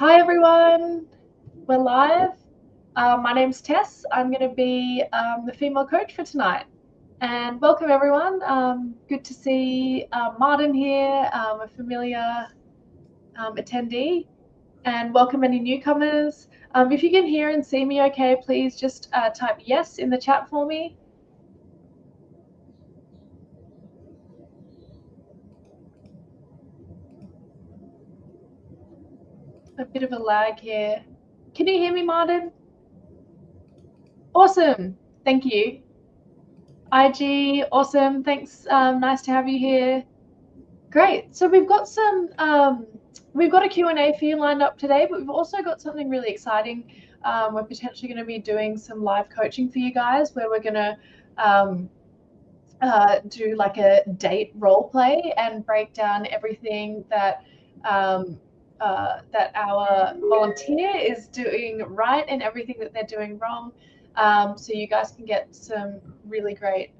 Hi everyone, we're live. My name's Tess. I'm going to be the female coach for tonight. And welcome everyone. Good to see Martin here, a familiar attendee. And welcome any newcomers. If you can hear and see me okay, please just type yes in the chat for me. A bit of a lag here. Can you hear me, Martin? Awesome. Thank you. IG, awesome. Thanks. Nice to have you here. Great. So we've got we've got a Q&A for you lined up today, but we've also got something really exciting. We're potentially going to be doing some live coaching for you guys where we're going to do like a date role play and break down everything that that our volunteer is doing right and everything that they're doing wrong. So you guys can get some really great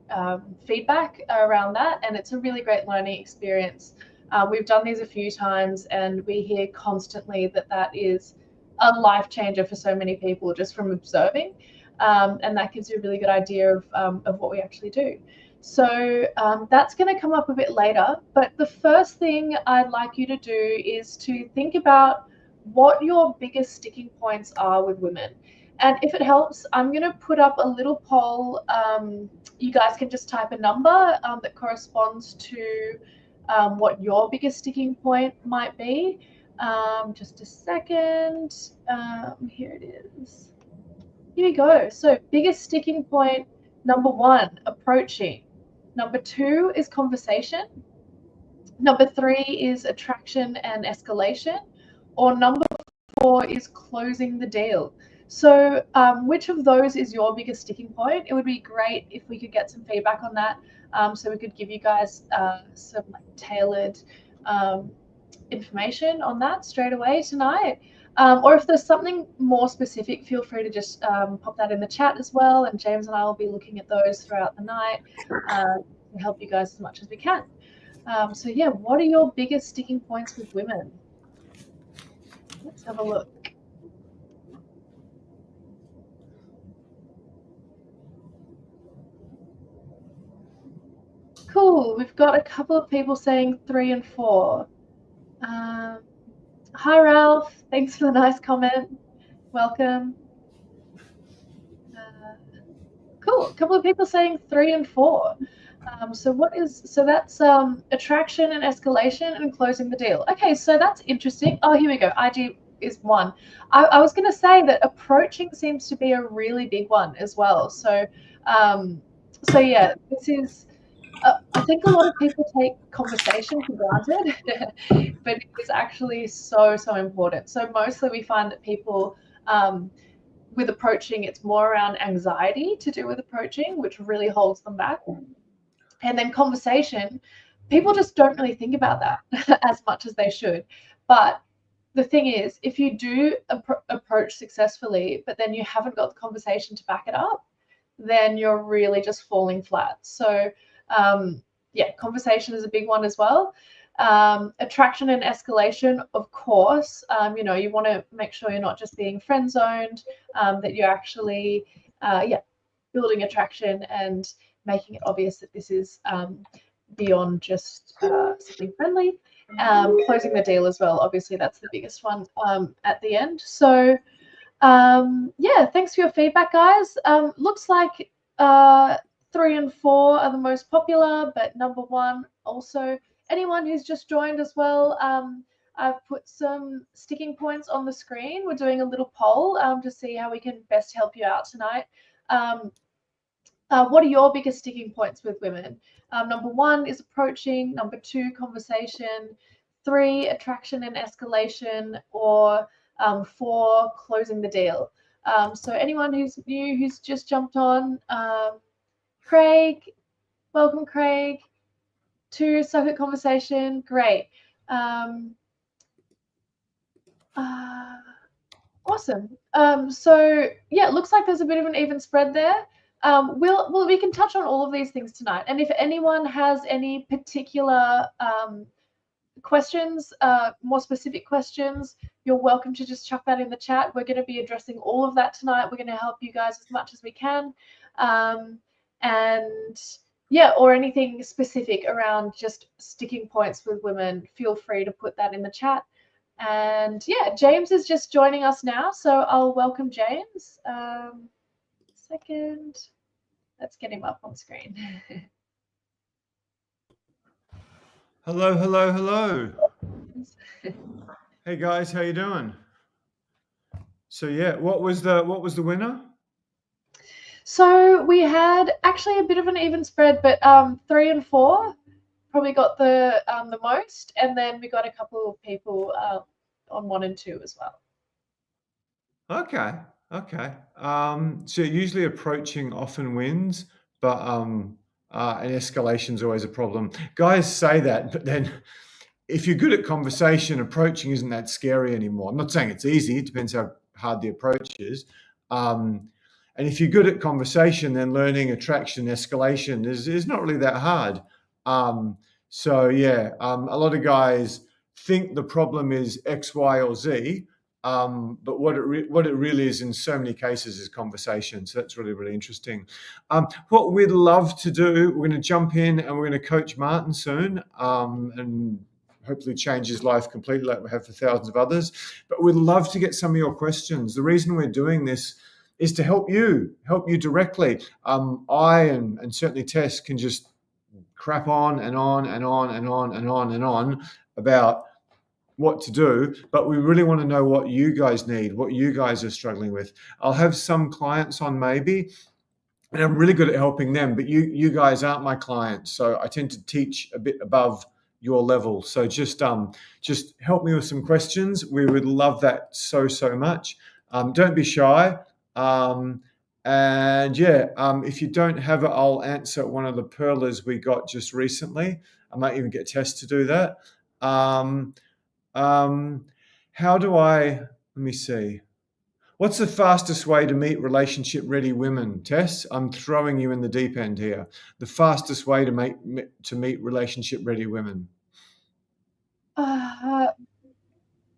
feedback around that, and it's a really great learning experience. We've done these a few times, and we hear constantly that that is a life changer for so many people just from observing, and that gives you a really good idea of what we actually do. So that's going to come up a bit later, but the first thing I'd like you to do is to think about what your biggest sticking points are with women. And if it helps, I'm going to put up a little poll. You guys can just type a number that corresponds to what your biggest sticking point might be. Just a second. Here it is. Here we go. So biggest sticking point, number 1, approaching. Number 2 is conversation. Number 3 is attraction and escalation. Or number 4 is closing the deal. So which of those is your biggest sticking point? It would be great if we could get some feedback on that, so we could give you guys some tailored information on that straight away tonight. Or if there's something more specific, feel free to just pop that in the chat as well, and James and I will be looking at those throughout the night to help you guys as much as we can. So yeah, what are your biggest sticking points with women? Let's have a look. Cool, we've got a couple of people saying 3 and 4. Hi Ralph, thanks for the nice comment. Welcome. Cool, a couple of people saying 3 and 4. So that's attraction and escalation and closing the deal. Okay, so that's interesting. Oh, here we go. IG is 1. I was going to say that approaching seems to be a really big one as well. So yeah, this is. I think a lot of people take conversation for granted, but it is actually so important. So mostly we find that people with approaching, it's more around anxiety to do with approaching, which really holds them back. And then conversation, people just don't really think about that as much as they should. But the thing is, if you do approach successfully, but then you haven't got the conversation to back it up, then you're really just falling flat. So yeah, conversation is a big one as well. Attraction and escalation, of course, you know, you want to make sure you're not just being friend zoned, that you're actually building attraction and making it obvious that this is beyond just something friendly. Closing the deal as well, obviously that's the biggest one at the end. So yeah, thanks for your feedback, guys. Looks like 3 and 4 are the most popular, but number 1 also. Anyone who's just joined as well, I've put some sticking points on the screen. We're doing a little poll to see how we can best help you out tonight. What are your biggest sticking points with women? Number 1 is approaching. Number 2, conversation. 3, attraction and escalation. Or 4, closing the deal. So anyone who's new, who's just jumped on, Craig, welcome Craig. 2, suck at conversation, great. Awesome. So yeah, it looks like there's a bit of an even spread there. We can touch on all of these things tonight, and if anyone has any particular questions, more specific questions, you're welcome to just chuck that in the chat. We're going to be addressing all of that tonight. We're going to help you guys as much as we can. And yeah, or anything specific around just sticking points with women, feel free to put that in the chat. And yeah, James is just joining us now, so I'll welcome James. Second, let's get him up on screen. Hello, hello, hello. Hey guys, how you doing? So yeah, what was the winner? So we had actually a bit of an even spread, but 3 and 4 probably got the most, and then we got a couple of people on 1 and 2 as well. Okay. So usually approaching often wins, but an escalation's always a problem. Guys say that, but then if you're good at conversation, approaching isn't that scary anymore. I'm not saying it's easy. It depends how hard the approach is. And if you're good at conversation, then learning attraction, escalation is not really that hard. So yeah, a lot of guys think the problem is X, Y, or Z, but what it really is in so many cases is conversation. So that's really, really interesting. What we'd love to do, we're going to jump in and we're going to coach Martin soon, and hopefully change his life completely like we have for thousands of others. But we'd love to get some of your questions. The reason we're doing this is to help you directly. I and certainly Tess can just crap on and on and on and on and on and on about what to do, but we really want to know what you guys need, what you guys are struggling with. I'll have some clients on maybe, and I'm really good at helping them, but you guys aren't my clients, so I tend to teach a bit above your level. So just help me with some questions. We would love that so much. Don't be shy. And yeah, if you don't have it, I'll answer one of the perlers we got just recently. I might even get Tess to do that. How do let me see. What's the fastest way to meet relationship-ready women, Tess? I'm throwing you in the deep end here. The fastest way to meet relationship-ready women.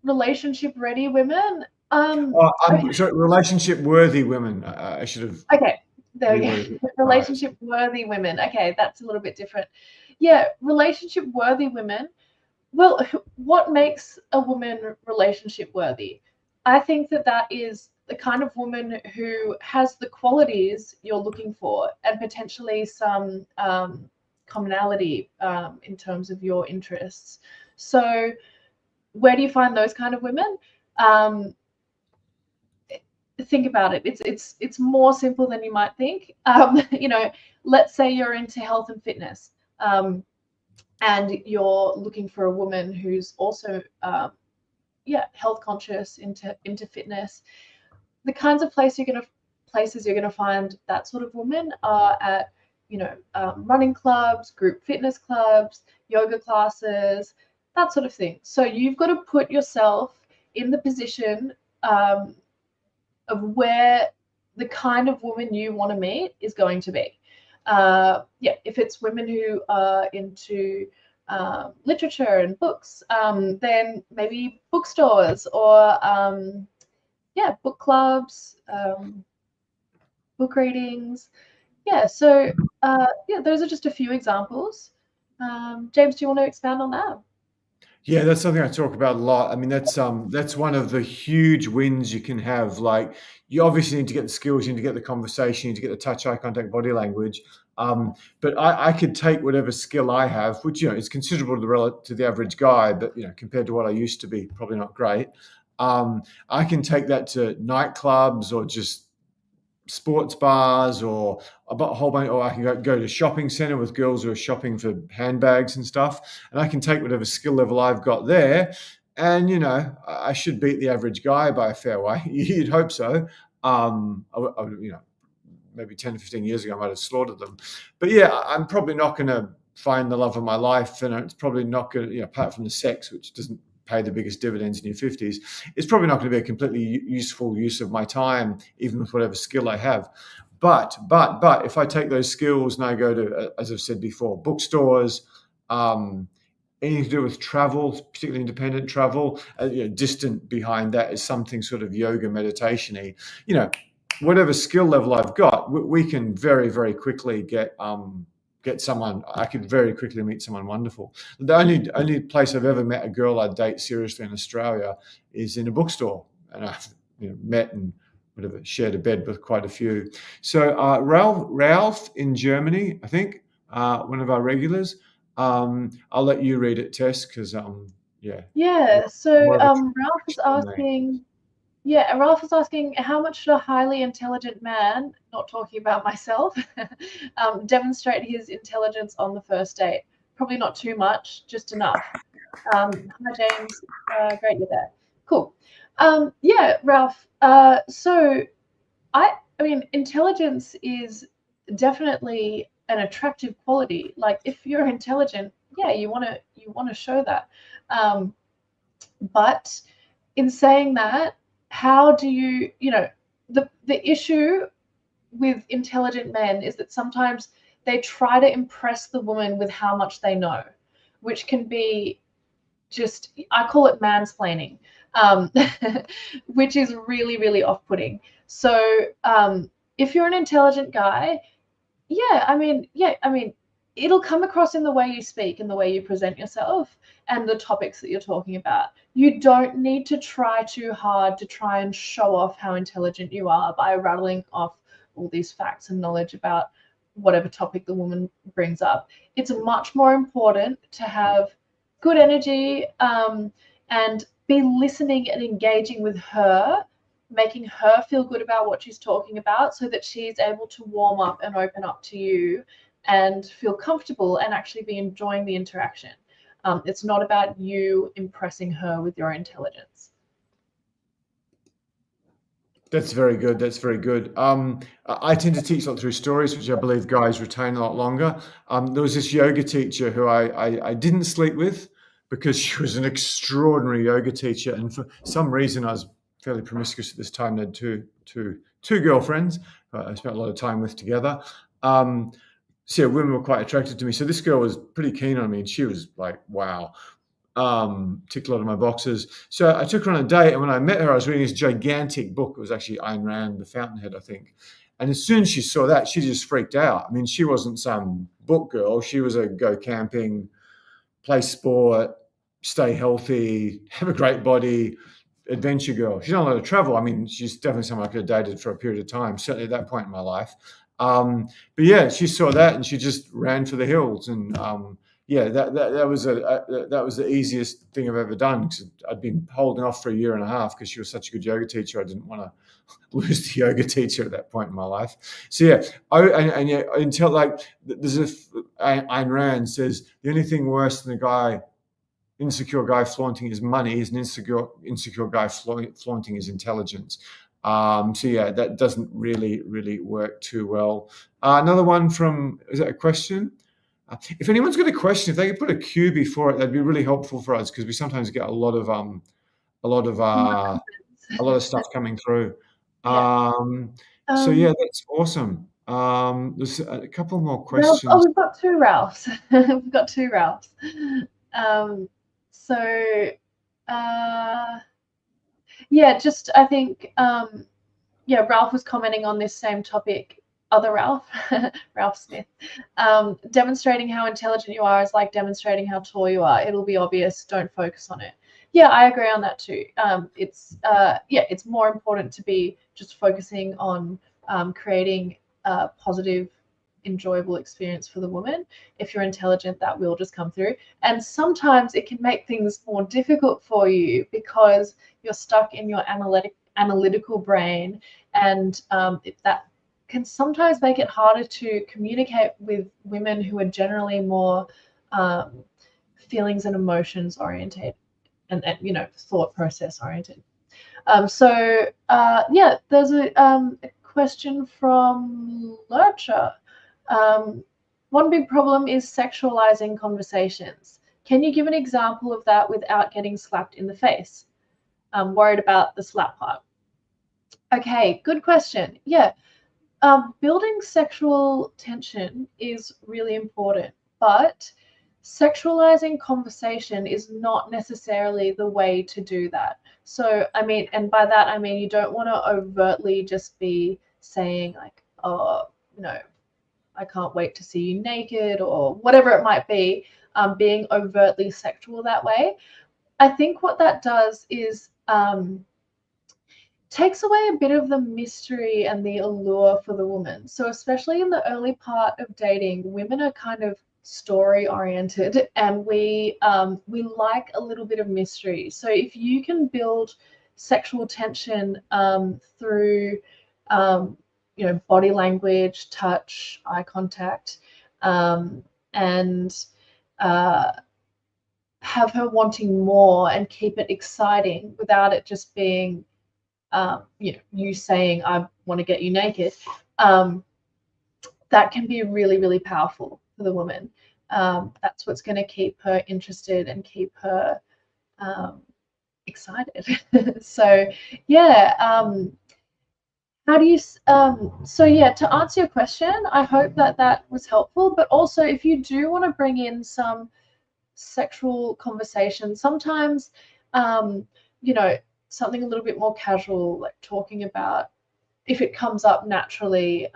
Relationship-ready women. Sorry, relationship-worthy women. I should have. Okay, there we go. Relationship-worthy women. Okay, that's a little bit different. Yeah, relationship-worthy women. Well, what makes a woman relationship-worthy? I think that is the kind of woman who has the qualities you're looking for and potentially some commonality in terms of your interests. So where do you find those kind of women? Think about it. It's more simple than you might think. Let's say you're into health and fitness, and you're looking for a woman who's also health conscious, into fitness. The kinds of places you're gonna find that sort of woman are at running clubs, group fitness clubs, yoga classes, that sort of thing. So you've got to put yourself in the position of where the kind of woman you want to meet is going to be. If it's women who are into literature and books, then maybe bookstores or book clubs, book readings. So those are just a few examples. James, do you want to expand on that? Yeah, that's something I talk about a lot. I mean, that's one of the huge wins you can have. Like, you obviously need to get the skills, you need to get the conversation, you need to get the touch, eye contact, body language. But I could take whatever skill I have, which is considerable to the average guy, but compared to what I used to be, probably not great. I can take that to nightclubs or just sports bars or a whole bunch, or I can go to a shopping center with girls who are shopping for handbags and stuff, and I can take whatever skill level I've got there, and I should beat the average guy by a fair way. You'd hope so. Maybe 10 to 15 years ago I might have slaughtered them, but yeah, I'm probably not going to find the love of my life, and it's probably not going to, apart from the sex, which doesn't pay the biggest dividends in your 50s, it's probably not going to be a completely useful use of my time, even with whatever skill I have. But if I take those skills and I go to, as I've said before, bookstores, anything to do with travel, particularly independent travel. Distant behind that is something sort of yoga meditation-y. Whatever skill level I've got, we can very, very quickly get someone. I could very quickly meet someone wonderful. The only place I've ever met a girl I'd date seriously in Australia is in a bookstore, and I've met and whatever shared a bed with quite a few. So Ralph in Germany, I think, one of our regulars. I'll let you read it, Tess, because yeah, Yeah. So more of a Ralph is than me. asking. Yeah, Ralph is asking, how much should a highly intelligent man, not talking about myself, demonstrate his intelligence on the first date? Probably not too much, just enough. Hi, James. Great you're there. Cool. Yeah, Ralph. So I mean, intelligence is definitely an attractive quality. Like, if you're intelligent, yeah, you wanna show that. Um, but in saying that, how do the issue with intelligent men is that sometimes they try to impress the woman with how much they know, which can be just, I call it mansplaining, um, which is really, really off-putting. So if you're an intelligent guy, yeah, I mean, it'll come across in the way you speak, in the way you present yourself, and the topics that you're talking about. You don't need to try too hard to try and show off how intelligent you are by rattling off all these facts and knowledge about whatever topic the woman brings up. It's much more important to have good energy, and be listening and engaging with her, making her feel good about what she's talking about so that she's able to warm up and open up to you and feel comfortable and actually be enjoying the interaction. It's not about you impressing her with your intelligence. That's very good. That's very good. I tend to teach a lot through stories, which I believe guys retain a lot longer. There was this yoga teacher who I didn't sleep with because she was an extraordinary yoga teacher, and for some reason I was fairly promiscuous at this time. I had two girlfriends I spent a lot of time with together. So yeah, women were quite attracted to me. So this girl was pretty keen on me, and she was like, wow. Ticked a lot of my boxes. So I took her on a date, and when I met her, I was reading this gigantic book. It was actually Ayn Rand, The Fountainhead, I think. And as soon as she saw that, she just freaked out. I mean, she wasn't some book girl. She was a go camping, play sport, stay healthy, have a great body, adventure girl. She's not allowed to travel. I mean, she's definitely someone I could have dated for a period of time, certainly at that point in my life. But yeah, she saw that and she just ran for the hills. And yeah, that was that was the easiest thing I've ever done, because I'd been holding off for a year and a half because she was such a good yoga teacher. I didn't want to lose the yoga teacher at that point in my life. So yeah, and yeah, until like there's Ayn Rand says the only thing worse than insecure guy flaunting his money is an insecure guy flaunting his intelligence. So yeah, that doesn't really work too well. Another one from, is that a question? If anyone's got a question, if they could put a Q before it, that'd be really helpful for us, because we sometimes get a lot of a lot of stuff coming through. Yeah. So yeah, Um, that's awesome. There's a couple more Ralph, oh, questions. we've got two Ralphs. We've got two Ralphs. Um, so, uh, yeah, just I think, yeah, Ralph was commenting on this same topic. Other Ralph, Ralph Smith, demonstrating how intelligent you are is like demonstrating how tall you are. It'll be obvious. Don't focus on it. Yeah, I agree on that too. It's more important to be just focusing on creating a positive, enjoyable experience for the woman. If you're intelligent, that will just come through. And sometimes it can make things more difficult for you because you're stuck in your analytical brain, and that can sometimes make it harder to communicate with women who are generally more um, feelings and emotions oriented, and thought process oriented. Yeah, there's a question from Lurcher. One big problem is sexualizing conversations. Can you give an example of that without getting slapped in the face? I'm worried about the slap part. Okay, good question. Yeah, building sexual tension is really important, but sexualizing conversation is not necessarily the way to do that. So, I mean, and by that, I mean, you don't want to overtly just be saying, like, oh, you know, I can't wait to see you naked or whatever it might be, being overtly sexual that way. I think what that does is takes away a bit of the mystery and the allure for the woman. So especially in the early part of dating, women are kind of story oriented, and we like a little bit of mystery. So if you can build sexual tension through body language, touch, eye contact, and uh, have her wanting more and keep it exciting without it just being you saying, I want to get you naked, that can be really, really powerful for the woman. That's what's going to keep her interested and keep her excited. So, yeah. How do you, so yeah, to answer your question, I hope that that was helpful. But also, if you do want to bring in some sexual conversation, sometimes, um, you know, something a little bit more casual, like talking about, if it comes up naturally,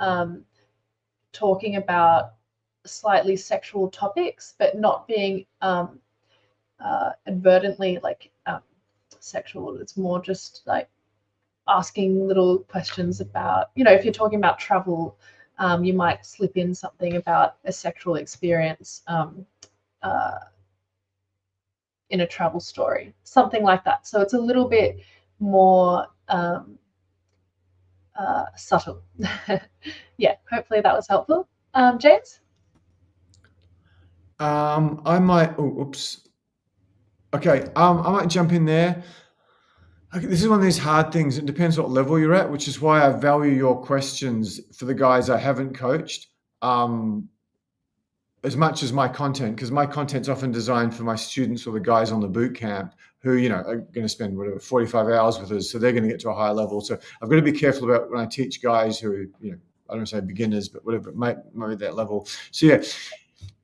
talking about slightly sexual topics, but not being advertently like sexual. It's more just like asking little questions about, if you're talking about travel, you might slip in something about a sexual experience uh, in a travel story, something like that. So it's a little bit more subtle. Yeah, hopefully that was helpful. James? I might. Oh, oops. Okay. I might jump in there. Okay, this is one of these hard things. It depends what level you're at, which is why I value your questions for the guys I haven't coached. As much as my content, because my content's often designed for my students or the guys on the boot camp who, are going to spend whatever 45 hours with us, so they're going to get to a higher level. So I've got to be careful about when I teach guys who, I don't say beginners, but whatever, maybe that level. So yeah,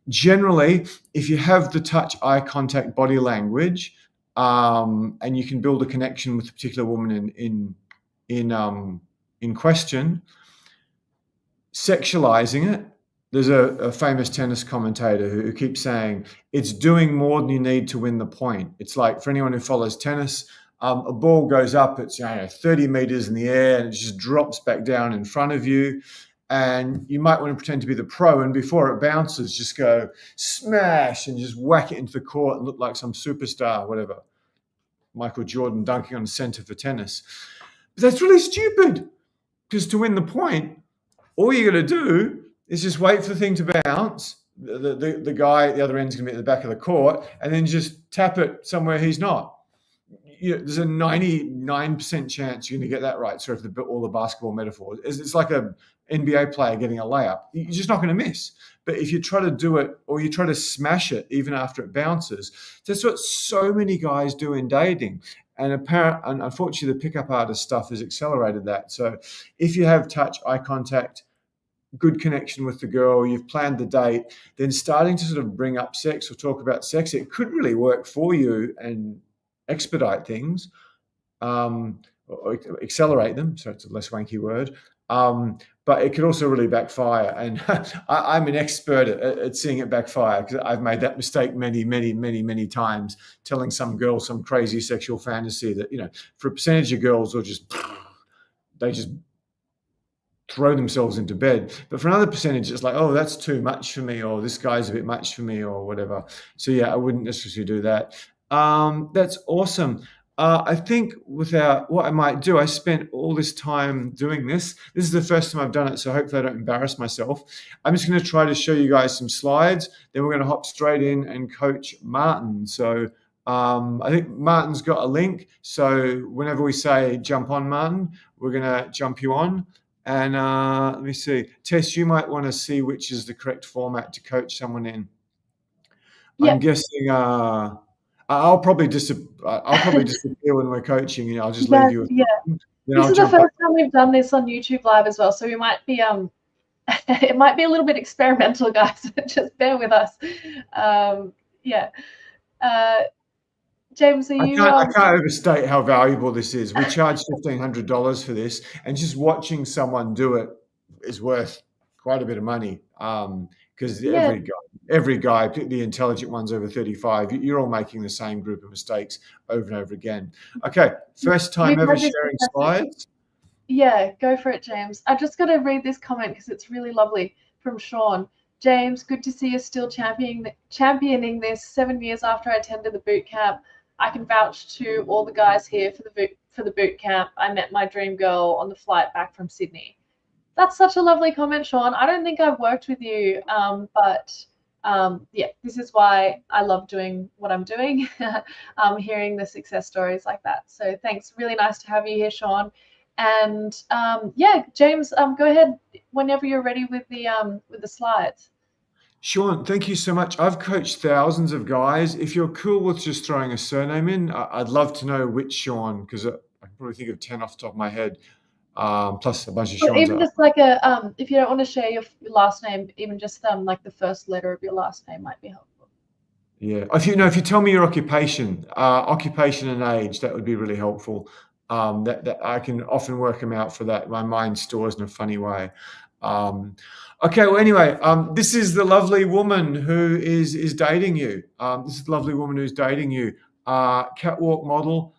generally, if you have the touch, eye contact, body language, and you can build a connection with a particular woman in question, sexualizing it. There's a famous tennis commentator who keeps saying it's doing more than you need to win the point. It's like, for anyone who follows tennis, a ball goes up, it's 30 meters in the air, and it just drops back down in front of you. And you might want to pretend to be the pro, and before it bounces, just go smash and just whack it into the court and look like some superstar, whatever. Michael Jordan dunking on the center for tennis. But that's really stupid, because to win the point, all you got to do is just wait for the thing to bounce. The guy at the other end is going to be at the back of the court, and then just tap it somewhere he's not. There's a 99% chance you're going to get that right. Sorry for all the basketball metaphors. It's like a NBA player getting a layup. You're just not going to miss. But if you try to do it, or you try to smash it even after it bounces, that's what so many guys do in dating. And unfortunately, the pickup artist stuff has accelerated that. So if you have touch, eye contact, good connection with the girl, you've planned the date, then starting to sort of bring up sex or talk about sex, it could really work for you and expedite things, or accelerate them. So it's a less wanky word. But it could also really backfire. And I'm an expert at seeing it backfire, because I've made that mistake many, many, many, many times, telling some girl some crazy sexual fantasy that, for a percentage of girls, they just throw themselves into bed. But for another percentage, it's like, oh, that's too much for me, or this guy's a bit much for me, or whatever. So yeah, I wouldn't necessarily do that. That's awesome. I think what I might do, I spent all this time doing this. This is the first time I've done it, so hopefully I don't embarrass myself. I'm just going to try to show you guys some slides. Then we're going to hop straight in and coach Martin. So I think Martin's got a link. So whenever we say jump on, Martin, we're going to jump you on. And let me see. Tess, you might want to see which is the correct format to coach someone in. Yeah. I'm guessing I'll probably disappear when we're coaching. I'll just leave you with Yeah. then This I'll is the jump first up. time we've done this on YouTube Live as well, so we might be It might be a little bit experimental, guys. Just bear with us. Yeah. Uh, James, are you? I can't overstate how valuable this is. We charge $1,500 for this, and just watching someone do it is worth quite a bit of money. Because Yeah. every guy, the intelligent ones over 35, you're all making the same group of mistakes over and over again. Okay, first time We've ever had this sharing discussion. slides. Yeah, go for it, James. I just got to read this comment because it's really lovely from Sean. James, good to see you still championing this 7 years after I attended the boot camp. I can vouch to all the guys here for the boot camp. I met my dream girl on the flight back from Sydney. That's such a lovely comment, Sean. I don't think I've worked with you, but yeah, this is why I love doing what I'm doing, hearing the success stories like that. So thanks. Really nice to have you here, Sean. And yeah, James, go ahead whenever you're ready with the slides. Sean, thank you so much. I've coached thousands of guys. If you're cool with just throwing a surname in, I'd love to know which Sean, because I can probably think of 10 off the top of my head, plus a bunch of Or Sean's. even just like a if you don't want to share your last name, even just like the first letter of your last name might be helpful. Yeah. If you tell me your occupation and age, that would be really helpful. That I can often work them out for that. My mind stores in a funny way. Okay. Well, anyway, this is the lovely woman who is dating you. This is the lovely woman who's dating you. Catwalk model.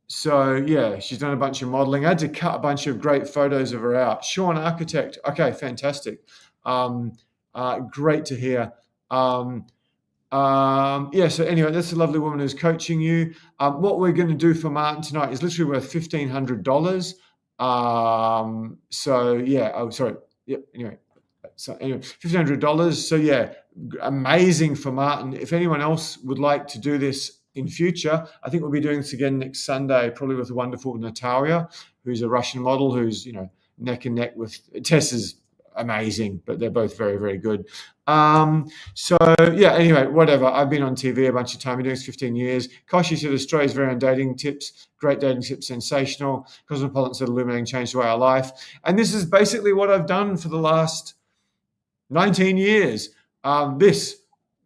So yeah, she's done a bunch of modeling. I had to cut a bunch of great photos of her out. Sean, architect. Okay, fantastic. Great to hear. Yeah, so anyway, that's a lovely woman who's coaching you. What we're going to do for Martin tonight is literally worth $1,500. So yeah, oh sorry, yeah. Anyway, $1,500. So yeah, amazing for Martin. If anyone else would like to do this in future, I think we'll be doing this again next Sunday, probably with the wonderful Natalia, who's a Russian model, who's neck and neck with Tess. Is amazing, but they're both very, very good. So yeah, anyway, whatever. I've been on TV a bunch of time. I've been doing this 15 years. Koshi said Australia's very own dating tips. Great dating tips, sensational. Cosmopolitan said illuminating changed the way I life. And this is basically what I've done for the last 19 years.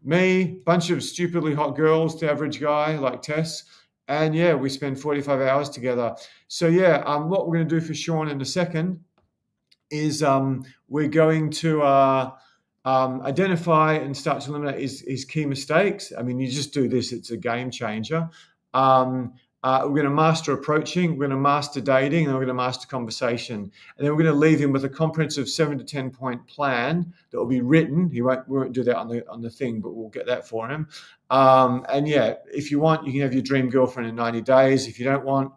Me, bunch of stupidly hot girls, the average guy like Tess. And yeah, we spend 45 hours together. So yeah, what we're going to do for Sean in a second is we're going to identify and start to eliminate his key mistakes. I mean, you just do this, it's a game changer. We're going to master approaching, we're going to master dating, and we're going to master conversation. And then we're going to leave him with a comprehensive 7 to 10 point plan that will be written. We won't do that on the thing, but we'll get that for him. And yeah, if you want, you can have your dream girlfriend in 90 days. If you don't want,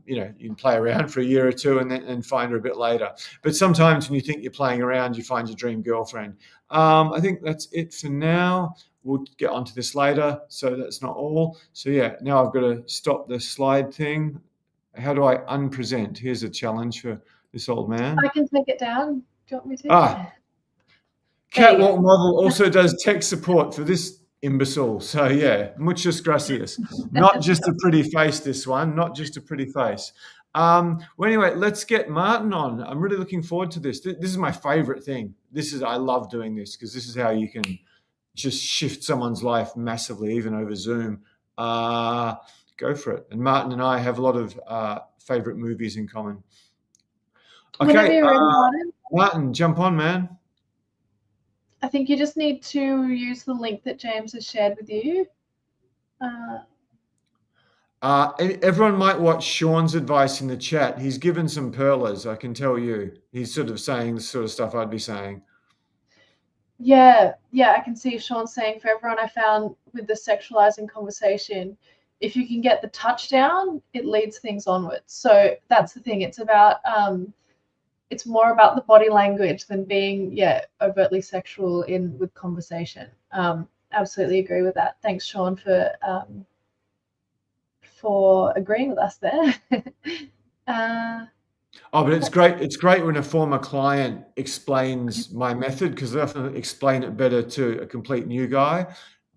you can play around for a year or two and find her a bit later. But sometimes when you think you're playing around, you find your dream girlfriend. I think that's it for now. We'll get onto this later. So that's not all. So yeah, now I've got to stop the slide thing. How do I unpresent? Here's a challenge for this old man. I can take it down. Do you want me to? Catwalk model also does tech support for this imbecile. So yeah, muchas gracias. Not just a pretty face, this one. Not just a pretty face. Well, anyway, let's get Martin on. I'm really looking forward to this. This is my favorite thing. I love doing this because this is how you can just shift someone's life massively, even over Zoom. Go for it. And Martin and I have a lot of favorite movies in common. Okay, whenever you're ready, Martin, jump on, man. I think you just need to use the link that James has shared with you. Everyone might watch Sean's advice in the chat. He's given some pearlers, I can tell you. He's sort of saying the sort of stuff I'd be saying. Yeah, I can see Sean saying, for everyone I found with the sexualizing conversation, if you can get the touchdown, it leads things onwards. So that's the thing. It's about it's more about the body language than being overtly sexual with conversation. Absolutely agree with that. Thanks, Sean, for agreeing with us there. But it's great. It's great when a former client explains my method, because they often explain it better to a complete new guy,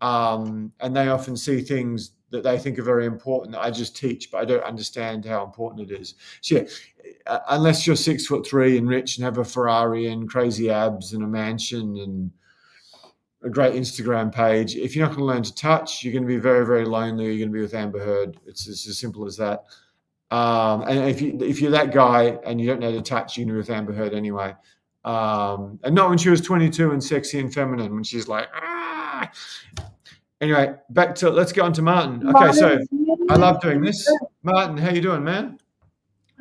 and they often see things that they think are very important that I just teach, but I don't understand how important it is. So yeah, unless you're 6'3" and rich and have a Ferrari and crazy abs and a mansion and a great Instagram page, if you're not going to learn to touch, you're going to be very, very lonely. You're going to be with Amber Heard. It's as simple as that. And if you're that guy and you don't know how to touch, you're going to be with Amber Heard anyway. And not when she was 22 and sexy and feminine, when she's like, ah. Anyway, let's get on to Martin. Okay, so I love doing this. Martin, how you doing, man?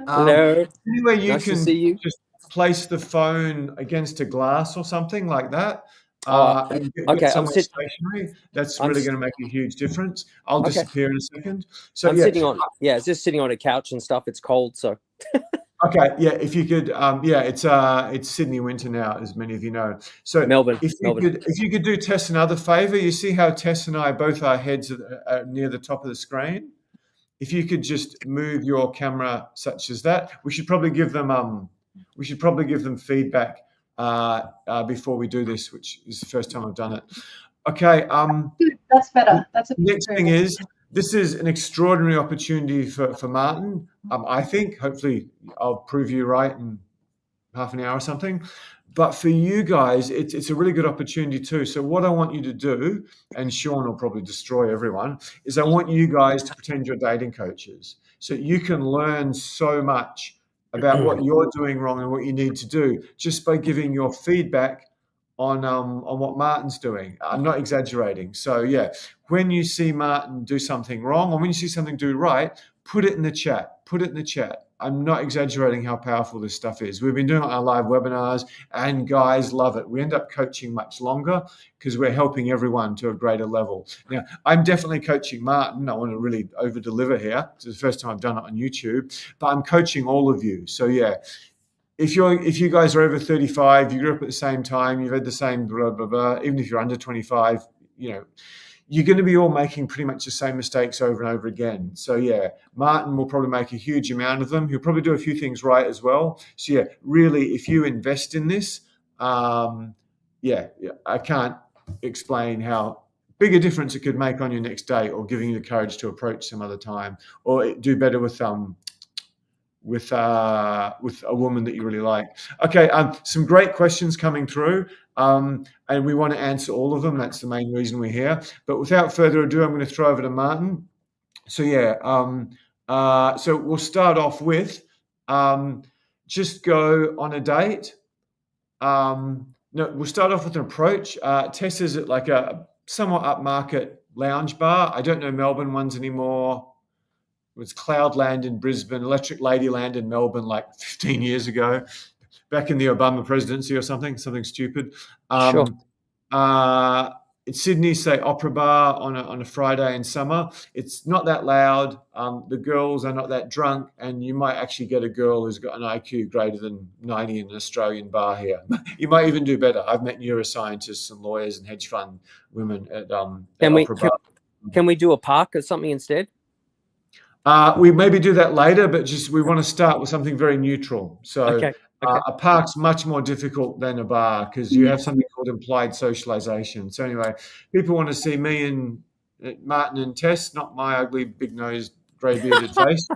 Hello. Anyway, you Nice to can see you. just place the phone against a glass or something like that. And get okay, somewhere stationary. That's really going to make a huge difference. I'll Okay. disappear in a second. So I'm sitting on, it's just sitting on a couch and stuff. It's cold, so. Okay, yeah. If you could, it's Sydney winter now, as many of you know. So Melbourne. if you could do Tess another favor, you see how Tess and I, both our heads are near the top of the screen. If you could just move your camera such as that, we should probably give them feedback before we do this, which is the first time I've done it. Okay. That's better. That's a next thing is, this is an extraordinary opportunity for Martin. I think, hopefully I'll prove you right in half an hour or something. But for you guys, it's a really good opportunity too. So what I want you to do, and Sean will probably destroy everyone, is I want you guys to pretend you're dating coaches. So you can learn so much about what you're doing wrong and what you need to do just by giving your feedback on what Martin's doing. I'm not exaggerating. So yeah, when you see Martin do something wrong or when you see something do right, put it in the chat. Put it in the chat. I'm not exaggerating how powerful this stuff is. We've been doing it on our live webinars and guys love it. We end up coaching much longer because we're helping everyone to a greater level. Now, I'm definitely coaching Martin. I want to really over deliver here. It's the first time I've done it on YouTube, but I'm coaching all of you. So yeah, if you guys are over 35, you grew up at the same time, you've had the same blah, blah, blah, even if you're under 25, you're going to be all making pretty much the same mistakes over and over again. So yeah, Martin will probably make a huge amount of them. He'll probably do a few things right as well. So yeah, really, if you invest in this, I can't explain how big a difference it could make on your next date or giving you the courage to approach some other time or do better with a woman that you really like. Okay, some great questions coming through, and we want to answer all of them. That's the main reason we're here. But without further ado, I'm going to throw over to Martin. So yeah, so we'll start off with just go on a date. No, we'll start off with an approach. Tess is at like a somewhat upmarket lounge bar. I don't know Melbourne ones anymore. It was Cloudland in Brisbane, Electric Ladyland in Melbourne like 15 years ago, back in the Obama presidency or something stupid. Sure. In Sydney, say Opera Bar on a Friday in summer. It's not that loud. The girls are not that drunk, and you might actually get a girl who's got an IQ greater than 90 in an Australian bar here. You might even do better. I've met neuroscientists and lawyers and hedge fund women at Opera Bar. Can we do a park or something instead? We maybe do that later, but we want to start with something very neutral. So Okay. A park's much more difficult than a bar because you have something called implied socialization. So anyway, people want to see me and Martin and Tess, not my ugly, big-nosed, grey-bearded face.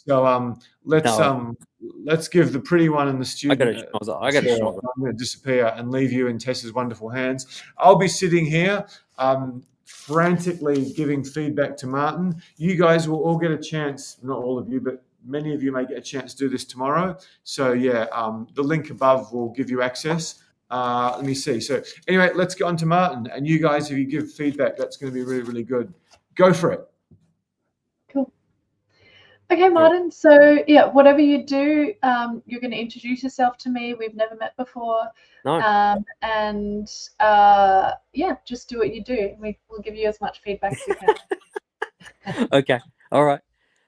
So let's give the pretty one and the student. I got to I'm going to disappear and leave you in Tess's wonderful hands. I'll be sitting here. Frantically giving feedback to Martin. You guys will all get a chance, not all of you, but many of you may get a chance to do this tomorrow. So yeah, the link above will give you access. Let me see. So anyway, let's get on to Martin. And you guys, if you give feedback, that's going to be really, really good. Go for it. Cool. Okay, Martin. So yeah, whatever you do, you're going to introduce yourself to me. We've never met before. No. Just do what you do. We'll give you as much feedback as we can. Okay. All right.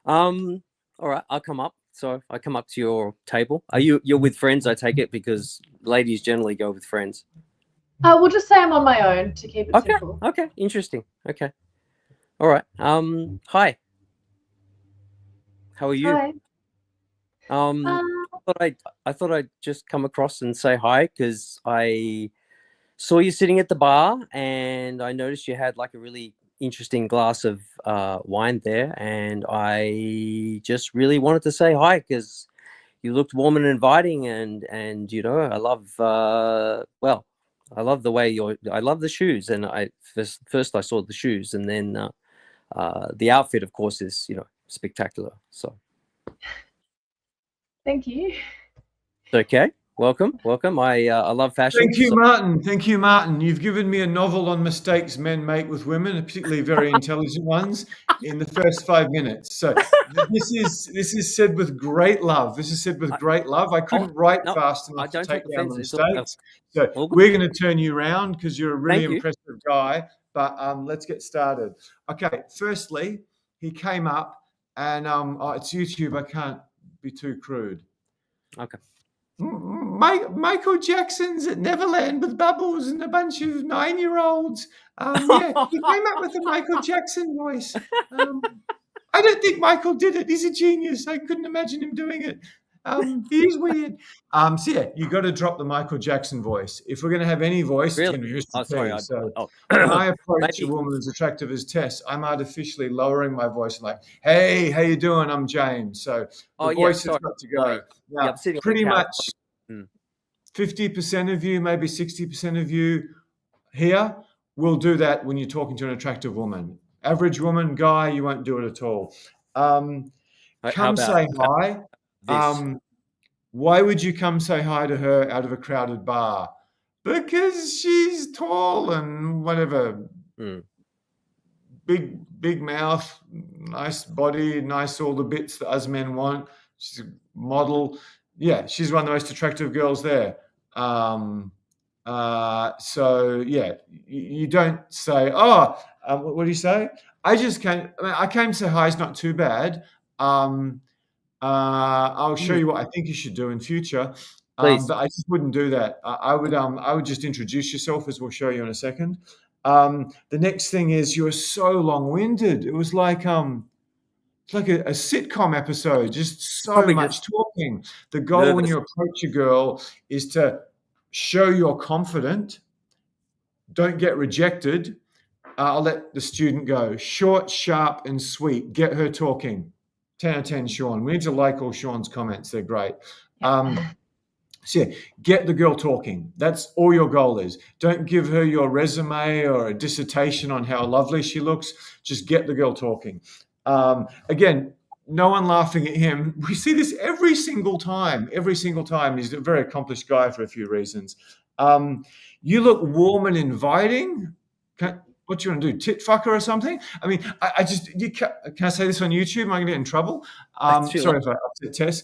All right. I'll come up. So I come up to your table. You're with friends, I take it, because ladies generally go with friends. We'll just say I'm on my own to keep it simple. Okay. Interesting. Okay. All right. Hi. How are you? Hi. I thought I'd just come across and say hi because I saw you sitting at the bar and I noticed you had like a really interesting glass of wine there, and I just really wanted to say hi because you looked warm and inviting, and you know, I love I love the way I love the shoes, and first I saw the shoes, and then the outfit, of course, is, you know, spectacular. So Thank you. okay, welcome. I love fashion. Thank you, So, Martin. Thank you, Martin. You've given me a novel on mistakes men make with women, particularly very intelligent ones, in the first 5 minutes. So this is said with great love. This is said with great love. I couldn't write no, fast I enough to don't take take down the offense. It's mistakes. So all good. we're going to turn you around because you're a really Thank you. impressive guy. But let's get started. Okay. Firstly, he came up and it's YouTube. I can't be too crude. Okay. Michael Jackson's at Neverland with Bubbles and a bunch of 9-year-olds. Yeah, he came up with the Michael Jackson voice. I don't think Michael did it. He's a genius. I couldn't imagine him doing it. He's weird. So yeah, you got to drop the Michael Jackson voice. If we're going to have any voice, Really? it's going to be Mr. Oh, sorry. T. So when I approach a Maybe. woman as attractive as Tess, I'm artificially lowering my voice, like, "Hey, how you doing? I'm James." So the voice has got to go. Now, I'm sitting on pretty the couch. much 50% of you, maybe 60% of you here will do that when you're talking to an attractive woman. Average woman, guy, you won't do it at all. Come say hi. Why would you come say hi to her out of a crowded bar? Because she's tall and whatever. Big mouth, nice body, nice all the bits that us men want. She's a model. Yeah, she's one of the most attractive girls there. So yeah, you don't say, what do you say? I came to say hi. It's not too bad. I'll show you what I think you should do in future. But I just wouldn't do that. I would just introduce yourself, as we'll show you in a second. The next thing is, you were so long-winded. It was like it's like a sitcom episode, just so much talking. The goal when you approach a girl is to show you're confident. Don't get rejected. I'll let the student go. Short, sharp, and sweet. Get her talking. 10 out of 10, Sean. We need to like all Sean's comments. They're great. So yeah, get the girl talking. That's all your goal is. Don't give her your resume or a dissertation on how lovely she looks. Just get the girl talking. Again, no one laughing at him. We see this every single time. Every single time. He's a very accomplished guy for a few reasons. You look warm and inviting. What do you want to do? Tit fucker or something? I mean, can I say this on YouTube? Am I going to get in trouble? Sorry if I upset Tess.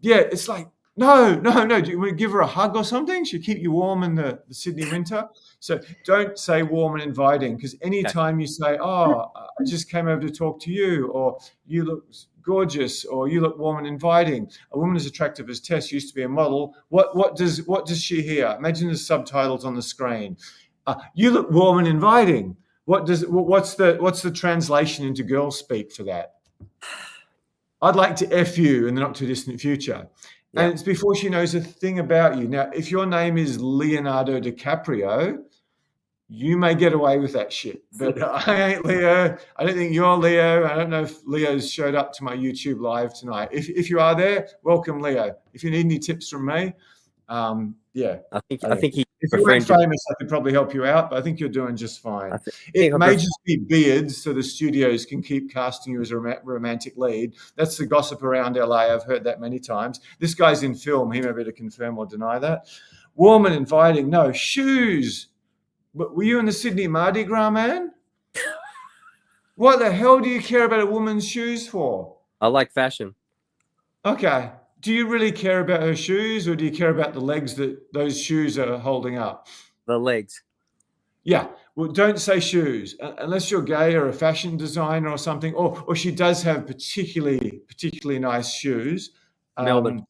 Yeah, it's like, no. Do you want to give her a hug or something? She'll keep you warm in the Sydney winter. So don't say warm and inviting, because anytime you say, I just came over to talk to you, or you look gorgeous, or you look warm and inviting. A woman as attractive as Tess used to be a model. What does she hear? Imagine the subtitles on the screen. You look warm and inviting. What's the translation into girl speak for that? I'd like to F you in the not too distant future. Yeah. And it's before she knows a thing about you. Now, if your name is Leonardo DiCaprio, you may get away with that shit. But I ain't Leo. I don't think you're Leo. I don't know if Leo's showed up to my YouTube live tonight. If you are there, welcome, Leo. If you need any tips from me, yeah. I think he. If you weren't famous, I could probably help you out, but I think you're doing just fine. It may just be beards, so the studios can keep casting you as a romantic lead. That's the gossip around LA. I've heard that many times. This guy's in film. He may be able to confirm or deny that. Warm and inviting. No, shoes. But were you in the Sydney Mardi Gras, man? What the hell do you care about a woman's shoes for? I like fashion. Okay. Do you really care about her shoes, or do you care about the legs that those shoes are holding up? The legs. Yeah. Well, don't say shoes unless you're gay or a fashion designer or something, or she does have particularly nice shoes. Melbourne.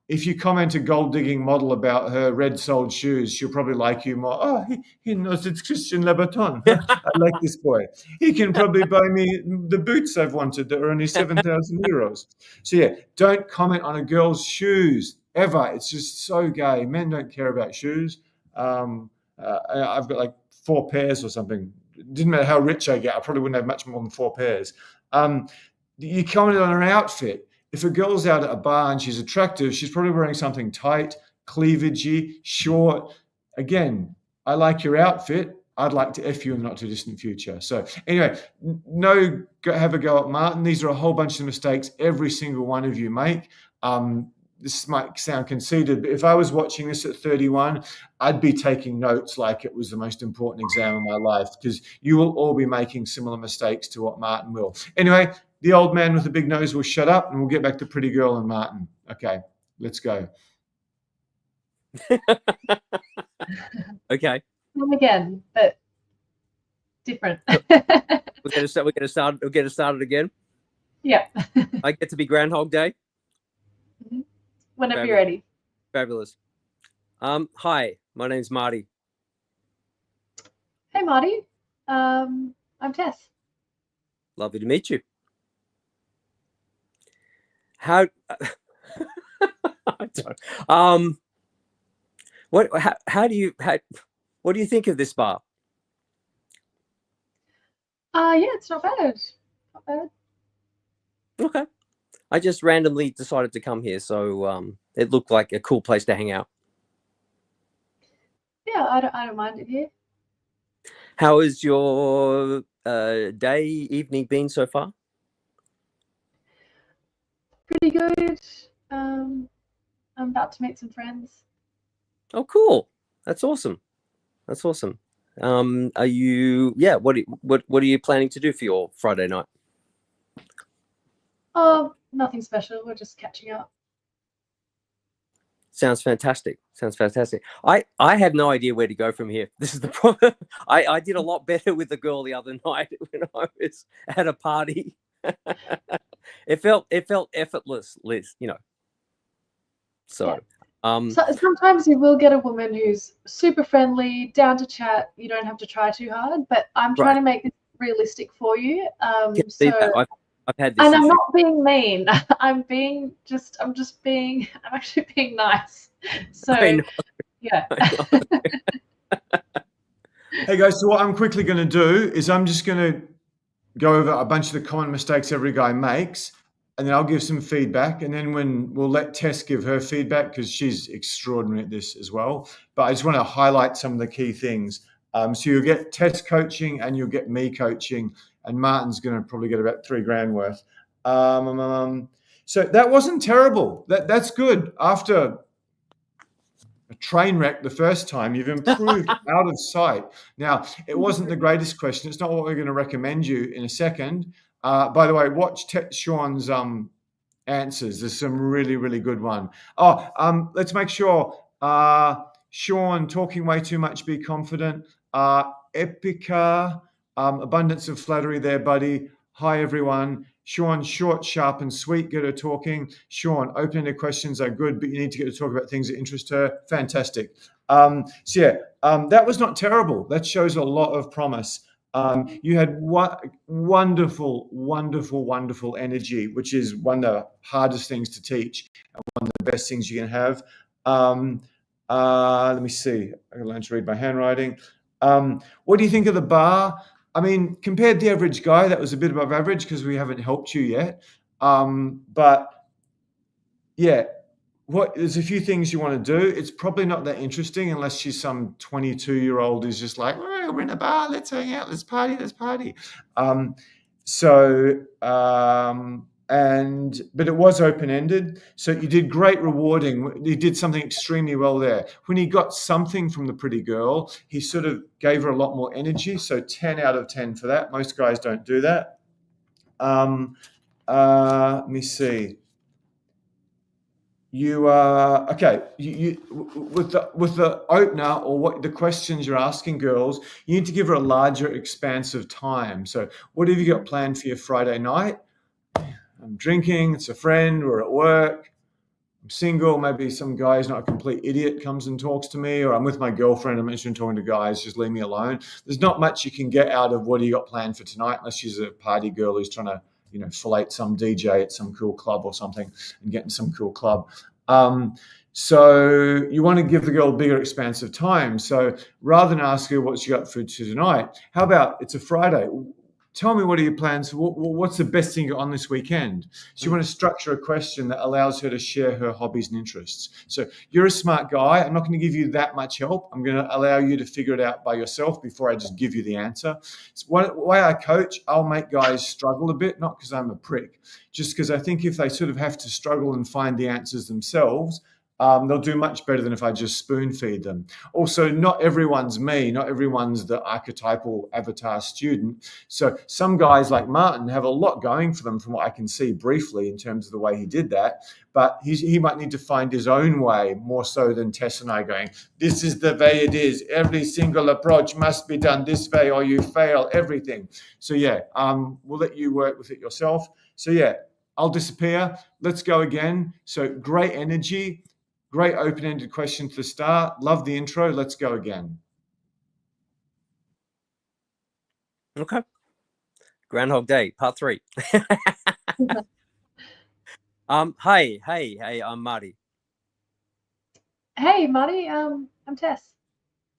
If you comment a gold-digging model about her red-soled shoes, she'll probably like you more. Oh, he knows it's Christian Louboutin. I like this boy. He can probably buy me the boots I've wanted that are only 7,000 euros. So yeah, don't comment on a girl's shoes ever. It's just so gay. Men don't care about shoes. I've got like 4 pairs or something. It didn't matter how rich I get. I probably wouldn't have much more than 4 pairs. You commented on her outfit. if a girl's out at a bar and she's attractive, she's probably wearing something tight, cleavagey, short. Again, I like your outfit. I'd like to F you in the not too distant future. So anyway, have a go at Martin. These are a whole bunch of mistakes every single one of you make. This might sound conceited, but if I was watching this at 31, I'd be taking notes like it was the most important exam of my life, because you will all be making similar mistakes to what Martin will. Anyway, the old man with the big nose will shut up and we'll get back to Pretty Girl and Martin. Okay, let's go. Okay. Come again, but different. We're gonna start it again. Yeah. I get to be Groundhog Day. Whenever you're ready. Fabulous. Hi, my name's Marty. Hey, Marty. I'm Tess. Lovely to meet you. How? What do you think of this bar? Yeah, it's not bad. Not bad. Okay. I just randomly decided to come here, so it looked like a cool place to hang out. Yeah, I don't mind it here. How has your day, evening been so far? Pretty good. I'm about to meet some friends. Oh, cool! That's awesome. That's awesome. Are you? Yeah. What are you planning to do for your Friday night? Oh, nothing special. We're just catching up. Sounds fantastic. Sounds fantastic. I have no idea where to go from here. This is the problem. I did a lot better with the girl the other night when I was at a party. It felt effortless, Liz. You know. So. Yeah. So sometimes you will get a woman who's super friendly, down to chat. You don't have to try too hard. But I'm trying to make this realistic for you. So I've had this and issue. I'm not being mean. I'm actually being nice. So yeah. Hey guys, so what I'm quickly going to do is I'm just going to go over a bunch of the common mistakes every guy makes, and then I'll give some feedback, and then we'll let Tess give her feedback because she's extraordinary at this as well. But I just want to highlight some of the key things. So you'll get Tess coaching and you'll get me coaching, and Martin's going to probably get about $3,000 worth. So that wasn't terrible. That's good. After a train wreck the first time, you've improved out of sight. Now, it wasn't the greatest question. It's not what we're going to recommend you in a second. By the way, watch Sean's answers. There's some really, really good one. Let's make sure. Sean, talking way too much, be confident. Epica, abundance of flattery there, buddy. Hi, everyone. Sean, short, sharp, and sweet. Get her talking. Sean, open-ended questions are good, but you need to get to talk about things that interest her. Fantastic. That was not terrible. That shows a lot of promise. You had wonderful, wonderful, wonderful energy, which is one of the hardest things to teach and one of the best things you can have. Let me see. I can learn to read my handwriting. What do you think of the bar? I mean, compared to the average guy, that was a bit above average because we haven't helped you yet. But yeah, there's a few things you want to do. It's probably not that interesting unless she's some 22-year-old who's just like, oh, we're in a bar, let's hang out, let's party. But it was open-ended. So you did great rewarding. You did something extremely well there. When he got something from the pretty girl, he sort of gave her a lot more energy. So 10 out of 10 for that. Most guys don't do that. Let me see. You okay. You with the opener or what the questions you're asking girls, you need to give her a larger expanse of time. So what have you got planned for your Friday night? I'm drinking, it's a friend, we're at work, I'm single, maybe some guy who's not a complete idiot comes and talks to me, or I'm with my girlfriend, I'm interested in talking to guys, just leave me alone. There's not much you can get out of what do you got planned for tonight, unless she's a party girl who's trying to, fillet some DJ at some cool club or something and get in some cool club. So you want to give the girl a bigger expanse of time. So rather than ask her what she got for tonight, how about it's a Friday? Tell me, what are your plans? What's the best thing on this weekend? So you want to structure a question that allows her to share her hobbies and interests. So you're a smart guy. I'm not going to give you that much help. I'm going to allow you to figure it out by yourself before I just give you the answer. So the way I coach, I'll make guys struggle a bit, not because I'm a prick, just because I think if they sort of have to struggle and find the answers themselves, they'll do much better than if I just spoon feed them. Also, not everyone's me. Not everyone's the archetypal avatar student. So some guys like Martin have a lot going for them from what I can see briefly in terms of the way he did that. But he might need to find his own way more so than Tess and I going, this is the way it is. Every single approach must be done this way or you fail everything. So yeah, we'll let you work with it yourself. So yeah, I'll disappear. Let's go again. So great energy. Great open-ended question to start. Love the intro. Let's go again. Okay. Groundhog Day, part 3. Hey, I'm Marty. Hey, Marty. I'm Tess.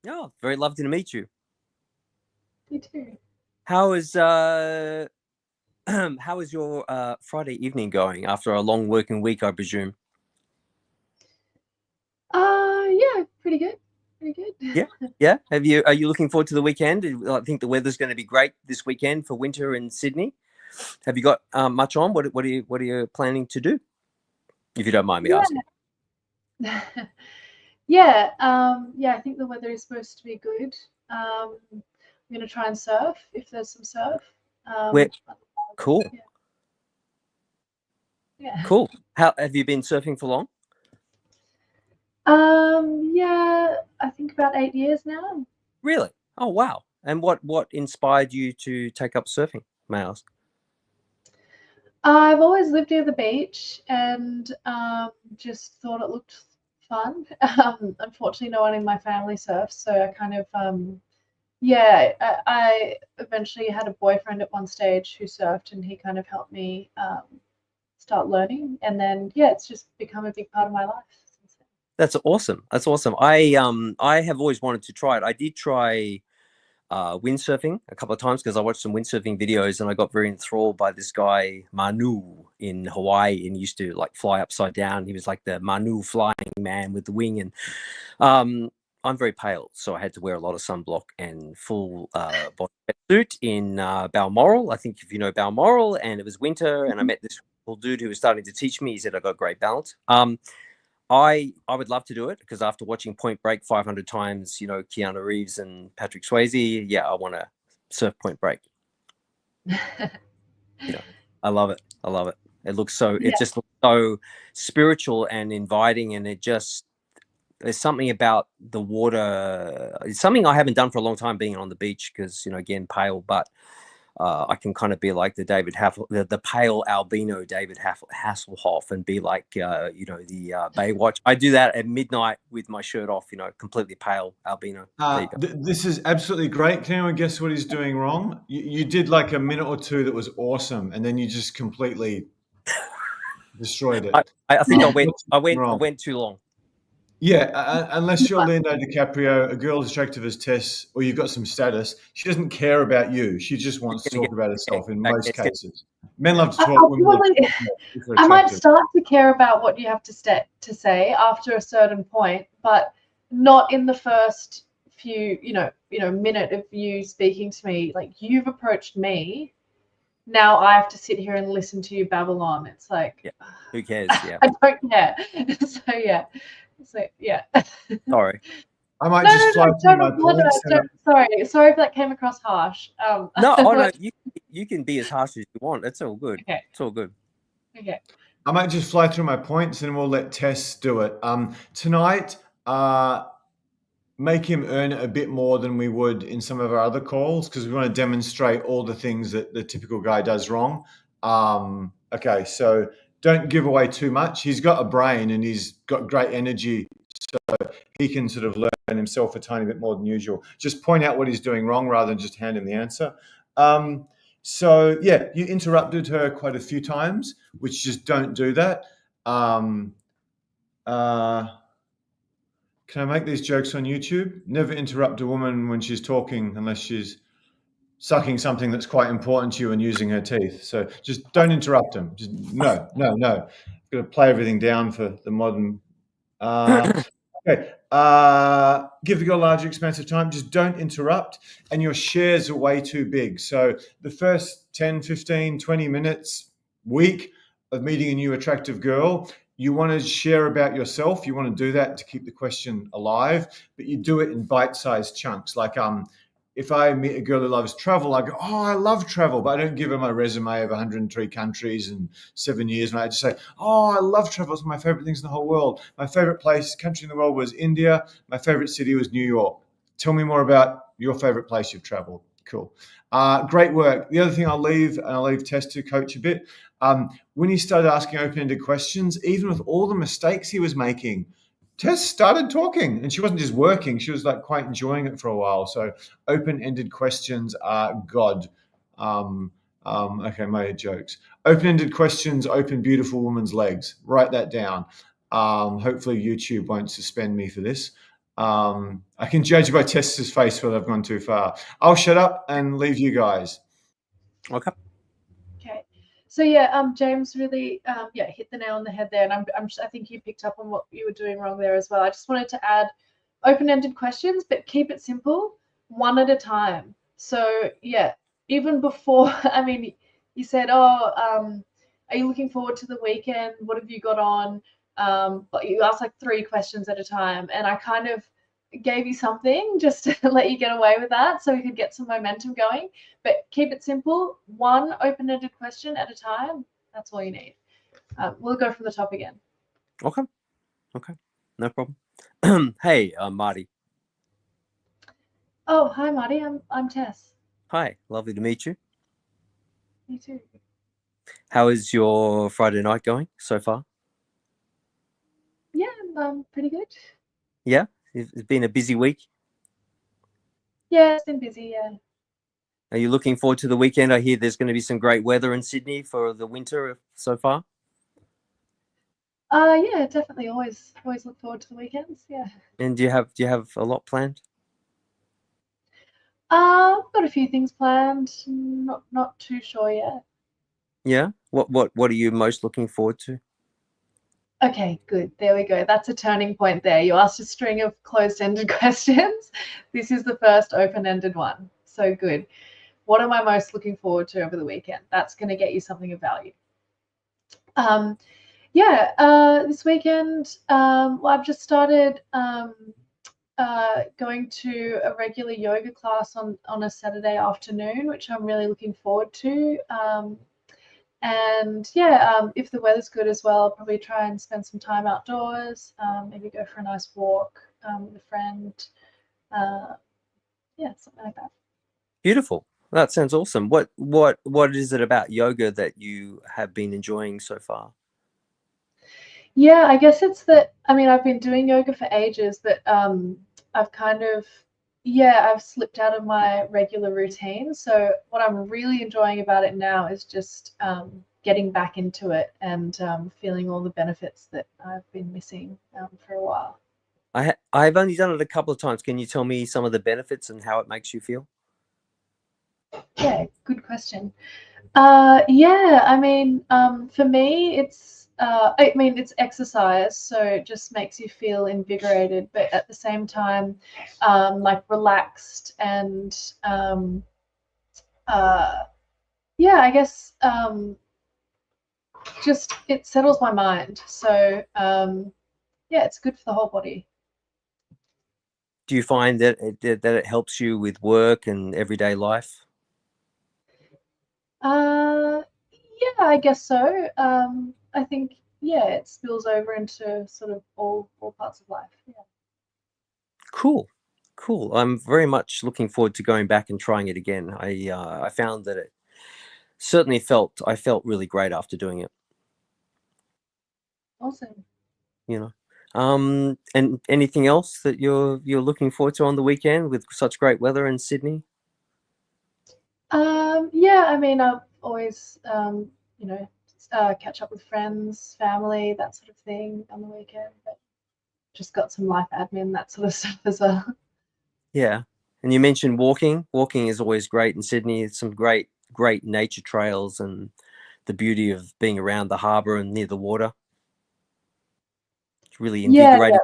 Oh, very lovely to meet you. You too. How is your Friday evening going after a long working week, I presume? Yeah, pretty good. Pretty good. Yeah. Are you looking forward to the weekend? I think the weather's going to be great this weekend for winter in Sydney. Have you got much on? What are you planning to do? If you don't mind me asking. Yeah, I think the weather is supposed to be good. I'm gonna try and surf if there's some surf. Cool. Yeah. Cool. How have you been surfing for long? Yeah, I think about 8 years now. Really? Oh wow. And what inspired you to take up surfing, may I ask? I've always lived near the beach and just thought it looked fun. Unfortunately, no one in my family surfs, so I kind of I eventually had a boyfriend at one stage who surfed, and he kind of helped me start learning, and then it's just become a big part of my life since then. That's awesome. That's awesome. I have always wanted to try it. I did try windsurfing a couple of times because I watched some windsurfing videos and I got very enthralled by this guy Manu in Hawaii, and he used to like fly upside down. He was like the Manu flying man with the wing, and I'm very pale, so I had to wear a lot of sunblock and full body suit in Balmoral. I think if you know Balmoral, and it was winter, and I met this cool dude who was starting to teach me. He said I got great balance. I would love to do it because after watching Point Break 500 times, Keanu Reeves and Patrick Swayze, I want to surf Point Break. I love it. I love it. It looks so. It just looks so spiritual and inviting, and there's something about the water. It's something I haven't done for a long time, being on the beach because again, pale, but. I can kind of be like the the pale albino David Hasselhoff, and be like, the Baywatch. I do that at midnight with my shirt off, completely pale albino. This is absolutely great. Can anyone guess what he's doing wrong? You did like a minute or two that was awesome, and then you just completely destroyed it. I think I went too long. Yeah, unless you're Leonardo DiCaprio, a girl as attractive as Tess, or you've got some status, she doesn't care about you. She just wants to talk about herself in most cases. Men love to talk. I might start to care about what you have to say after a certain point, but not in the first few, minute of you speaking to me. Like, you've approached me. Now I have to sit here and listen to you babble on. It's like, who cares? Yeah, I don't care. So yeah. Sorry. I might just fly through my points. Sorry if that came across harsh. No, you can be as harsh as you want. It's all good. Okay. It's all good. Okay. I might just fly through my points and we'll let Tess do it. Tonight, make him earn it a bit more than we would in some of our other calls, because we want to demonstrate all the things that the typical guy does wrong. Okay, so don't give away too much. He's got a brain and he's got great energy, so he can sort of learn himself a tiny bit more than usual. Just point out what he's doing wrong rather than just hand him the answer. So yeah, you interrupted her quite a few times, which just don't do that. Can I make these jokes on YouTube? Never interrupt a woman when she's talking unless she's sucking something that's quite important to you and using her teeth. So just don't interrupt them. Just no. Got to play everything down for the modern. Okay. Give the girl a larger expanse of time. Just don't interrupt. And your shares are way too big. So the first 10, 15, 20 minutes, week of meeting a new attractive girl, you want to share about yourself. You want to do that to keep the question alive, but you do it in bite-sized chunks. Like, if I meet a girl who loves travel, I go, oh, I love travel, but I don't give her my resume of 103 countries and 7 years. And I just say, oh, I love travel. It's one of my favorite things in the whole world. My favorite country in the world was India. My favorite city was New York. Tell me more about your favorite place you've traveled. Cool. Great work. The other thing I'll leave Tess to coach a bit. When he started asking open-ended questions, even with all the mistakes he was making, Tess started talking, and she wasn't just working. She was like quite enjoying it for a while. So open-ended questions are God. Okay, my jokes. Open-ended questions open beautiful woman's legs. Write that down. Hopefully YouTube won't suspend me for this. I can judge by Tess's face whether I've gone too far. I'll shut up and leave you guys. Okay. Okay. So yeah, James really hit the nail on the head there, and I think you picked up on what you were doing wrong there as well. I just wanted to add open-ended questions, but keep it simple, one at a time. So yeah, even before, I mean, you said, oh, are you looking forward to the weekend? What have you got on? But you asked like 3 questions at a time, and I kind of gave you something just to let you get away with that so we could get some momentum going. But keep it simple, one open-ended question at a time. That's all you need. We'll go from the top again. Okay. No problem. Hey, Marty. Oh, hi, Marty. I'm Tess. Hi. Lovely to meet you. Me too. How is your Friday night going so far? Yeah, pretty good. Yeah? It's been a busy week? Yeah, it's been busy, yeah. Are you looking forward to the weekend? I hear there's going to be some great weather in Sydney for the winter so far. Yeah, definitely. Always look forward to the weekends. Yeah. And do you have a lot planned? Got a few things planned. Not too sure yet. Yeah. What are you most looking forward to? Okay, good. There we go. That's a turning point there. You asked a string of closed-ended questions. This is the first open-ended one. So good. What am I most looking forward to over the weekend? That's going to get you something of value. This weekend, well, I've just started going to a regular yoga class on a Saturday afternoon, which I'm really looking forward to. If the weather's good as well, I'll probably try and spend some time outdoors, maybe go for a nice walk with a friend. Something like that. Beautiful. That sounds awesome. What is it about yoga that you have been enjoying so far? Yeah, I guess it's that, I mean, I've been doing yoga for ages, but I've kind of, I've slipped out of my regular routine. So what I'm really enjoying about it now is just getting back into it and feeling all the benefits that I've been missing for a while. I've only done it a couple of times. Can you tell me some of the benefits and how it makes you feel? Yeah, good question. I mean, for me, it's exercise, so it just makes you feel invigorated, but at the same time, like relaxed and, I guess, just it settles my mind. So, it's good for the whole body. Do you find that it helps you with work and everyday life? I guess so. I think, it spills over into sort of all parts of life. Yeah. Cool. I'm very much looking forward to going back and trying it again. I found that it certainly I felt really great after doing it. Awesome. And anything else that you're looking forward to on the weekend with such great weather in Sydney? I mean, I've always, catch up with friends, family, that sort of thing on the weekend. But just got some life admin, that sort of stuff as well. Yeah. And you mentioned walking. Walking is always great in Sydney. It's some great nature trails and the beauty of being around the harbour and near the water. It's really Yeah, invigorating.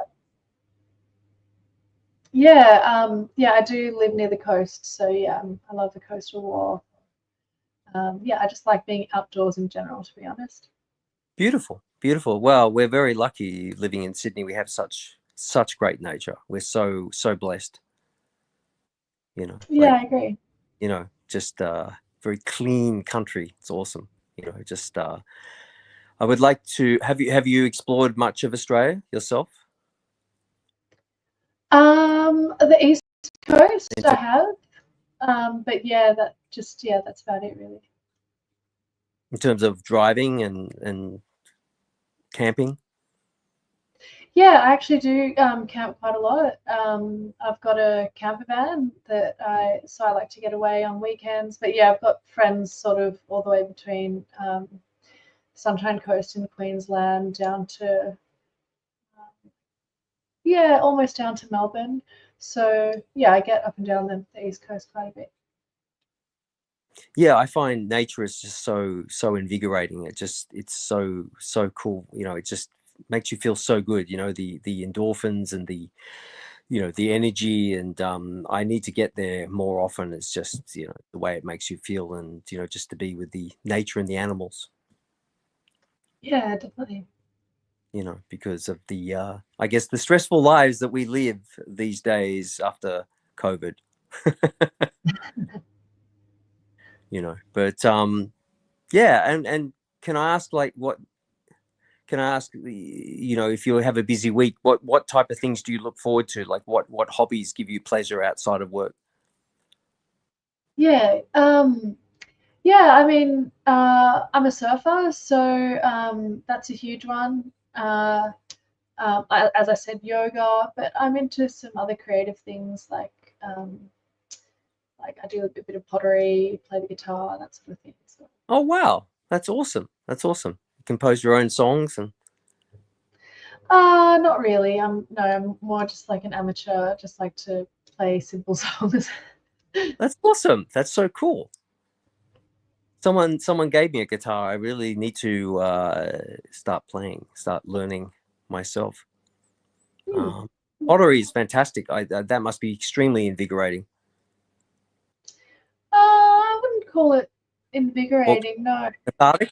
yeah, I do live near the coast, so yeah, I love the coastal walk. Yeah, I just like being outdoors in general, to be honest. Beautiful, beautiful. Well, we're very lucky living in Sydney. We have such great nature. We're so blessed. You know, Yeah, like, I agree. you know, just very clean country. It's awesome. You know, just I would like to have you explored much of Australia yourself? The East Coast I Into, have, but yeah, that's about it really. in terms of driving and camping? Yeah, I actually do camp quite a lot. I've got a camper van so I like to get away on weekends. But yeah, I've got friends sort of all the way between Sunshine Coast in Queensland down to yeah, almost down to Melbourne. So yeah, I get up and down the East Coast quite a bit. Yeah, I find nature is just so invigorating. It's so cool. You know, it just makes you feel so good. You know, the endorphins and the energy, and I need to get there more often. It's just, the way it makes you feel, and just to be with the nature and the animals. Yeah, definitely. Because of the I guess the stressful lives that we live these days after COVID. But yeah, and can I ask, like, what can I ask, if you have a busy week, what type of things do you look forward to? Like, what hobbies give you pleasure outside of work? Yeah. Yeah, I mean, I'm a surfer, so that's a huge one. As I said, yoga, but I'm into some other creative things like I do a bit of pottery, play the guitar, that sort of thing. So. Oh, wow, that's awesome. That's awesome. You compose your own songs, and Not really. I'm more just like an amateur. I just like to play simple songs. that's awesome. That's so cool. Someone gave me a guitar. I really need to start learning myself. Hmm. Um, Pottery is fantastic. That must be extremely invigorating. I wouldn't call it Or invigorating, no. cathartic.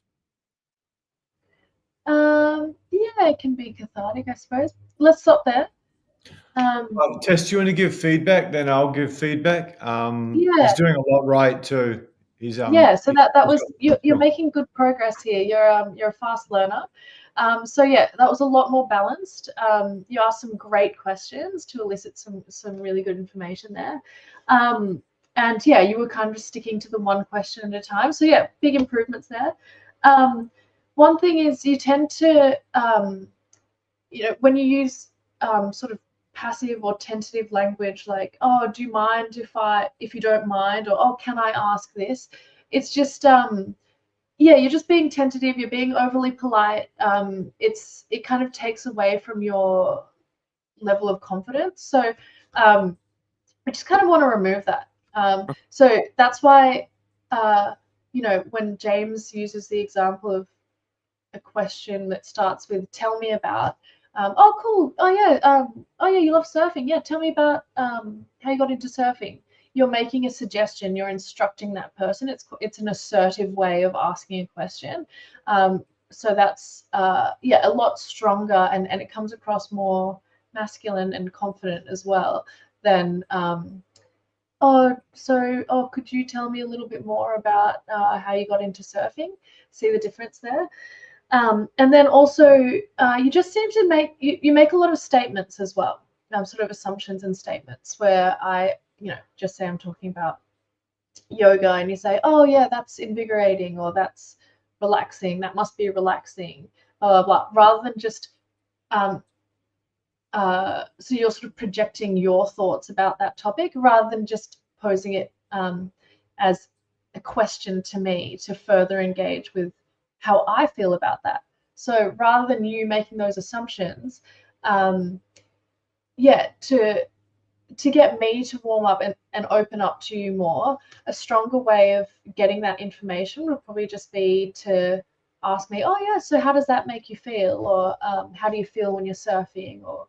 Yeah, it can be cathartic, I suppose. Let's stop there. Tess, do you want to give feedback? Then I'll give feedback. He's Yeah, doing a lot right too. He's yeah. So that he's was you're making good progress here. You're a fast learner. So yeah, that was a lot more balanced. You asked some great questions to elicit some really good information there. And yeah, you were kind of sticking to the one question at a time. So yeah, big improvements there. One thing is you tend to when you use sort of passive or tentative language like, oh, do you mind if you don't mind, or oh, can I ask this? It's just yeah, you're just being tentative, you're being overly polite. It kind of takes away from your level of confidence. So I just kind of want to remove that. So that's why when James uses the example of a question that starts with "tell me about." Oh, cool. Oh yeah. You love surfing. Yeah, tell me about how you got into surfing. You're making a suggestion. You're instructing that person. It's an assertive way of asking a question. So that's a lot stronger, and it comes across more masculine and confident as well than could you tell me a little bit more about how you got into surfing? See the difference there? And then also, you just seem to you make a lot of statements as well, sort of assumptions and statements where just say I'm talking about yoga and you say, oh yeah, that's invigorating or that's relaxing, that must be relaxing, blah, blah, blah, rather than just, um, so you're sort of projecting your thoughts about that topic rather than just posing it as a question to me to further engage with how I feel about that. So rather than you making those assumptions, yeah, to to get me to warm up and open up to you more, a stronger way of getting that information would probably just be to ask me, oh yeah, so how does that make you feel? Or how do you feel when you're surfing? Or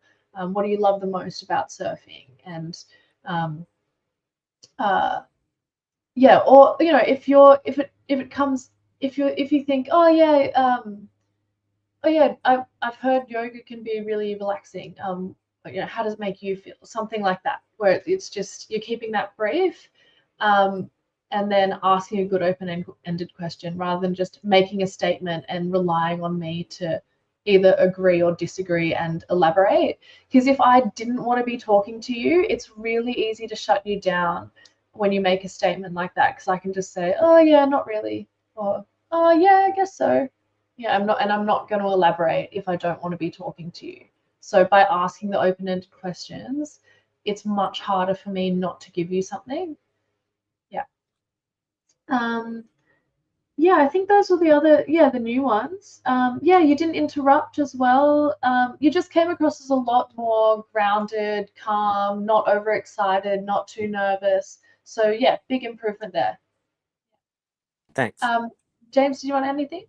what do you love the most about surfing? And uh, yeah, or if it comes, if you think, oh yeah, I've heard yoga can be really relaxing. How does it make you feel? Something like that, where it's just you're keeping that brief, um, and then asking a good open-ended question rather than just making a statement and relying on me to either agree or disagree and elaborate. Because if I didn't want to be talking to you, it's really easy to shut you down when you make a statement like that. Because I can just say, oh yeah, not really, or oh yeah, I guess so. Yeah, I'm not going to elaborate if I don't want to be talking to you. So by asking the open-ended questions, it's much harder for me not to give you something. Yeah. Yeah, I think those were the new ones. Yeah, you didn't interrupt as well. You just came across as a lot more grounded, calm, not overexcited, not too nervous. So yeah, big improvement there. Thanks. James, do you want anything?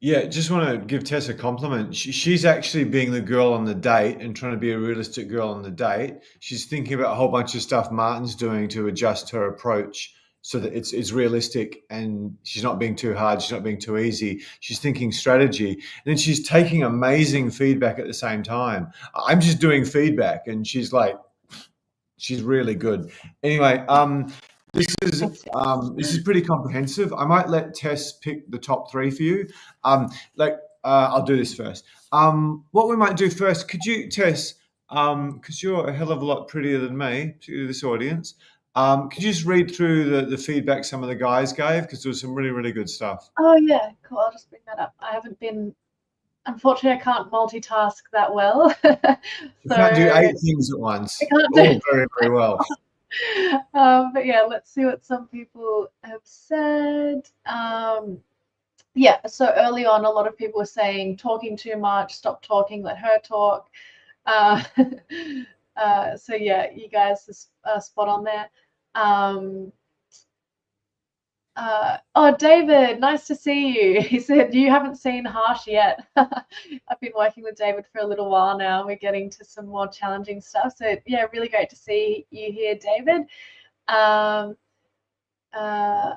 Yeah, just want to give Tess a compliment. She's actually being the girl on the date and trying to be a realistic girl on the date. She's thinking about a whole bunch of stuff Martin's doing to adjust her approach so that it's realistic and she's not being too hard, she's not being too easy. She's thinking strategy. And then she's taking amazing feedback at the same time. I'm just doing feedback and she's like, she's really good. Anyway, this is pretty comprehensive. I might let Tess pick the top three for you. I'll do this first. What we might do first, could you, Tess, because you're a hell of a lot prettier than me, to this audience, could you just read through the feedback some of the guys gave? Because there was some really, really good stuff. Oh yeah, cool. I'll just bring that up. Unfortunately, I can't multitask that well. You So can't do 8 things at once. I can't All do. very, very well. But yeah, let's see what some people have said. Yeah, so early on, a lot of people were saying talking too much, stop talking, let her talk. Uh, so yeah, you guys are spot on there. Oh, David, nice to see you. He said you haven't seen Harsh yet. I've been working with David for a little while now. We're getting to some more challenging stuff. So yeah, really great to see you here, David. Um, uh,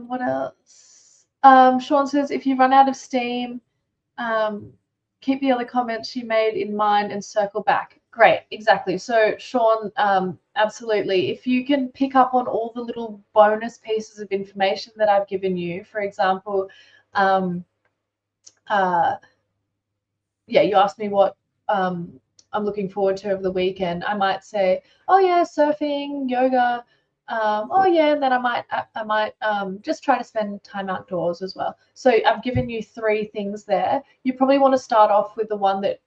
what else? Sean says if you run out of steam, keep the other comments she made in mind and circle back. Great, exactly. So Sean, absolutely. If you can pick up on all the little bonus pieces of information that I've given you, for example, you asked me what I'm looking forward to over the weekend. I might say, oh yeah, surfing, yoga. Oh yeah, and then I might just try to spend time outdoors as well. So I've given you 3 things there. You probably want to start off with the one that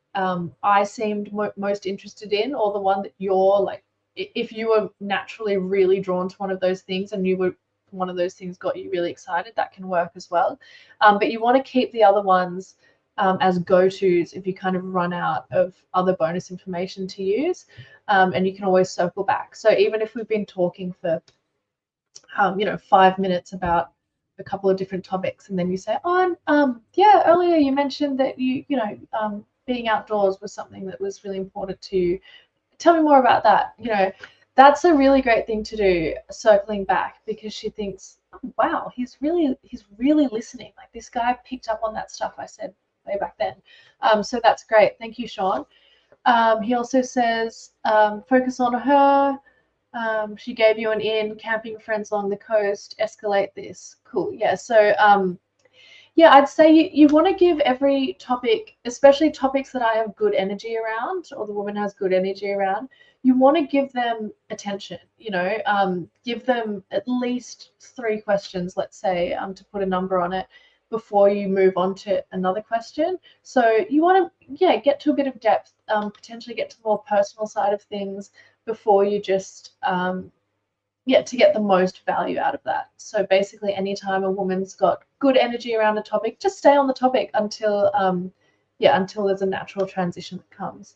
I seemed most interested in, or the one that you're like, if you were naturally really drawn to one of those things and one of those things got you really excited, that can work as well. But you want to keep the other ones as go-tos if you kind of run out of other bonus information to use, and you can always circle back. So even if we've been talking for 5 minutes about a couple of different topics, and then you say, yeah, earlier you mentioned that being outdoors was something that was really important to you. Tell me more about that. That's a really great thing to do, circling back, because she thinks, oh, wow, he's really listening. Like, this guy picked up on that stuff I said way back then. So that's great. Thank you, Sean. He also says, focus on her. She gave you an in, camping friends along the coast, escalate this. Cool. Yeah. So yeah, I'd say you want to give every topic, especially topics that I have good energy around, or the woman has good energy around, you want to give them attention, give them at least 3 questions, let's say, to put a number on it, before you move on to another question. So you want to, get to a bit of depth, potentially get to the more personal side of things before you just, to get the most value out of that. So basically, anytime a woman's got good energy around a topic, just stay on the topic until until there's a natural transition that comes.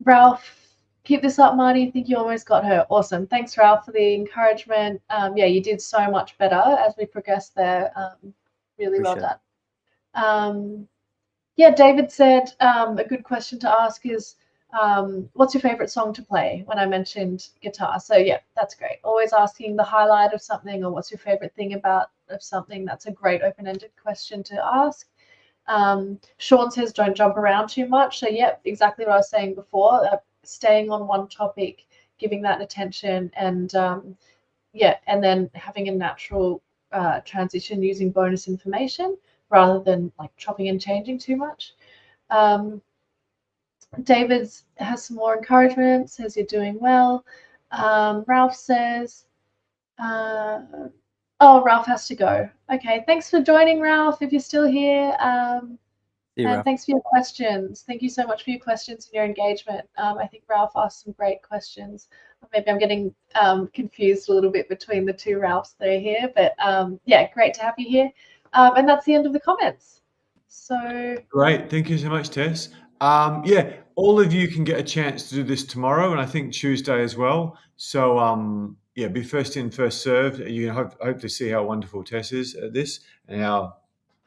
Ralph, keep this up, Marty. I think you almost got her. Awesome. Thanks, Ralph, for the encouragement. You did so much better as we progressed there. Really Appreciate well done. David said a good question to ask is, what's your favorite song to play when I mentioned guitar? So that's great. Always asking the highlight of something or what's your favorite thing of something. That's a great open-ended question to ask. Sean says don't jump around too much. So exactly what I was saying before, staying on one topic, giving that attention, and and then having a natural transition using bonus information rather than like chopping and changing too much. David has some more encouragement, says you're doing well. Ralph says, Ralph has to go. Okay, thanks for joining, Ralph, if you're still here. Ralph. Thanks for your questions. Thank you so much for your questions and your engagement. I think Ralph asked some great questions. Maybe I'm getting confused a little bit between the two Ralphs that are here, but great to have you here. And that's the end of the comments. So great. Thank you so much, Tess. All of you can get a chance to do this tomorrow, and I think Tuesday as well. So be first in, first served. You can hope to see how wonderful Tess is at this and how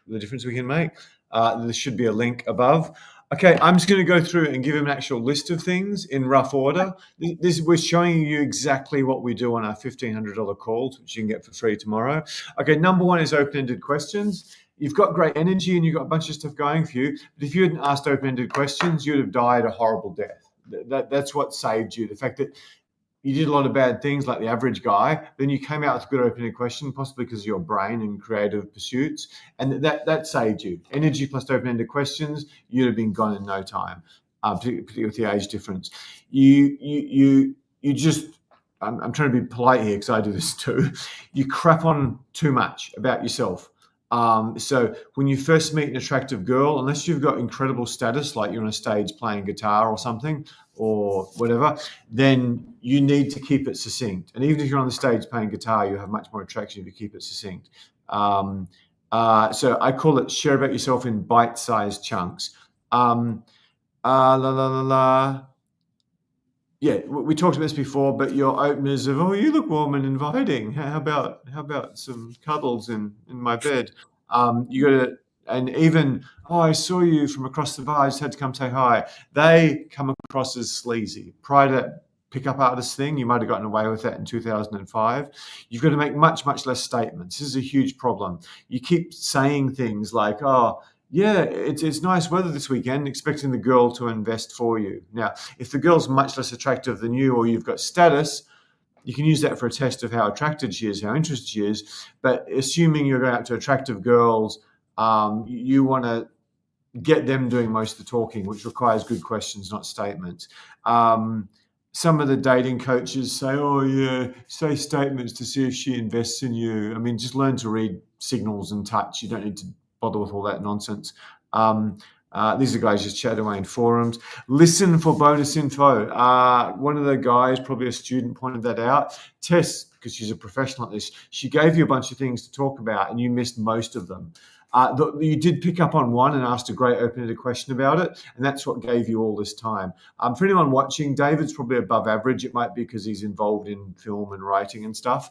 the difference we can make. There should be a link above. Okay, I'm just going to go through and give him an actual list of things in rough order. We're showing you exactly what we do on our $1,500 calls, which you can get for free tomorrow. Okay, number one is open-ended questions. You've got great energy and you've got a bunch of stuff going for you. But if you hadn't asked open-ended questions, you'd have died a horrible death. That's what saved you. The fact that you did a lot of bad things like the average guy, then you came out with a good opening question, possibly because of your brain and creative pursuits, and that saved you. Energy plus open-ended questions, you'd have been gone in no time, particularly with the age difference. You just, I'm trying to be polite here because I do this too. You crap on too much about yourself. So when you first meet an attractive girl, unless you've got incredible status, like you're on a stage playing guitar or something or whatever, then you need to keep it succinct. And even if you're on the stage playing guitar, you have much more attraction if you keep it succinct. So I call it share about yourself in bite-sized chunks. Yeah, we talked about this before, but your openers of, you look warm and inviting. How about some cuddles in my bed? You got to, and even, I saw you from across the bar, I just had to come say hi. They come across as sleazy. Prior to that pickup artist thing, you might have gotten away with that in 2005. You've got to make much, much less statements. This is a huge problem. You keep saying things like, it's nice weather this weekend, expecting the girl to invest for you. Now, if the girl's much less attractive than you or you've got status, you can use that for a test of how attracted she is, how interested she is. But assuming you're going out to attractive girls, you want to get them doing most of the talking, which requires good questions, not statements. Some of the dating coaches say, say statements to see if she invests in you. I mean, just learn to read signals and touch. You don't need to bother with all that nonsense. These are guys just chat away in forums. Listen for bonus info. One of the guys, probably a student, pointed that out. Tess, because she's a professional at this, she gave you a bunch of things to talk about and you missed most of them. You did pick up on one and asked a great open-ended question about it, and that's what gave you all this time. For anyone watching, David's probably above average. It might be because he's involved in film and writing and stuff.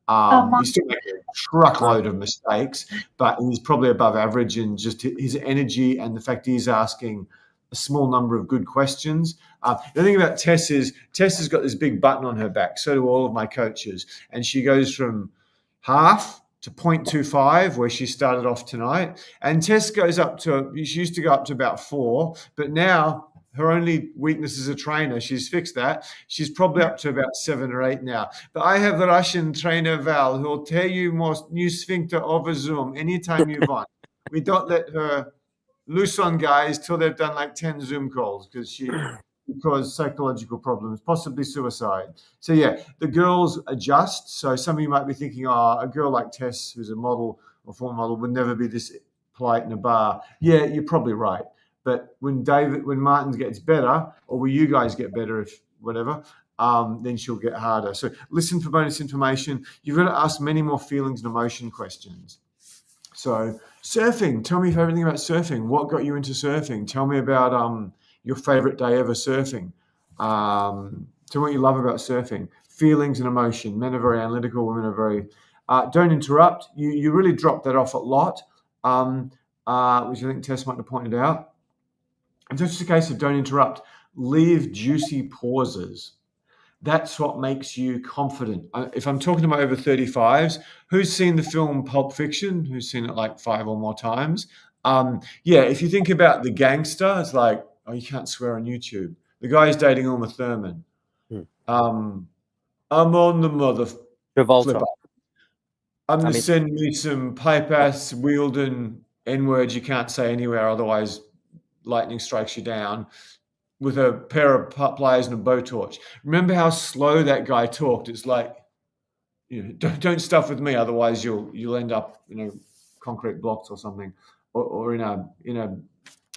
He's still making a truckload of mistakes, but he's probably above average in just his energy and the fact he's asking a small number of good questions. The thing about Tess is Tess has got this big button on her back. So do all of my coaches. And she goes from half to 0.25, where she started off tonight. And Tess goes up to, she used to go up to about 4, but now her only weakness is a trainer. She's fixed that. She's probably up to about 7 or 8 now. But I have the Russian trainer, Val, who will tell you more new sphincter over Zoom anytime you want. We don't let her loose on guys till they've done like 10 Zoom calls because psychological problems, possibly suicide. So the girls adjust. So some of you might be thinking, a girl like Tess, who's a model or former model, would never be this polite in a bar. Yeah, you're probably right. But when Martin gets better, or when you guys get better, if whatever, then she'll get harder. So listen for bonus information. You've got to ask many more feelings and emotion questions. So surfing. Tell me everything about surfing. What got you into surfing? Tell me about your favorite day ever surfing. Tell me what you love about surfing. Feelings and emotion. Men are very analytical. Women are very. Don't interrupt. You really dropped that off a lot, which I think Tess might have pointed out. It's just a case of don't interrupt. Leave juicy pauses. That's what makes you confident. If I'm talking to my over 35s, who's seen the film Pulp Fiction? Who's seen it like 5 or more times? Yeah, if you think about the gangster, it's like, oh, you can't swear on YouTube. The guy's dating Uma Thurman. Hmm. I'm on the mother Travolta. flipper. I'm I going to mean- send me some pipe ass wielding N words you can't say anywhere, otherwise lightning strikes you down, with a pair of pliers and a blowtorch. Remember how slow that guy talked? It's like, don't stuff with me, otherwise you'll end up, concrete blocks or something, or in a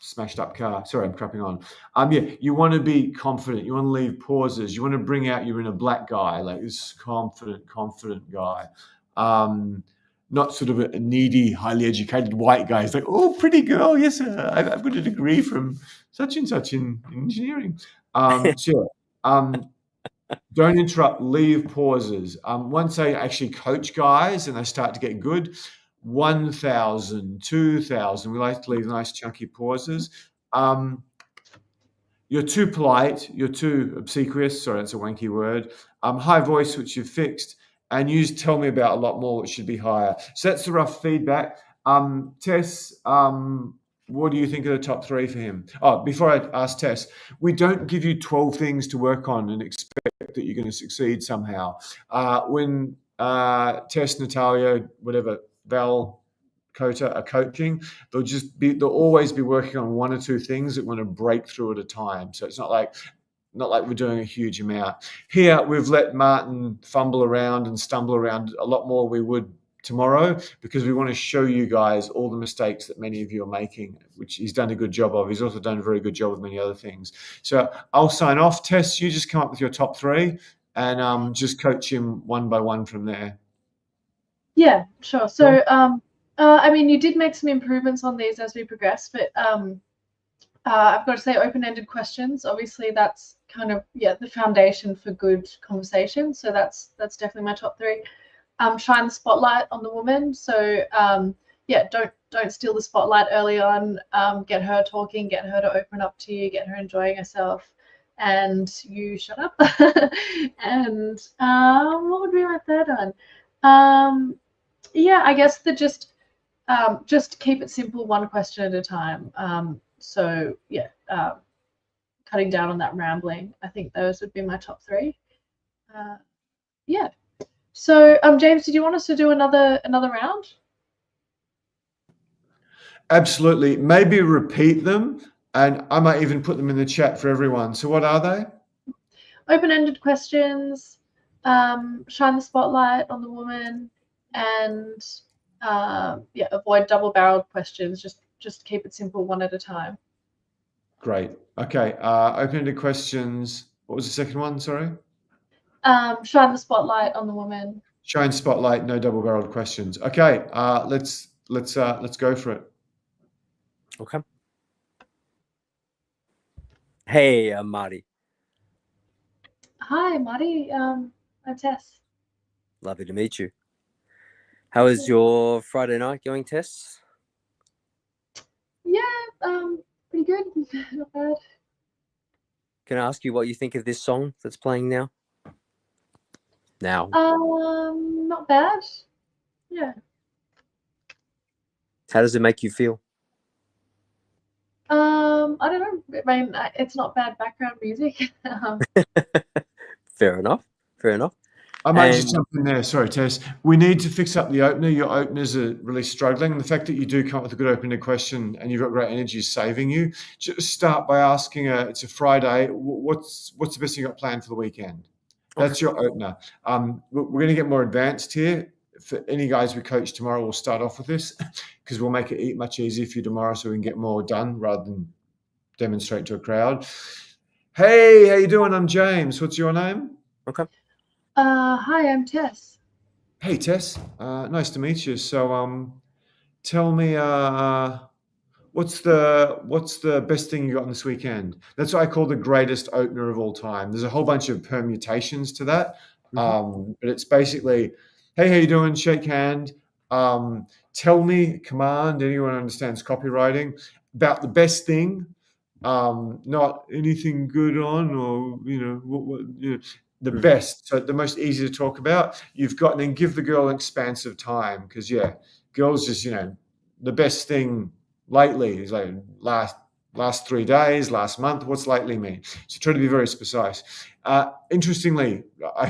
smashed up car. Sorry, I'm crapping on. Yeah, you want to be confident. You want to leave pauses. You want to bring out your inner black guy, like this confident guy. Not sort of a needy, highly educated white guy. It's like, oh, pretty girl, yes, sir. I've got a degree from such and such in engineering. Sure. Don't interrupt, leave pauses. Once I actually coach guys and they start to get good, 1,000, 2,000, we like to leave nice chunky pauses. You're too polite, you're too obsequious, sorry, that's a wanky word. High voice, which you've fixed, and use tell me about a lot more, which should be higher. So that's the rough feedback. Tess, what do you think of the top 3 for him? Oh, before I ask Tess, we don't give you 12 things to work on and expect that you're going to succeed somehow. When Tess, Natalia, whatever, Val, Kota are coaching, they'll always be working on 1 or 2 things that want to break through at a time. So it's not like we're doing a huge amount. Here, we've let Martin fumble around and stumble around a lot more we would tomorrow, because we want to show you guys all the mistakes that many of you are making, which he's done a good job of. He's also done a very good job with many other things. So I'll sign off. Tess, you just come up with your top 3 and just coach him one by one from there. Yeah, sure. So, I mean, you did make some improvements on these as we progress, but I've got to say open-ended questions. Obviously, that's kind of, the foundation for good conversation. So that's definitely my top 3. Shine the spotlight on the woman. So don't steal the spotlight early on. Get her talking, get her to open up to you, get her enjoying herself, and you shut up. And what would be my third one? I guess that just keep it simple, one question at a time. Cutting down on that rambling. I think those would be my top 3. So, James, did you want us to do another round? Absolutely. Maybe repeat them, and I might even put them in the chat for everyone. So what are they? Open-ended questions, shine the spotlight on the woman, and avoid double-barreled questions. Just keep it simple, one at a time. Great. Okay. Open-ended questions. What was the second one? Sorry. Shine the spotlight on the woman. Shine spotlight. No double-barreled questions. Okay. Let's go for it. Okay. Hey, I'm Marty. Hi, Marty. I'm Tess. Lovely to meet you. How is your Friday night going, Tess? Yeah, pretty good. Not bad. Can I ask you what you think of this song that's playing now? Not bad. Yeah. How does it make you feel? I don't know. I mean, it's not bad background music. Fair enough. I might just jump in there. Sorry, Tess. We need to fix up the opener. Your openers are really struggling. And the fact that you do come up with a good opener question and you've got great energy is saving you. Just start by asking, it's a Friday, what's the best thing you got planned for the weekend? That's your opener. We're going to get more advanced here. For any guys we coach tomorrow, we'll start off with this because we'll make it much easier for you tomorrow so we can get more done rather than demonstrate to a crowd. Hey, how you doing? I'm James. What's your name? Okay. Hi, I'm Tess. Hey, Tess. Nice to meet you. So, tell me, what's the best thing you got on this weekend? That's what I call the greatest opener of all time. There's a whole bunch of permutations to that, but it's basically, hey, how you doing? Shake hand. Tell me, command. Anyone who understands copywriting about the best thing, not anything good on, or the best. So the most easy to talk about. You've got, and then give the girl an expansive time, because girls just the best thing lately is like last 3 days, last month. What's lately mean? So try to be very precise. Interestingly, I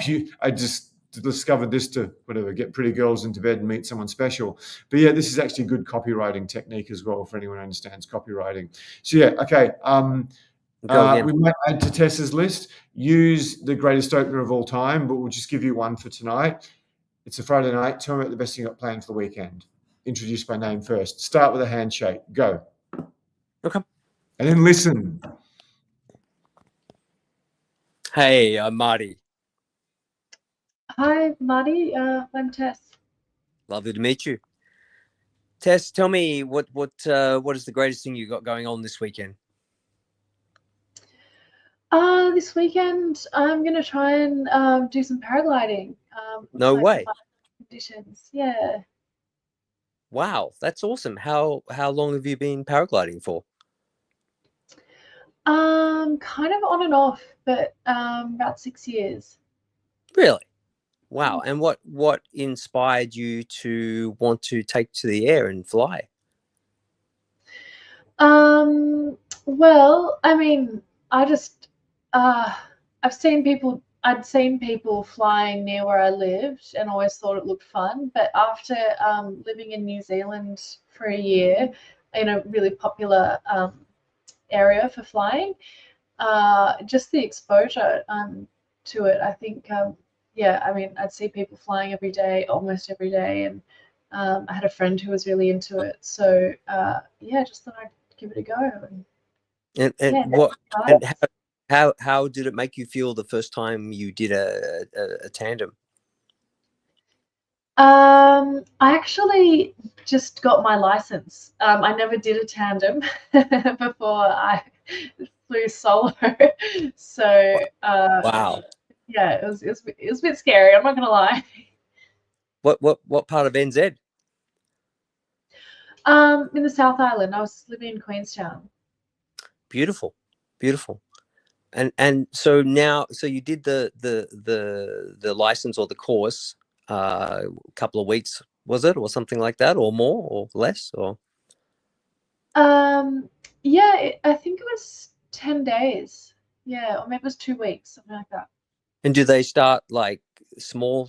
just discovered this to get pretty girls into bed and meet someone special. But yeah, this is actually a good copywriting technique as well for anyone who understands copywriting. So yeah, okay. We might add to Tess's list. Use the greatest opener of all time, but we'll just give you one for tonight. It's a Friday night. Tell me about the best thing you got planned for the weekend. Introduce by name first. Start with a handshake. Go. Okay. And then listen. Hey, I'm Marty. Hi, Marty. I'm Tess. Lovely to meet you. Tess, tell me what is the greatest thing you got going on this weekend? This weekend I'm gonna try and do some paragliding. No way. Conditions. Yeah. Wow, that's awesome. How long have you been paragliding for? Kind of on and off, but about 6 years. Really? Wow. And what inspired you to want to take to the air and fly? Well, I mean, I'd seen people flying near where I lived and always thought it looked fun. But after living in New Zealand for a year in a really popular area for flying, just the exposure to it, I think, I mean, I'd see people flying every day, almost every day, and I had a friend who was really into it. So just thought I'd give it a go. How did it make you feel the first time you did a tandem? I actually just got my license. I never did a tandem before I flew solo. So Wow. yeah, it was a bit scary. I'm not gonna lie. What part of NZ? In the South Island. I was living in Queenstown. Beautiful. And so now, so you did the license or the course a couple of weeks, was it, or something like that, or more or less, or? I think it was 10 days. Yeah, or maybe it was 2 weeks, something like that. And do they start like small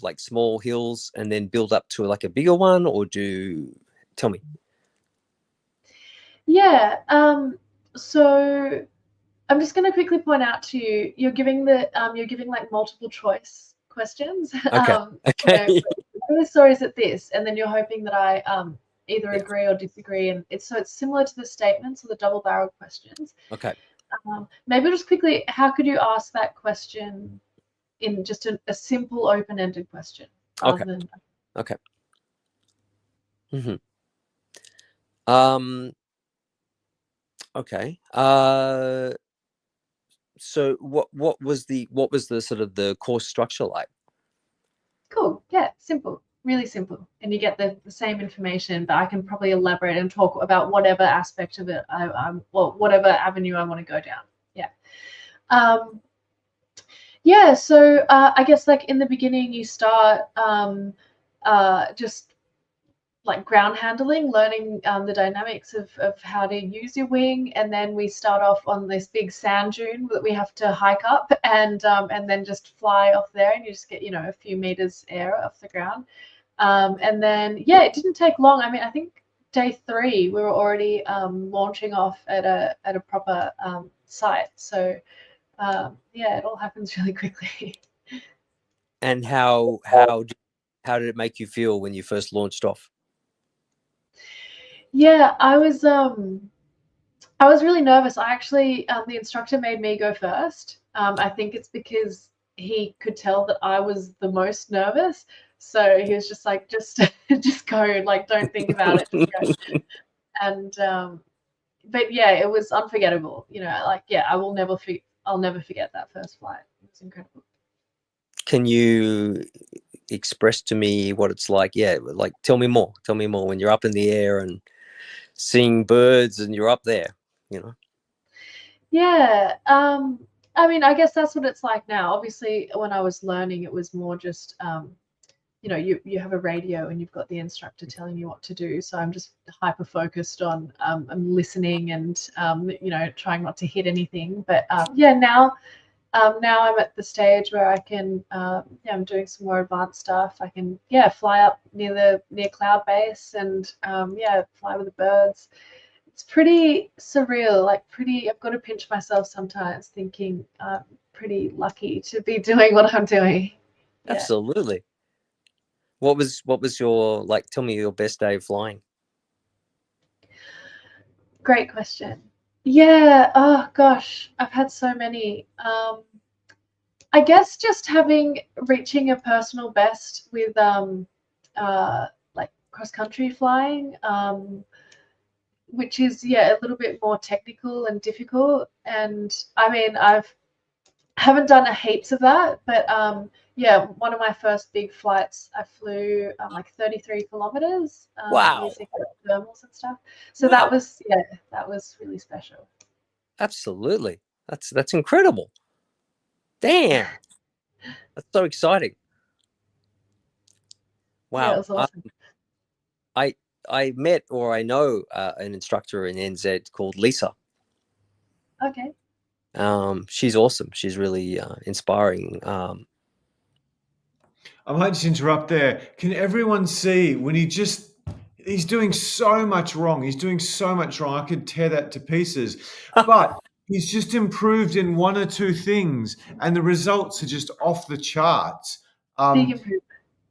hills and then build up to like a bigger one, or tell me? Yeah. So I'm just going to quickly point out to you, you're giving like multiple choice questions. Okay. Okay. What story is it this? And then you're hoping that I either agree or disagree. And it's similar to the statements or the double-barreled questions. Okay. Maybe just quickly, how could you ask that question in just a simple open-ended question? Okay. Okay. Okay. So what was the sort of the course structure like? Cool. Yeah, simple, really simple, and you get the same information, but I can probably elaborate and talk about whatever aspect of it whatever avenue I want to go down. So I guess like in the beginning you start just like ground handling, learning the dynamics of how to use your wing, and then we start off on this big sand dune that we have to hike up, and then just fly off there, and you just get a few meters air off the ground, and then it didn't take long. I mean, I think day 3 we were already launching off at a proper site, so it all happens really quickly. And how did it make you feel when you first launched off? Yeah, I was really nervous. I actually, the instructor made me go first. I think it's because he could tell that I was the most nervous. So he was just like, just just go, like don't think about it, just go. And but yeah, it was unforgettable. You know, like yeah, I'll never forget that first flight. It was incredible. Can you express to me what it's like? Yeah, like tell me more when you're up in the air and seeing birds and you're up there, you know. Yeah, I mean, I guess that's what it's like now. Obviously, when I was learning, it was more just you know, you have a radio and you've got the instructor telling you what to do. So I'm just hyper focused on I'm listening and you know, trying not to hit anything. But yeah, now I'm at the stage where I can yeah, I'm doing some more advanced stuff. I can fly up near cloud base and yeah, fly with the birds. It's pretty surreal, like pretty. I've got to pinch myself sometimes, thinking I'm pretty lucky to be doing what I'm doing. Yeah. Absolutely. What was your, like, tell me your best day of flying? Great question. Yeah. Oh gosh, I've had so many. I guess just reaching a personal best with like cross country flying, which is a little bit more technical and difficult. And I mean, haven't done a heaps of that, but yeah, one of my first big flights, I flew like 33 kilometers Wow. using thermals and stuff. So Wow. that was really special. Absolutely. That's incredible. Damn. That's so exciting. Yeah, it Wow. was awesome. I met, or I know an instructor in NZ called Lisa. Okay. She's awesome. She's really inspiring. I might just interrupt there. Can everyone see when he's doing so much wrong. He's doing so much wrong. I could tear that to pieces. But he's just improved in one or two things, and the results are just off the charts. Big improvement.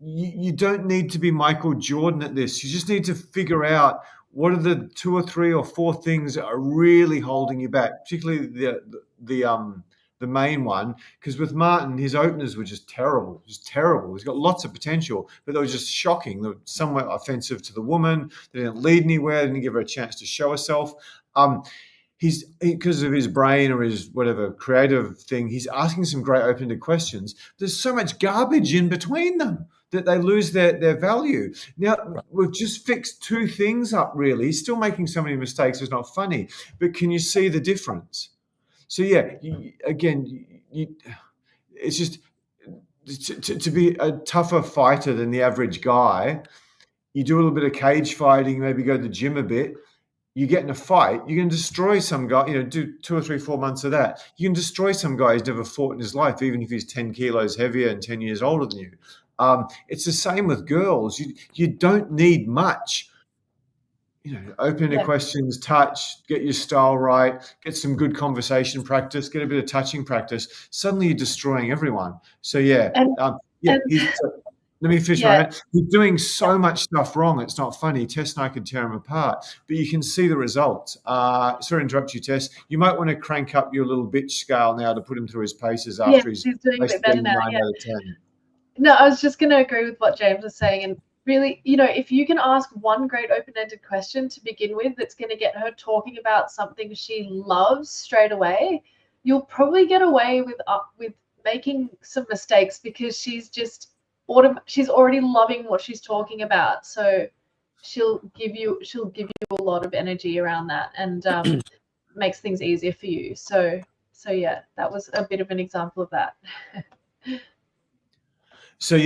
You don't need to be Michael Jordan at this. You just need to figure out what are the two or three or four things that are really holding you back, particularly the main one. Because with Martin, his openers were just terrible, He's got lots of potential, but they were just shocking. They were somewhat offensive to the woman. They didn't lead anywhere. They didn't give her a chance to show herself. Because of his brain or his whatever creative thing, he's asking some great open-ended questions. There's so much garbage in between them that they lose their value. Now, we've just fixed two things up, really. He's still making so many mistakes, it's not funny. But can you see the difference? So, yeah, it's just to be a tougher fighter than the average guy, you do a little bit of cage fighting, maybe go to the gym a bit. You get in a fight, you can destroy some guy, do 2 or 3, 4 months of that. You can destroy some guy who's never fought in his life, even if he's 10 kilos heavier and 10 years older than you. It's the same with girls. You don't need much. Open your questions, touch, get your style right, get some good conversation practice, get a bit of touching practice. Suddenly you're destroying everyone. So let me finish my head. He's doing so much stuff wrong. It's not funny. Tess and I could tear him apart, but you can see the results. Sorry to interrupt you, Tess. You might want to crank up your little bitch scale now to put him through his paces after he's doing a bit better now. 9 out of 10. No, I was just going to agree with what James was saying. And really, if you can ask one great open-ended question to begin with that's going to get her talking about something she loves straight away, you'll probably get away with making some mistakes because she's already loving what she's talking about. So she'll give you a lot of energy around that and makes things easier for you. So yeah, that was a bit of an example of that. So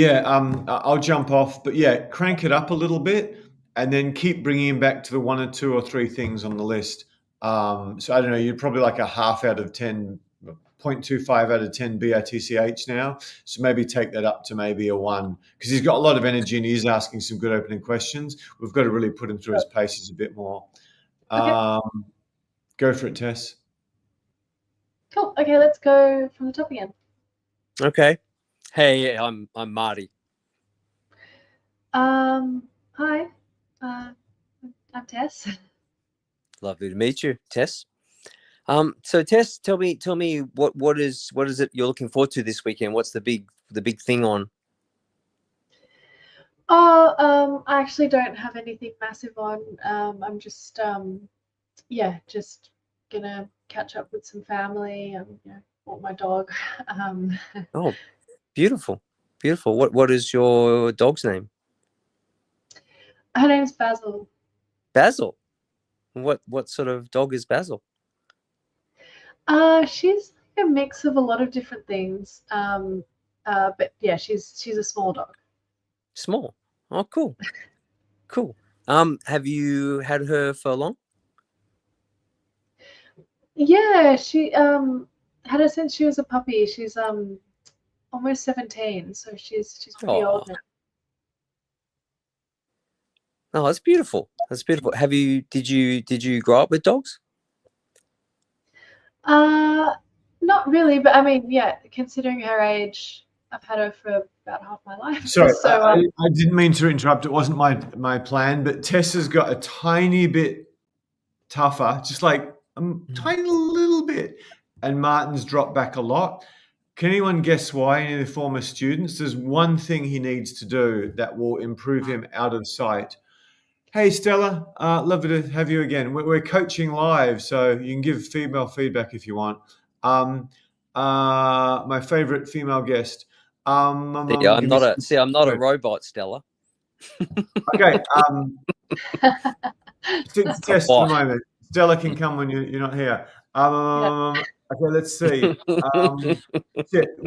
I'll jump off, but crank it up a little bit, and then keep bringing him back to the 1 or 2 or 3 things on the list. So I don't know, you're probably like a half out of 10, 0.25 out of 10 BRTCH now. So maybe take that up to maybe a 1, because he's got a lot of energy and he's asking some good opening questions. We've got to really put him through his paces a bit more. Okay. Go for it, Tess. Cool. Okay, let's go from the top again. Okay. Hey, I'm Marty. Hi. I'm Tess. Lovely to meet you, Tess. So Tess, tell me what is it you're looking forward to this weekend? What's the big thing on? Oh, I actually don't have anything massive on. I'm just just gonna catch up with some family and walk my dog. Um, Oh, beautiful, beautiful. What is your dog's name? her name's Basil. Basil. What sort of dog is Basil? She's like a mix of a lot of different things. But yeah, she's a small dog. Small. Oh, cool, cool. Have you had her for long? Yeah, she had her since she was a puppy. She's almost 17, so she's pretty Oh, old now. oh, that's beautiful. That's beautiful. Did you grow up with dogs? Uh, Not really, but I mean, yeah, considering her age, I've had her for about half my life. Sorry, So I didn't mean to interrupt. It wasn't my plan, but Tessa's got a tiny bit tougher, just like a tiny little bit, and Martin's dropped back a lot. Can anyone guess why? Any of the former students? There's one thing he needs to do that will improve him out of sight. Hey, Stella, lovely to have you again. We're coaching live, so you can give female feedback if you want. My favorite female guest. Give me I'm not a robot, Stella. okay. Stick to A test for the bot. moment. Stella can come when you're not here. Okay, let's see.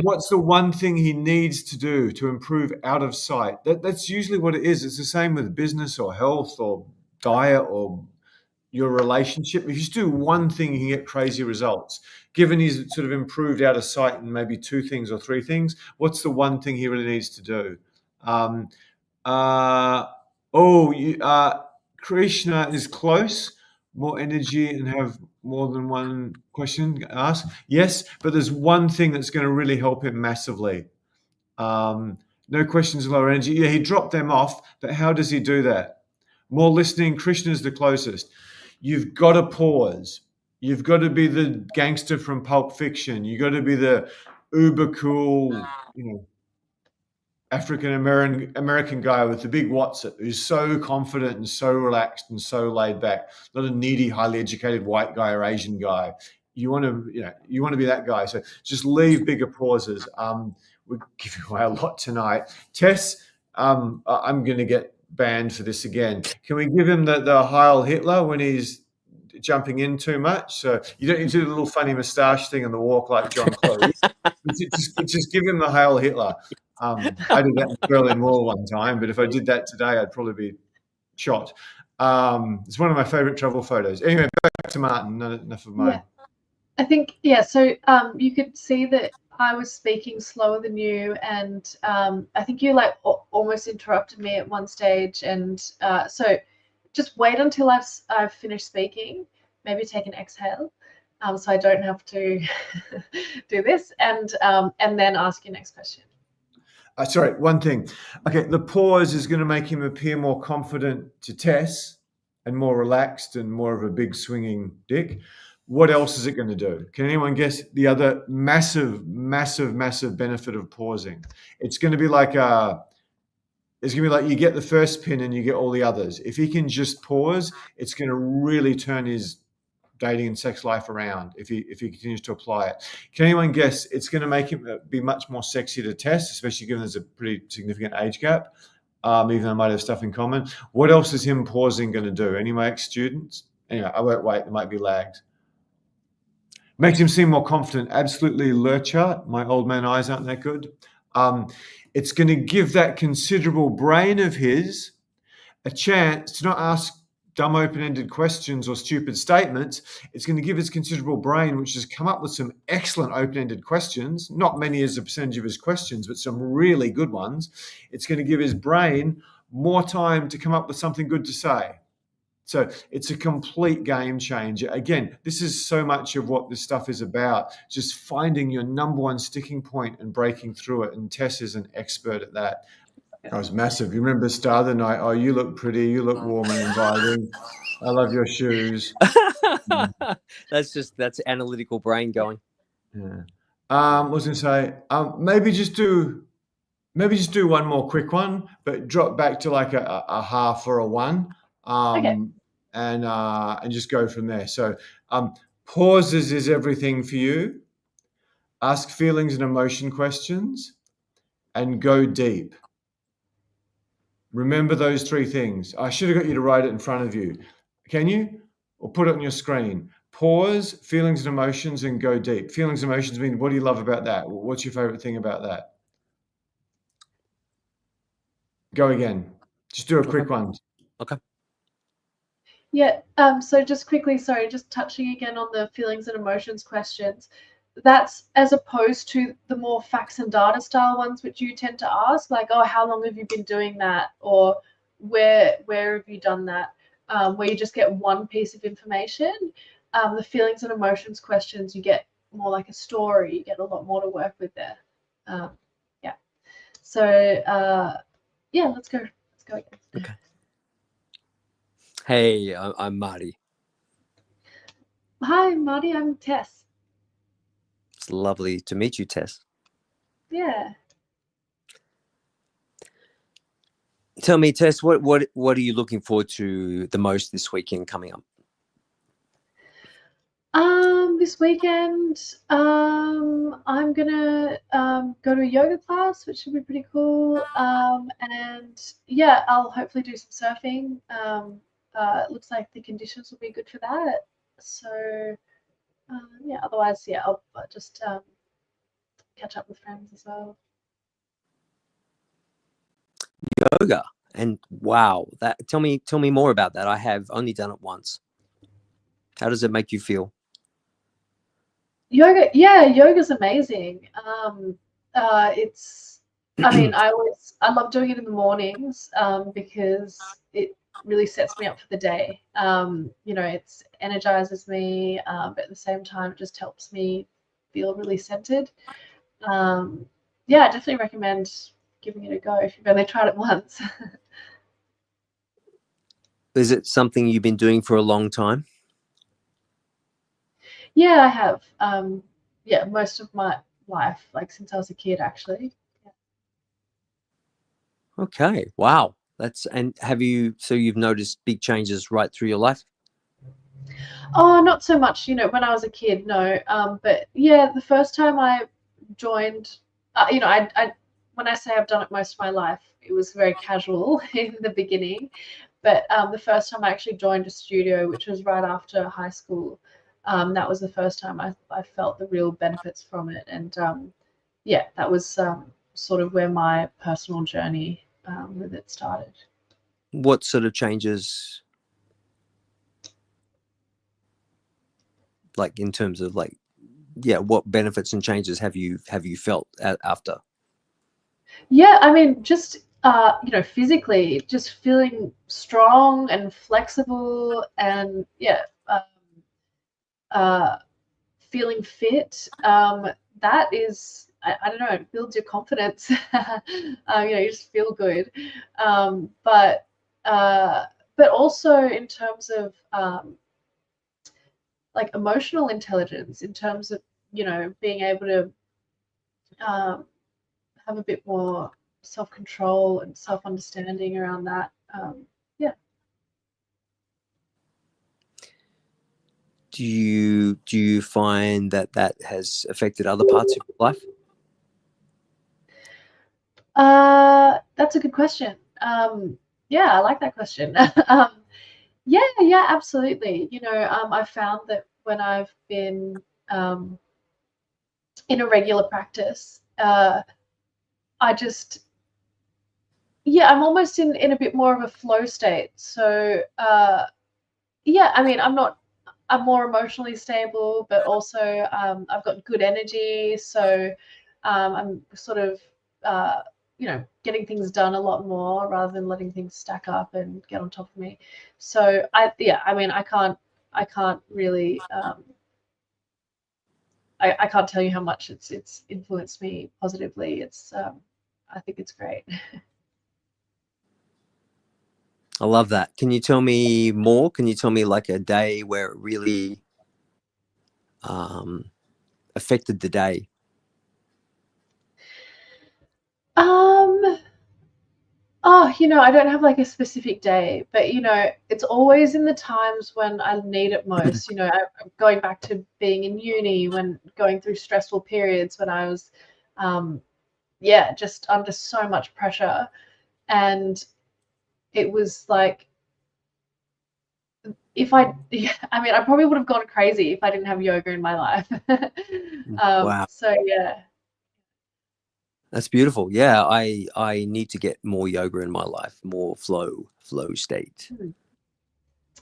What's the one thing he needs to do to improve out of sight? That's usually what it is. It's the same with business or health or diet or your relationship. If you just do one thing, you can get crazy results. Given he's sort of improved out of sight in maybe two things or three things, what's the one thing he really needs to do? Um, uh, Krishna is close. More energy and have more than one question asked. Yes, but there's one thing that's going to really help him massively. No questions, lower energy. Yeah, he dropped them off, but how does he do that? More listening. Krishna's the closest. You've got to pause. You've got to be the gangster from Pulp Fiction. You've got to be the uber cool, African American guy with the big Watson who's so confident and so relaxed and so laid back, not a needy, highly educated white guy or Asian guy. You want to be that guy. So just leave bigger pauses. We give away a lot tonight. Tess, I'm going to get banned for this again. Can we give him the Heil Hitler when he's jumping in too much? So you don't need to do the little funny moustache thing and the walk like John Cleese. just give him the Heil Hitler. I did that in Berlin Wall one time, but if I did that today, I'd probably be shot. It's one of my favorite travel photos. Anyway, back to Martin. Enough of mine. yeah, I think so you could see that I was speaking slower than you, and I think you like almost interrupted me at one stage, and so just wait until I've finished speaking. Maybe take an exhale, so I don't have to do this, and then ask your next question. Sorry, one thing. Okay, the pause is going to make him appear more confident to Tess and more relaxed and more of a big swinging dick. What else is it going to do? Can anyone guess the other massive, massive, massive benefit of pausing? It's going to be like you get the first pin and you get all the others. If he can just pause, it's going to really turn his dating and sex life around if he continues to apply it. Can anyone guess it's going to make him be much more sexy to test, especially given there's a pretty significant age gap, even though I might have stuff in common? What else is him pausing going to do? Any of my ex-students? Anyway, I won't wait. It might be lagged. Makes him seem more confident. Absolutely, Lurcher. My old man eyes aren't that good. It's going to give that considerable brain of his a chance to not ask dumb open-ended questions or stupid statements. It's going to give his considerable brain, which has come up with some excellent open-ended questions, not many as a percentage of his questions, but some really good ones. It's going to give his brain more time to come up with something good to say. So it's a complete game changer. Again, this is so much of what this stuff is about, just finding your number one sticking point and breaking through it. And Tess is an expert at that. That was massive. You remember Star of the Night? Oh, you look pretty. You look warm and inviting. I love your shoes. That's analytical brain going. Yeah. I was going to say, maybe just do maybe just do one more quick one, but drop back to like a half or a one, Okay. and just go from there. So pauses is everything for you. Ask feelings and emotion questions, and go deep. Remember those three things. I should have got you to write it in front of you. Can you? Or put it on your screen. Pause, feelings and emotions, and go deep. Feelings and emotions mean, what do you love about that? What's your favorite thing about that? Go again. Just do a quick one. Okay. Yeah. So just quickly, sorry, just touching again on the feelings and emotions questions. That's as opposed to the more facts and data style ones, which you tend to ask, like, oh, how long have you been doing that? Or where have you done that? Where you just get one piece of information. The feelings and emotions questions, you get more like a story. You get a lot more to work with there. Yeah. So yeah, let's go. Let's go again. Okay. Hey, I'm Marty. Hi, Marty. I'm Tess. It's lovely to meet you, Tess. Yeah. Tell me, Tess, what are you looking forward to the most this weekend coming up? This weekend, I'm gonna go to a yoga class, which should be pretty cool. And yeah, I'll hopefully do some surfing. It looks like the conditions will be good for that. So yeah, otherwise, yeah, I'll just catch up with friends as well. Yoga. And wow, that tell me more about that. I have only done it once. How does it make you feel? Yoga, yeah, yoga's amazing. It's, I mean, I love doing it in the mornings because it really sets me up for the day. You know, it energizes me, but at the same time, it just helps me feel really centered. Yeah, I definitely recommend giving it a go if you've only tried it once. Is it something you've been doing for a long time? Yeah, I have. Yeah, most of my life, like since I was a kid, actually. Okay. Wow. And so you've noticed big changes right through your life? Oh, not so much, when I was a kid, no. But yeah, the first time I joined, when I say I've done it most of my life, it was very casual in the beginning. But the first time I actually joined a studio, which was right after high school, that was the first time I felt the real benefits from it. And yeah, that was sort of where my personal journey with it started. What sort of changes, like in terms of like, yeah, what benefits and changes have you felt after? Yeah, I mean, just physically, just feeling strong and flexible, and yeah, uh, feeling fit. That is, I don't know, it builds your confidence. You just feel good. But also in terms of like emotional intelligence, in terms of being able to um, have a bit more self-control and self-understanding around that. Yeah. Do you find that has affected other parts of your life? That's a good question. Yeah, I like that question. Yeah, absolutely. I found that when I've been in a regular practice, I just, yeah, I'm almost in a bit more of a flow state. So, yeah, I mean, I'm more emotionally stable, but also I've got good energy. So I'm sort of, getting things done a lot more rather than letting things stack up and get on top of me. So I mean, I can't really, I can't tell you how much it's influenced me positively. I think it's great. I love that. Can you tell me more? Can you tell me like a day where it really affected the day? Oh, I don't have like a specific day, but it's always in the times when I need it most. I'm going back to being in uni, when going through stressful periods, when I was, just under so much pressure. And it was like, I probably would have gone crazy if I didn't have yoga in my life. Wow, So yeah. that's beautiful. Yeah, I need to get more yoga in my life, more flow state.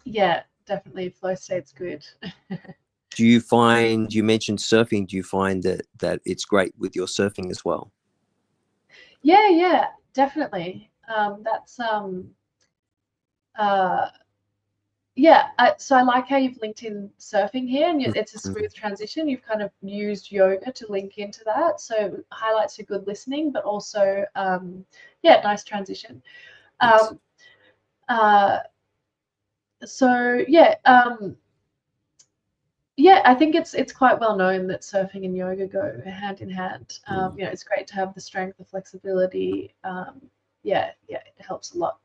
Yeah, definitely flow state's good. Do you find, you mentioned surfing, do you find that it's great with your surfing as well? Yeah, definitely. That's so I like how you've linked in surfing here, and it's a smooth transition. You've kind of used yoga to link into that, so it highlights your good listening, but also, nice transition. Thanks. So I think it's quite well known that surfing and yoga go hand in hand. It's great to have the strength, the flexibility. It helps a lot.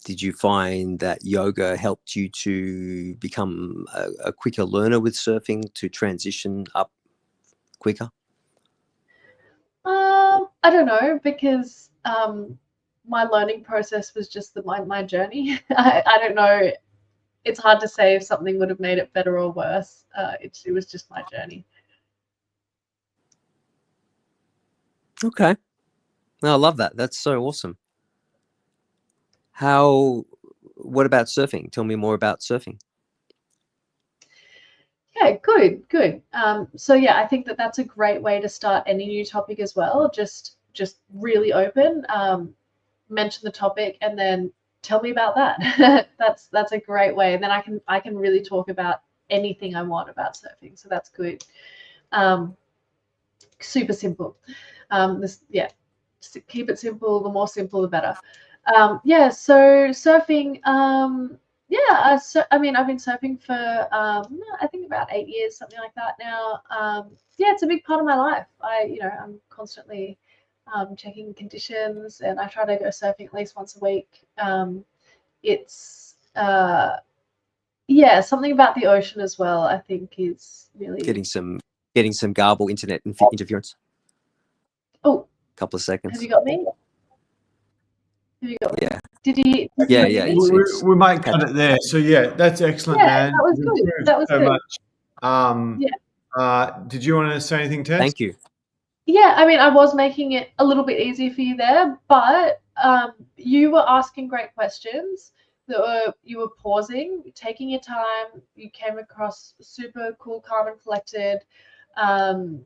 Did you find that yoga helped you to become a quicker learner with surfing, to transition up quicker? I don't know, because my learning process was just my journey. I don't know. It's hard to say if something would have made it better or worse. It was just my journey. Okay. No, I love that. That's so awesome. What about surfing? Tell me more about surfing. Yeah, good. I think that's a great way to start any new topic as well. Just really open. Mention the topic and then tell me about that. That's a great way. And then I can really talk about anything I want about surfing. So that's good. Super simple. Just keep it simple. The more simple, the better. So surfing. I've been surfing for I think about 8 years, something like that now. It's a big part of my life. I'm constantly checking conditions, and I try to go surfing at least once a week. It's something about the ocean as well, I think, is really Getting some garble internet interference. Oh, Couple of seconds. have you got me? Yeah. Did you Yeah. We might cut it there. So that's excellent, man. That was good. That was so good. Much. Did you want to say anything, Tess? Thank you. Yeah, I was making it a little bit easier for you there, but you were asking great questions. You were pausing, taking your time. You came across super cool, calm, and collected. There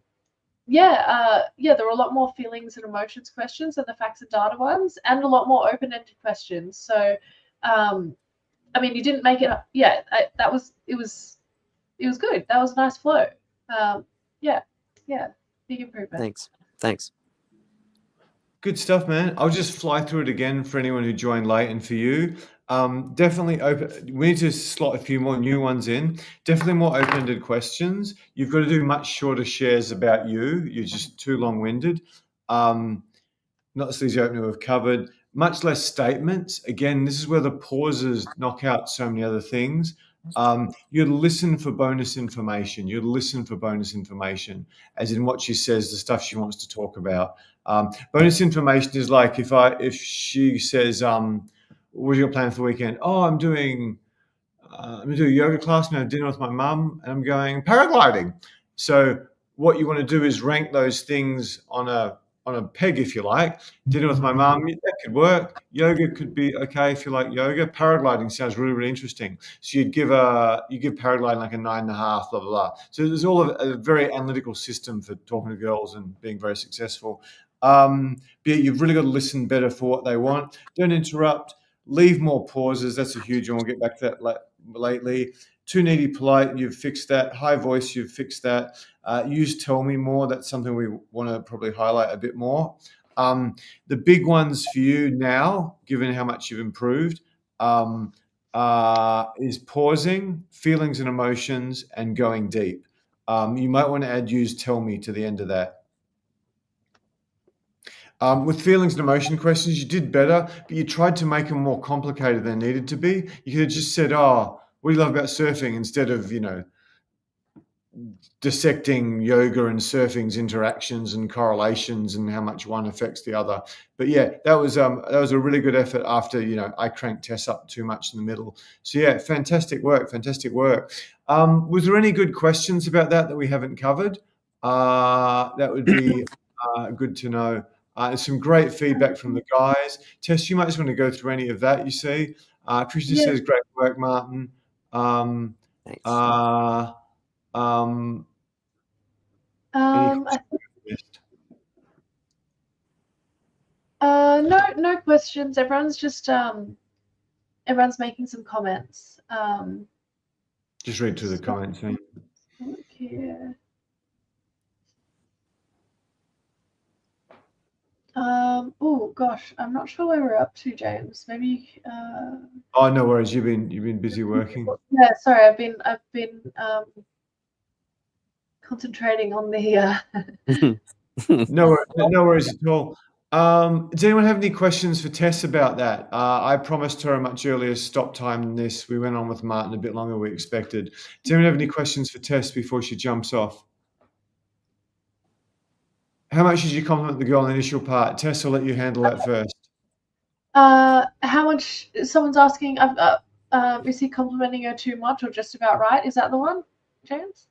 were a lot more feelings and emotions questions than the facts and data ones, and a lot more open-ended questions. So, you didn't make it. It was good. That was a nice flow. Big improvement. Thanks. Good stuff, man. I'll just fly through it again for anyone who joined late, and for you. Definitely open. We need to slot a few more new ones in. Definitely more open-ended questions. You've got to do much shorter shares about you. You're just too long-winded. Not the sleazy opener we've covered. Much less statements. Again, this is where the pauses knock out so many other things. You'd listen for bonus information. As in what she says, the stuff she wants to talk about. Bonus information is like if she says, "What's your plan for the weekend?" "Oh, I'm doing a yoga class and have dinner with my mum, and I'm going paragliding." So what you want to do is rank those things on a peg, if you like. Dinner with my mum, that could work. Yoga could be okay if you like yoga. Paragliding sounds really, really interesting. So you give paragliding like a 9.5, blah, blah, blah. So there's all a very analytical system for talking to girls and being very successful. But you've really got to listen better for what they want. Don't interrupt. Leave more pauses. That's a huge one. We'll get back to that lately. Too needy, polite, you've fixed that. High voice, you've fixed that. Use tell me more. That's something we want to probably highlight a bit more. The big ones for you now, given how much you've improved, is pausing, feelings and emotions, and going deep. You might want to add use tell me to the end of that. With feelings and emotion questions, you did better, but you tried to make them more complicated than they needed to be. You could have just said, "Oh, what do you love about surfing?" instead of, dissecting yoga and surfing's interactions and correlations and how much one affects the other. But yeah, that was a really good effort after I cranked Tess up too much in the middle. So yeah, fantastic work. Was there any good questions about that we haven't covered? That would be good to know. There's some great feedback from the guys. Tess, you might just want to go through any of that. You see, Krishna Yeah. says, "Great work, Martin." Um, Thanks. uh, any I questions you missed? no questions. Everyone's just everyone's making some comments. Just read through the comments. Look here. Oh gosh, I'm not sure where we're up to, James. Maybe. Oh, no worries. You've been busy working. Yeah, sorry. I've been concentrating on the. No worries at all. Does anyone have any questions for Tess about that? I promised her a much earlier stop time than this. We went on with Martin a bit longer than we expected. Does anyone have any questions for Tess before she jumps off? How much did you compliment the girl in the initial part? Tess, I'll let you handle that first. How much? Someone's asking. Is he complimenting her too much or just about right? Is that the one, James?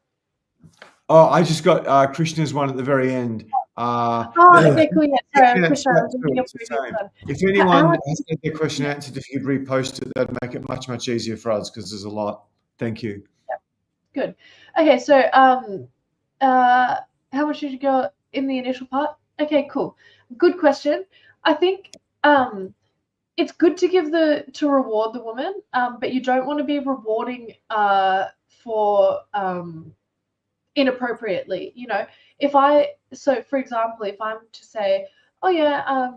Oh, I just got Krishna's one at the very end. Okay, cool. Yeah, sorry, Krishna, I was It's thinking of the previous same. one. If anyone How- has had their question answered, if you could repost it, that'd make it much, much easier for us because there's a lot. Thank you. Good. Okay, so how much did you go in the initial part? Okay, cool. Good question. I think it's good to reward the woman, but you don't want to be rewarding for inappropriately. For example, if I'm to say, oh yeah,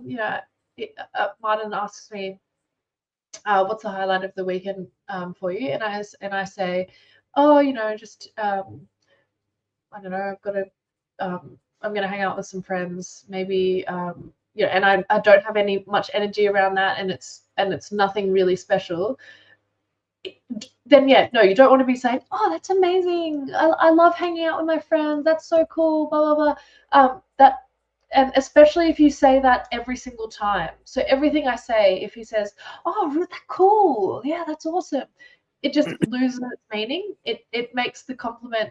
Martin asks me, what's the highlight of the weekend for you, and I say, oh, just I don't know, I'm gonna hang out with some friends, maybe, and I don't have much energy around that, and it's nothing really special. Then yeah, no, you don't want to be saying, oh, that's amazing. I love hanging out with my friends. That's so cool. Blah blah blah. And especially if you say that every single time. So everything I say, if he says, oh, really cool, yeah, that's awesome, it just loses its meaning. It makes the compliment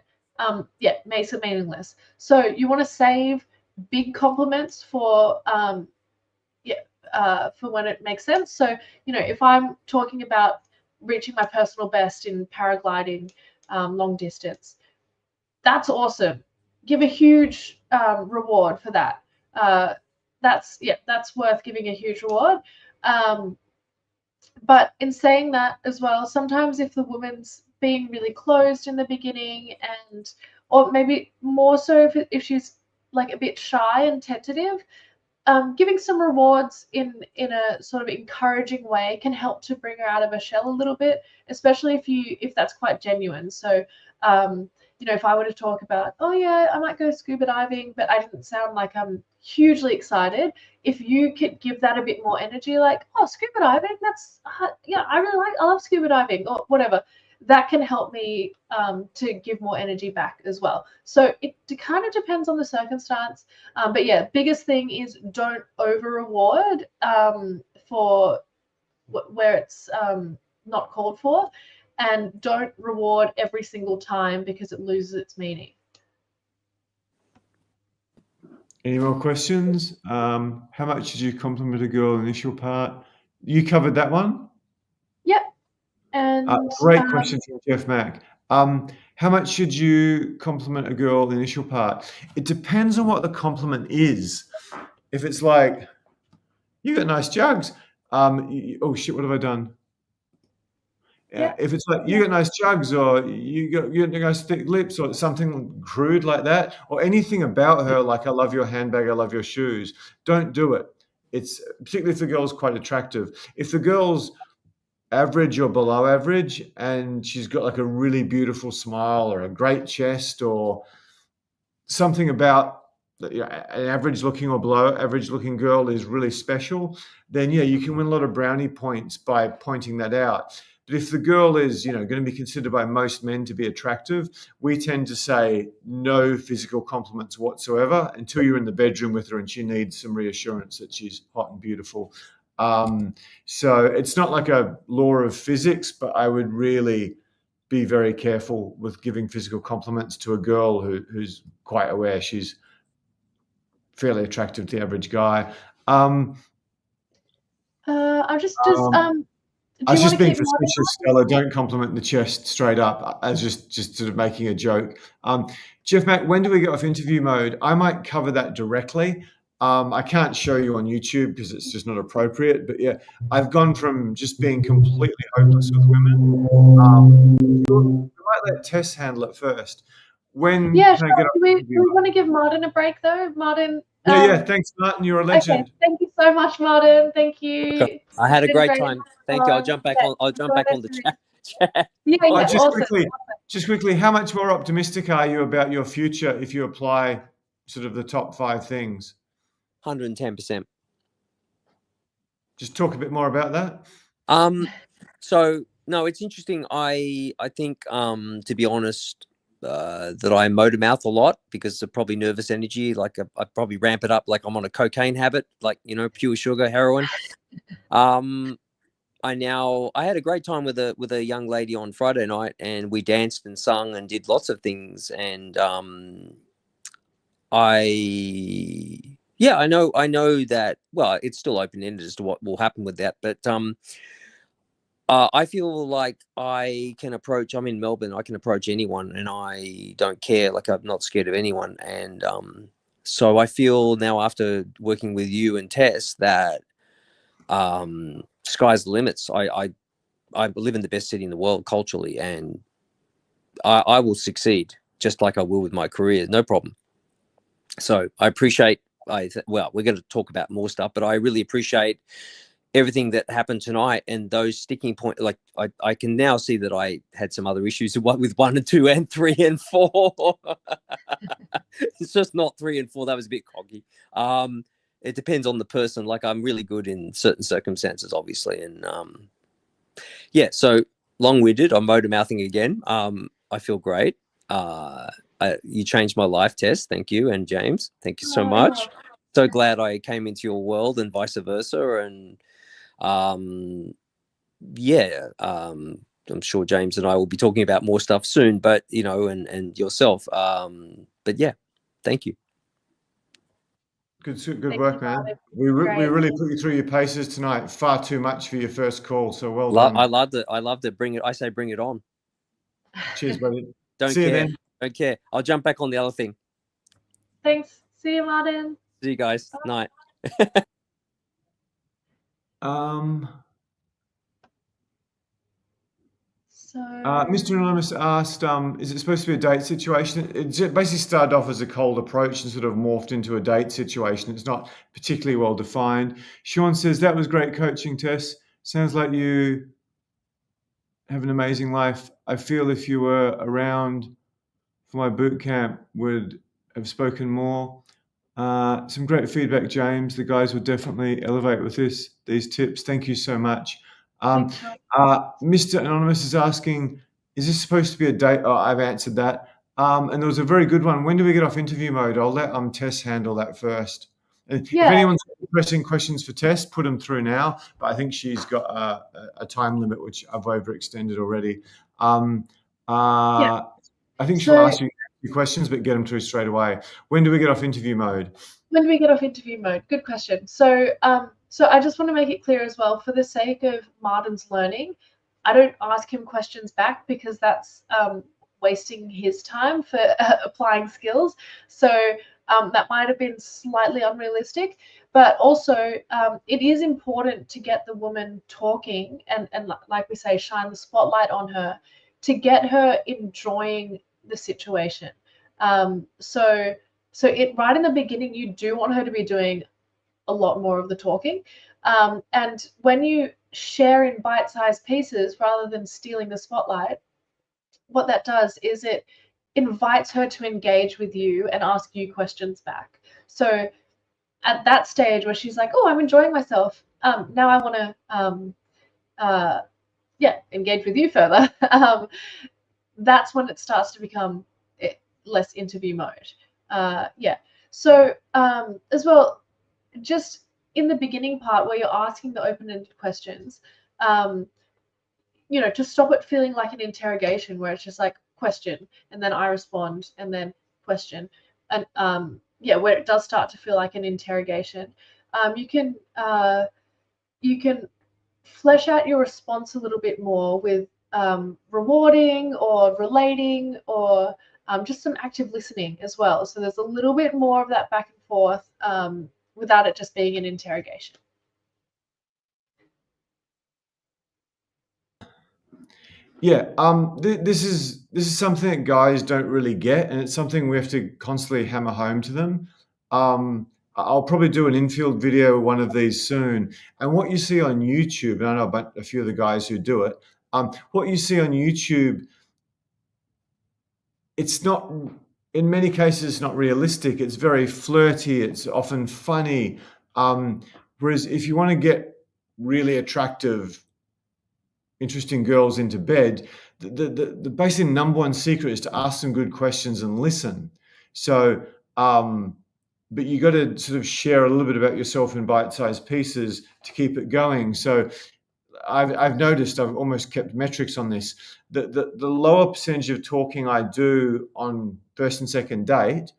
makes it meaningless. So you want to save big compliments for when it makes sense. So if I'm talking about reaching my personal best in paragliding long distance, that's awesome. Give a huge reward for that. That's worth giving a huge reward. But in saying that as well, sometimes if the woman's being really closed in the beginning, or maybe more so if she's like a bit shy and tentative, giving some rewards in a sort of encouraging way can help to bring her out of her shell a little bit, especially if that's quite genuine. So if I were to talk about, oh yeah, I might go scuba diving, but I didn't sound like I'm hugely excited, if you could give that a bit more energy, like, oh, scuba diving, that's I love scuba diving, or whatever, that can help me to give more energy back as well. So it kind of depends on the circumstance. But yeah, biggest thing is don't over reward for where it's not called for, and don't reward every single time because it loses its meaning. Any more questions? How much did you compliment a girl in the initial part? You covered that one? Yep. And great question from Jeff Mack. How much should you compliment a girl in the initial part? It depends on what the compliment is. If it's like, you got nice jugs. Oh shit, what have I done? Yeah. If it's like, you got nice jugs, or you got nice thick lips, or something crude like that, or anything about her, like, I love your handbag, I love your shoes, don't do it. It's particularly if the girl's quite attractive. If the girl's average or below average and she's got like a really beautiful smile or a great chest or something about an average looking or below average looking girl is really special, then yeah, you can win a lot of brownie points by pointing that out. But if the girl is, going to be considered by most men to be attractive, we tend to say no physical compliments whatsoever until you're in the bedroom with her and she needs some reassurance that she's hot and beautiful. So it's not like a law of physics, but I would really be very careful with giving physical compliments to a girl who's quite aware she's fairly attractive to the average guy. I'm just I do was you want just to being keep facetious, Stella. Don't compliment the chest straight up. I was just sort of making a joke. Jeff Mack, when do we get off interview mode? I might cover that directly. I can't show you on YouTube because it's just not appropriate. But yeah, I've gone from just being completely hopeless with women. We might let Tess handle it first. When Yeah, can I sure. get off Do we interview mode? want to give Martin a break though? Martin. Yeah. Thanks, Martin. You're a Okay. legend. Thank you so much, Martin. Thank you. I had a Been great time. Thank you. I'll jump back Yeah, on. I'll jump enjoy back on the this chat. Yeah, awesome. Just quickly, how much more optimistic are you about your future if you apply sort of the top 5 things? 110%. Just talk a bit more about that. So no, it's interesting. I think to be honest, that I motor mouth a lot because of probably nervous energy. Like I probably ramp it up like I'm on a cocaine habit, like pure sugar, heroin. I had a great time with a young lady on Friday night, and we danced and sung and did lots of things. And I know that. Well, it's still open ended as to what will happen with that, but I feel like I can approach. I'm in Melbourne. I can approach anyone, and I don't care. Like I'm not scared of anyone, and so I feel now after working with you and Tess that sky's the limits. I live in the best city in the world culturally, and I will succeed just like I will with my career, no problem. So I appreciate. Well, we're going to talk about more stuff, but I really appreciate everything that happened tonight and those sticking points. Like I can now see that I had some other issues with 1 and 2 and 3 and 4. It's just not 3 and 4. That was a bit coggy. It depends on the person. Like I'm really good in certain circumstances, obviously, and yeah. So long-winded. I'm motor mouthing again. I feel great. You changed my life, Tess. Thank you, and James. Thank you so much. So glad I came into your world, and vice versa. And I'm sure James and I will be talking about more stuff soon. But and yourself. But yeah, thank you. Good work, man. We really put you through your paces tonight. Far too much for your first call, so well done. I loved it. I loved it. Bring it. I say bring it on. Cheers, buddy. Don't See care. you then. Don't care. I'll jump back on the other thing. Thanks. See you, Martin. See you guys. Night. Mr. Anonymous asked, is it supposed to be a date situation? It basically started off as a cold approach and sort of morphed into a date situation. It's not particularly well defined. Sean says, that was great coaching, Tess. Sounds like you have an amazing life. I feel if you were around for my boot camp, would have spoken more. Some great feedback, James. The guys will definitely elevate with these tips. Thank you so much. Mr. Anonymous is asking, is this supposed to be a date? Oh, I've answered that. And there was a very good one. When do we get off interview mode? I'll let Tess handle that first. If anyone's pressing questions for Tess, put them through now. But I think she's got a time limit, which I've overextended already. I think she'll ask you a few questions, but get them through straight away. When do we get off interview mode? When do we get off interview mode? Good question. So I just want to make it clear as well, for the sake of Martin's learning, I don't ask him questions back because that's wasting his time for applying skills. So that might have been slightly unrealistic, but also it is important to get the woman talking and like we say, shine the spotlight on her to get her enjoying the situation. So right in the beginning, you do want her to be doing a lot more of the talking. And when you share in bite-sized pieces rather than stealing the spotlight, what that does is it invites her to engage with you and ask you questions back. So at that stage where she's like, oh, I'm enjoying myself, now I want to engage with you further. That's when it starts to become less interview mode. So as well, just in the beginning part where you're asking the open-ended questions, to stop it feeling like an interrogation where it's just like question and then I respond and then question, and where it does start to feel like an interrogation, you can flesh out your response a little bit more with rewarding or relating or just some active listening as well. So there's a little bit more of that back and forth without it just being an interrogation. Yeah, this is something that guys don't really get, and it's something we have to constantly hammer home to them. I'll probably do an infield video, one of these soon. And what you see on YouTube, and I know about a few of the guys who do it, what you see on YouTube, it's not, in many cases, it's not realistic. It's very flirty. It's often funny. Whereas if you want to get really attractive, interesting girls into bed, the basic number one secret is to ask some good questions and listen. So, but you got to sort of share a little bit about yourself in bite-sized pieces to keep it going. So I've noticed, I've almost kept metrics on this, that the lower percentage of talking I do on first and second date,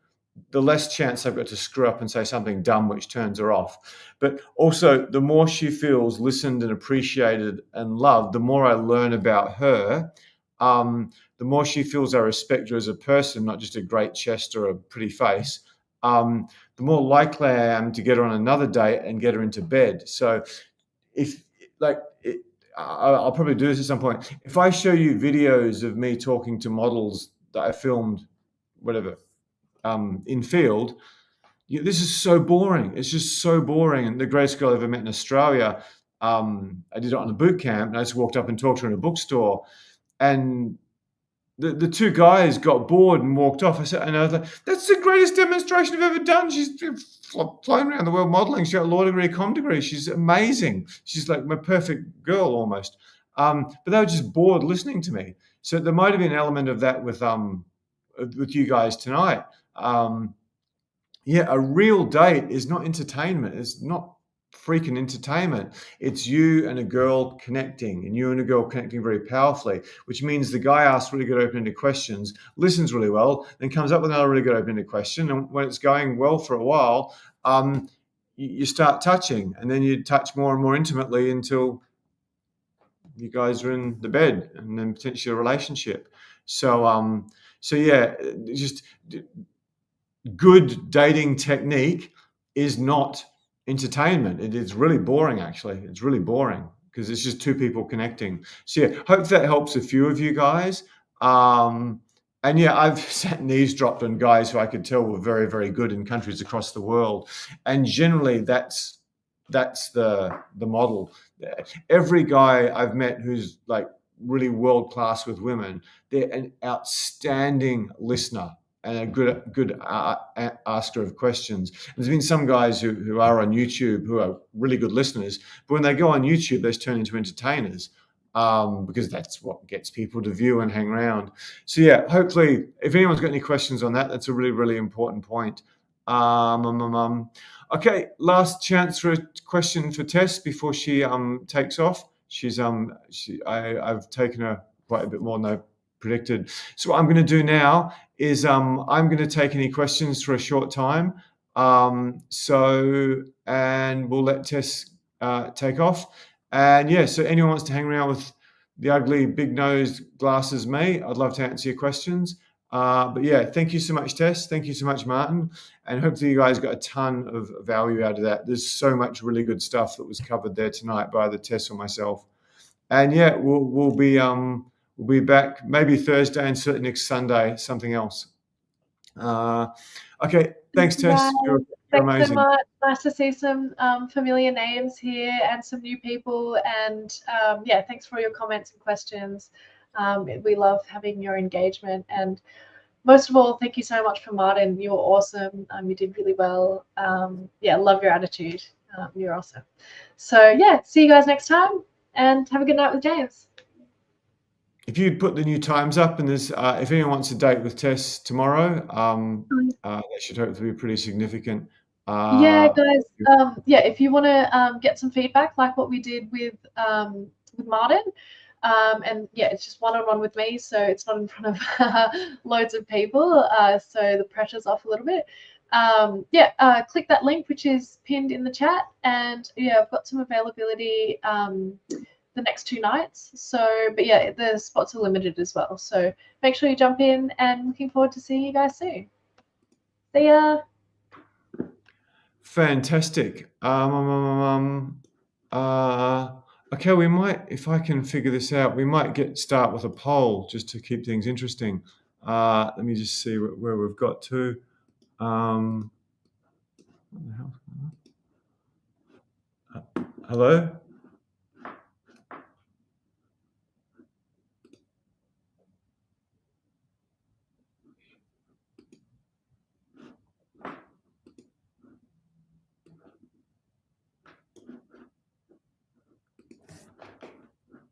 the less chance I've got to screw up and say something dumb which turns her off. But also, the more she feels listened and appreciated and loved, the more I learn about her, the more she feels I respect her as a person, not just a great chest or a pretty face, the more likely I am to get her on another date and get her into bed. So I'll probably do this at some point. If I show you videos of me talking to models that I filmed, whatever, in field, this is so boring. It's just so boring. And the greatest girl I ever met in Australia, I did it on a boot camp, and I just walked up and talked to her in a bookstore, and the two guys got bored and walked off. And I was like, that's the greatest demonstration I've ever done. She's flown around the world modeling. She got a law degree, a com degree. She's amazing. She's like my perfect girl almost. But they were just bored listening to me. So there might have been an element of that with you guys tonight. A real date is not entertainment. It's not freaking entertainment. It's you and a girl connecting, and you and a girl connecting very powerfully, which means the guy asks really good open-ended questions, listens really well, then comes up with another really good open-ended question. And when it's going well for a while, you start touching, and then you touch more and more intimately until you guys are in the bed and then potentially a relationship. So just good dating technique is not entertainment. It is really boring, actually. It's really boring because it's just two people connecting. So hope that helps a few of you guys. I've sat and eavesdropped on guys who I could tell were very, very good in countries across the world. And generally that's the model. Every guy I've met who's like really world-class with women, they're an outstanding listener and a good asker of questions. There's been some guys who are on YouTube who are really good listeners, but when they go on YouTube, they turn into entertainers because that's what gets people to view and hang around. So hopefully, if anyone's got any questions on that, that's a really, really important point. Okay, last chance for a question for Tess before she takes off. I've taken her quite a bit more than I predicted. So what I'm going to do now is I'm going to take any questions for a short time. And we'll let Tess take off. And so anyone wants to hang around with the ugly, big-nosed glasses me, I'd love to answer your questions. Thank you so much, Tess. Thank you so much, Martin. And hopefully you guys got a ton of value out of that. There's so much really good stuff that was covered there tonight by either Tess or myself. And we'll be back maybe Thursday and certainly next Sunday, something else. Okay, thanks, Tess. You're Thanks amazing. so much. Nice to see some familiar names here and some new people. And thanks for your comments and questions. We love having your engagement. And most of all, thank you so much for Martin. You were awesome. You did really well. Yeah, love your attitude. You're awesome. So yeah, see you guys next time, and have a good night with James. If you'd put the new times up, and there's if anyone wants a date with Tess tomorrow, that should hopefully be pretty significant. Yeah, guys. Yeah, if you want to get some feedback, like what we did with Martin, and yeah, it's just one-on-one with me, so it's not in front of loads of people, so the pressure's off a little bit. Yeah, click that link which is pinned in the chat, and yeah, I've got some availability the next 2 nights. So, but yeah, the spots are limited as well. So make sure you jump in, and looking forward to seeing you guys soon. See ya. Fantastic. Okay, we might, if I can figure this out, we might start with a poll just to keep things interesting. Let me just see where we've got to. What the hell's going on? Hello?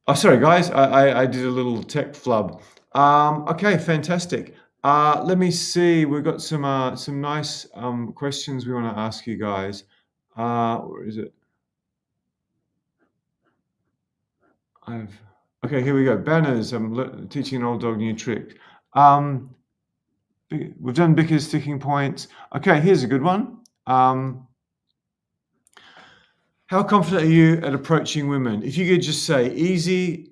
Oh, sorry, guys. I did a little tech flub. Okay, fantastic. Let me see. We've got some nice questions we want to ask you guys. Where is it? Okay, here we go. Banners. I'm teaching an old dog new trick. We've done Bicker's sticking points. Okay, here's a good one. How confident are you at approaching women? If you could just say easy,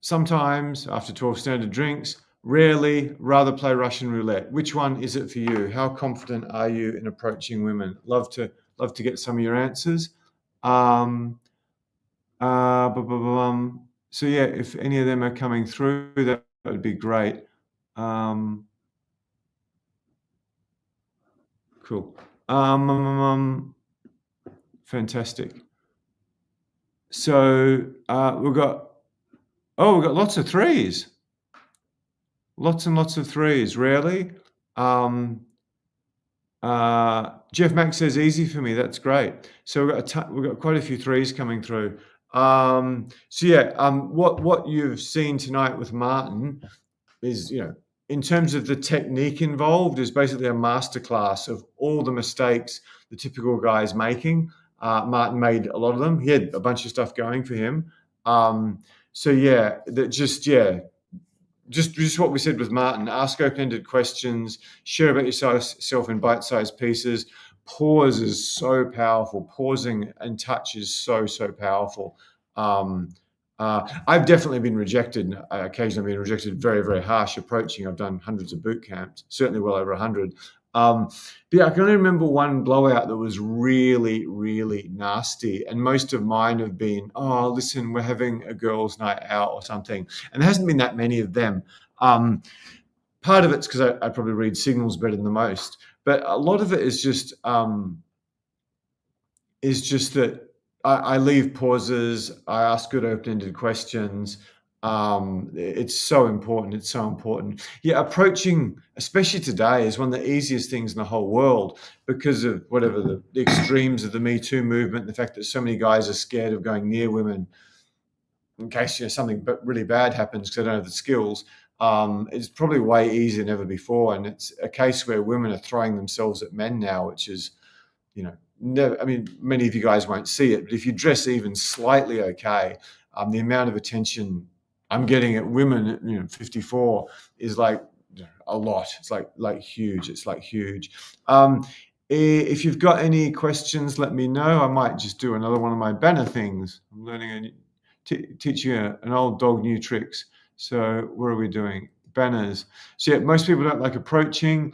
sometimes, after 12 standard drinks, rarely, rather play Russian roulette. Which one is it for you? How confident are you in approaching women? Love to get some of your answers. So yeah, if any of them are coming through, that would be great. Cool. Fantastic. So we've got lots of threes. Lots and lots of threes, rarely. Jeff Max says easy for me. That's great. So we've got quite a few threes coming through. So yeah, what you've seen tonight with Martin is, in terms of the technique involved, is basically a masterclass of all the mistakes the typical guy is making. Martin made a lot of them. He had a bunch of stuff going for him. So yeah, just what we said with Martin. Ask open-ended questions. Share about yourself in bite-sized pieces. Pause is so powerful. Pausing and touch is so powerful. I've definitely been rejected. Occasionally been rejected. Very, very harsh approaching. I've done hundreds of boot camps, certainly well over 100. But yeah, I can only remember one blowout that was really, really nasty. And most of mine have been, oh, listen, we're having a girls' night out or something. And there hasn't been that many of them. Part of it's because I probably read signals better than most. But a lot of it is just that I leave pauses. I ask good open-ended questions. It's so important. It's so important. Yeah, approaching, especially today, is one of the easiest things in the whole world because of whatever the extremes of the Me Too movement, the fact that so many guys are scared of going near women in case something really bad happens because they don't have the skills. It's probably way easier than ever before, and it's a case where women are throwing themselves at men now, which is, never. I mean, many of you guys won't see it, but if you dress even slightly okay, the amount of attention I'm getting at women at 54 is like a lot. It's like huge. It's like huge. If you've got any questions, let me know. I might just do another one of my banner things. I'm learning teaching an old dog new tricks. So what are we doing? Banners. So yeah, most people don't like approaching.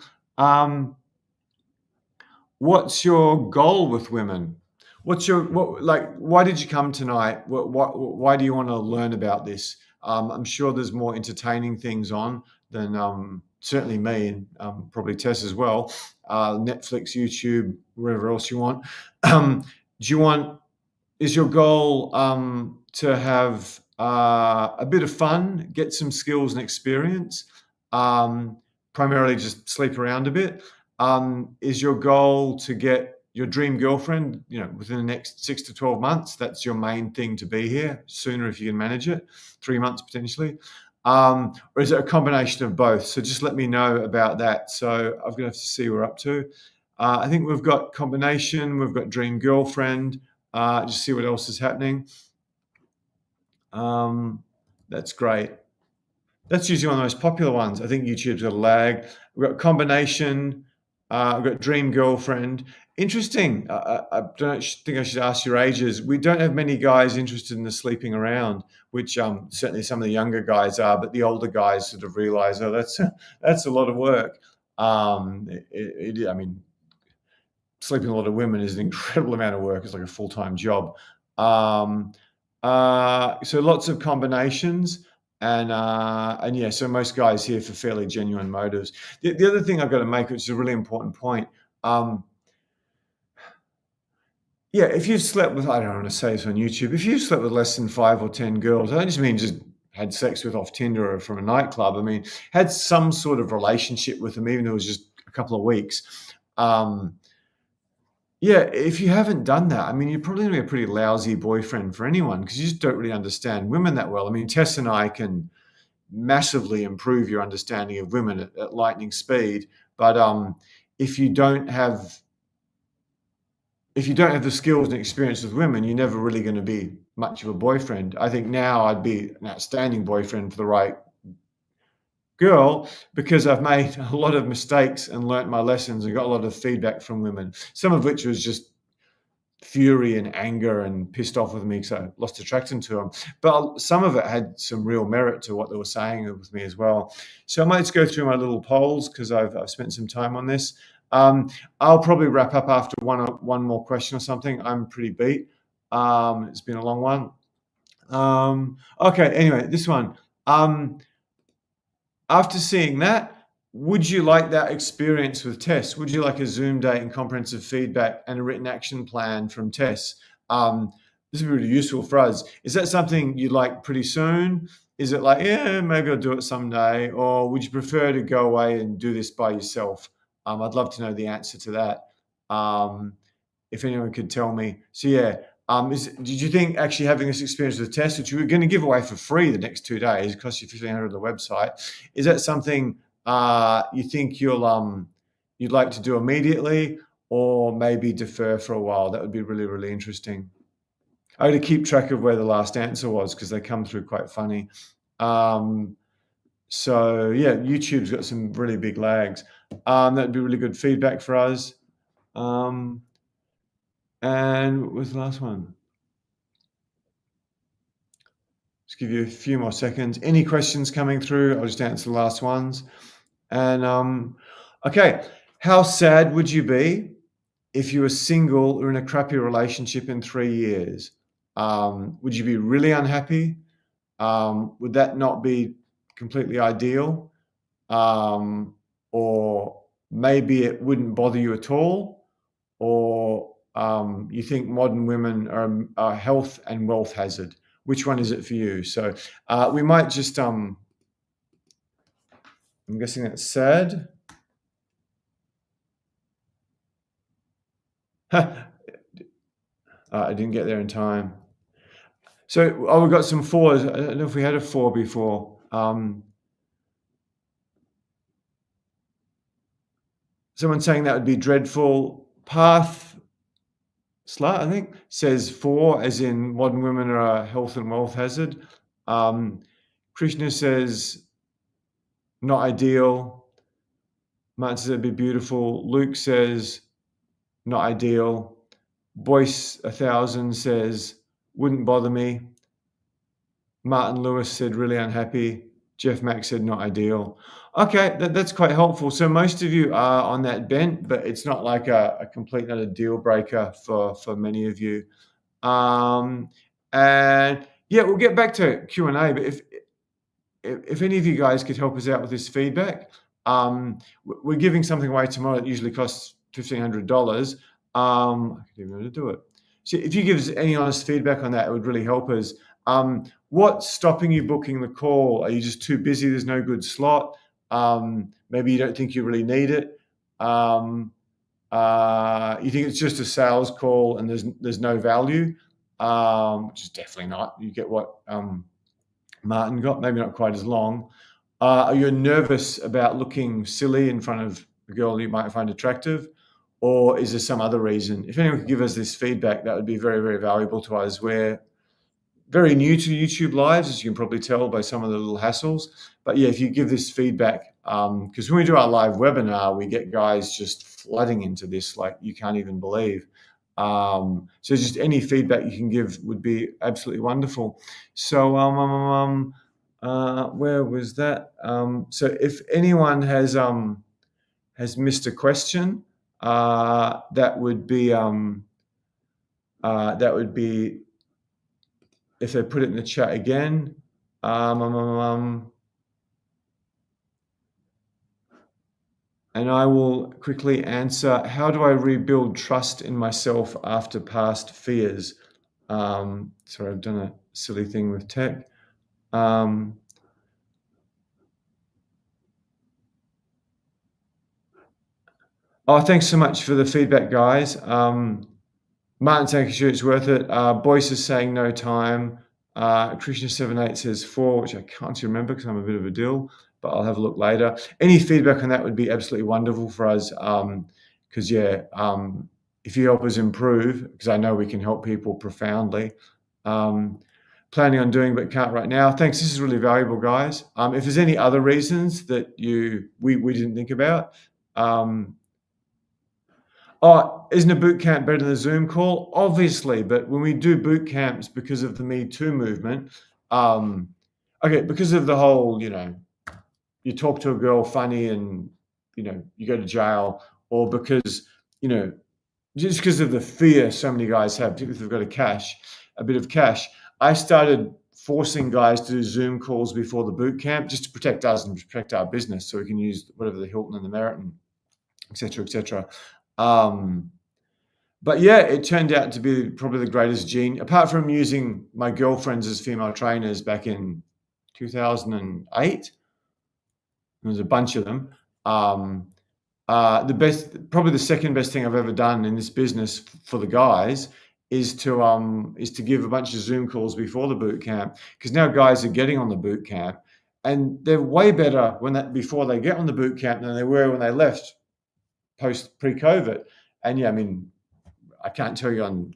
What's your goal with women? Why did you come tonight? Why do you want to learn about this? I'm sure there's more entertaining things on than certainly me and probably Tess as well. Netflix, YouTube, wherever else you want. Is your goal to have a bit of fun, get some skills and experience? primarily just sleep around a bit. Is your goal to get your dream girlfriend, within the next 6 to 12 months? That's your main thing to be here. Sooner if you can manage it, 3 months potentially. Or is it a combination of both? So just let me know about that. So I'm gonna have to see what we're up to. I think we've got combination, we've got dream girlfriend. Just see what else is happening. That's great. That's usually one of the most popular ones. I think YouTube's got a lag. We've got combination. We've got dream girlfriend. Interesting. I don't think I should ask your ages. We don't have many guys interested in the sleeping around, which certainly some of the younger guys are, but the older guys sort of realize, oh, that's a lot of work. I mean, sleeping with a lot of women is an incredible amount of work. It's like a full-time job. So lots of combinations. And yeah, so most guys here for fairly genuine motives. The other thing I've got to make, which is a really important point, yeah, if you've slept with, I don't want to say this on YouTube, if you've slept with less than 5 or 10 girls, I don't just mean just had sex with off Tinder or from a nightclub. I mean, had some sort of relationship with them, even if it was just a couple of weeks. Yeah, if you haven't done that, I mean, you're probably going to be a pretty lousy boyfriend for anyone because you just don't really understand women that well. I mean, Tess and I can massively improve your understanding of women at lightning speed, but if you don't have the skills and experience with women, you're never really going to be much of a boyfriend. I think now I'd be an outstanding boyfriend for the right girl because I've made a lot of mistakes and learnt my lessons and got a lot of feedback from women, some of which was just fury and anger and pissed off with me because I lost attraction to them. But some of it had some real merit to what they were saying with me as well. So I might just go through my little polls because I've spent some time on this. I'll probably wrap up after one more question or something. I'm pretty beat. It's been a long one. Okay, anyway, this one. After seeing that, would you like that experience with Tess? Would you like a Zoom date and comprehensive feedback and a written action plan from Tess? This would be really useful for us. Is that something you'd like pretty soon? Is it like, yeah, maybe I'll do it someday? Or would you prefer to go away and do this by yourself? I'd love to know the answer to that. If anyone could tell me. So yeah, did you think actually having this experience with Tess, which we were going to give away for free the next 2 days, it costs you $1,500 on the website, is that something you think you'd like to do immediately, or maybe defer for a while? That would be really, really interesting. I had to keep track of where the last answer was because they come through quite funny. So yeah, YouTube's got some really big lags. That'd be really good feedback for us. And what was the last one? Just give you a few more seconds. Any questions coming through? I'll just answer the last ones. And okay, how sad would you be if you were single or in a crappy relationship in 3 years? Would you be really unhappy? Would that not be completely ideal? Or maybe it wouldn't bother you at all? Or you think modern women are a health and wealth hazard? Which one is it for you? So we might just, I'm guessing that's sad. I didn't get there in time. So we've got some 4s. I don't know if we had a 4 before. Someone saying that would be dreadful. Path Slut, I think, says 4, as in modern women are a health and wealth hazard. Krishna says not ideal. Martin says it'd be beautiful. Luke says not ideal. Boyce 1000 says wouldn't bother me. Martin Lewis said really unhappy. Jeff Mack said not ideal. Okay, that's quite helpful. So most of you are on that bent, but it's not like a complete not a deal breaker for many of you. And yeah, we'll get back to Q&A, but if any of you guys could help us out with this feedback, we're giving something away tomorrow that usually costs $1,500. I could even able to do it. So if you give us any honest feedback on that, it would really help us. What's stopping you booking the call? Are you just too busy? There's no good slot? Maybe you don't think you really need it. You think it's just a sales call and there's no value, which is definitely not. You get what Martin got, maybe not quite as long. Are you nervous about looking silly in front of a girl you might find attractive? Or is there some other reason? If anyone could give us this feedback, that would be very, very valuable to us. We're very new to YouTube Lives, as you can probably tell by some of the little hassles. But yeah, if you give this feedback, because when we do our live webinar, we get guys just flooding into this like you can't even believe. So just any feedback you can give would be absolutely wonderful. So where was that? So if anyone has missed a question, that would be if they put it in the chat again. And I will quickly answer, how do I rebuild trust in myself after past fears? Sorry, I've done a silly thing with tech. Oh, thanks so much for the feedback, guys. Martin saying sure it's worth it. Boyce is saying no time. Krishna78 says 4, which I can't remember because I'm a bit of a dill, but I'll have a look later. Any feedback on that would be absolutely wonderful for us. Because if you help us improve, because I know we can help people profoundly. Planning on doing but can't right now. Thanks. This is really valuable, guys. If there's any other reasons that we didn't think about. Isn't a boot camp better than a Zoom call? Obviously, but when we do boot camps because of the Me Too movement, because of the whole, you talk to a girl funny and, you go to jail, or because, just because of the fear so many guys have, particularly if they've got a bit of cash, I started forcing guys to do Zoom calls before the boot camp just to protect us and protect our business so we can use whatever the Hilton and the Meriton, et cetera, et cetera. But yeah, it turned out to be probably the greatest genius, apart from using my girlfriends as female trainers back in 2008. There's a bunch of them. Probably the second best thing I've ever done in this business for the guys is to give a bunch of Zoom calls before the boot camp, because now guys are getting on the boot camp and they're way better before they get on the boot camp than they were when they left pre-COVID. And yeah, I can't tell you on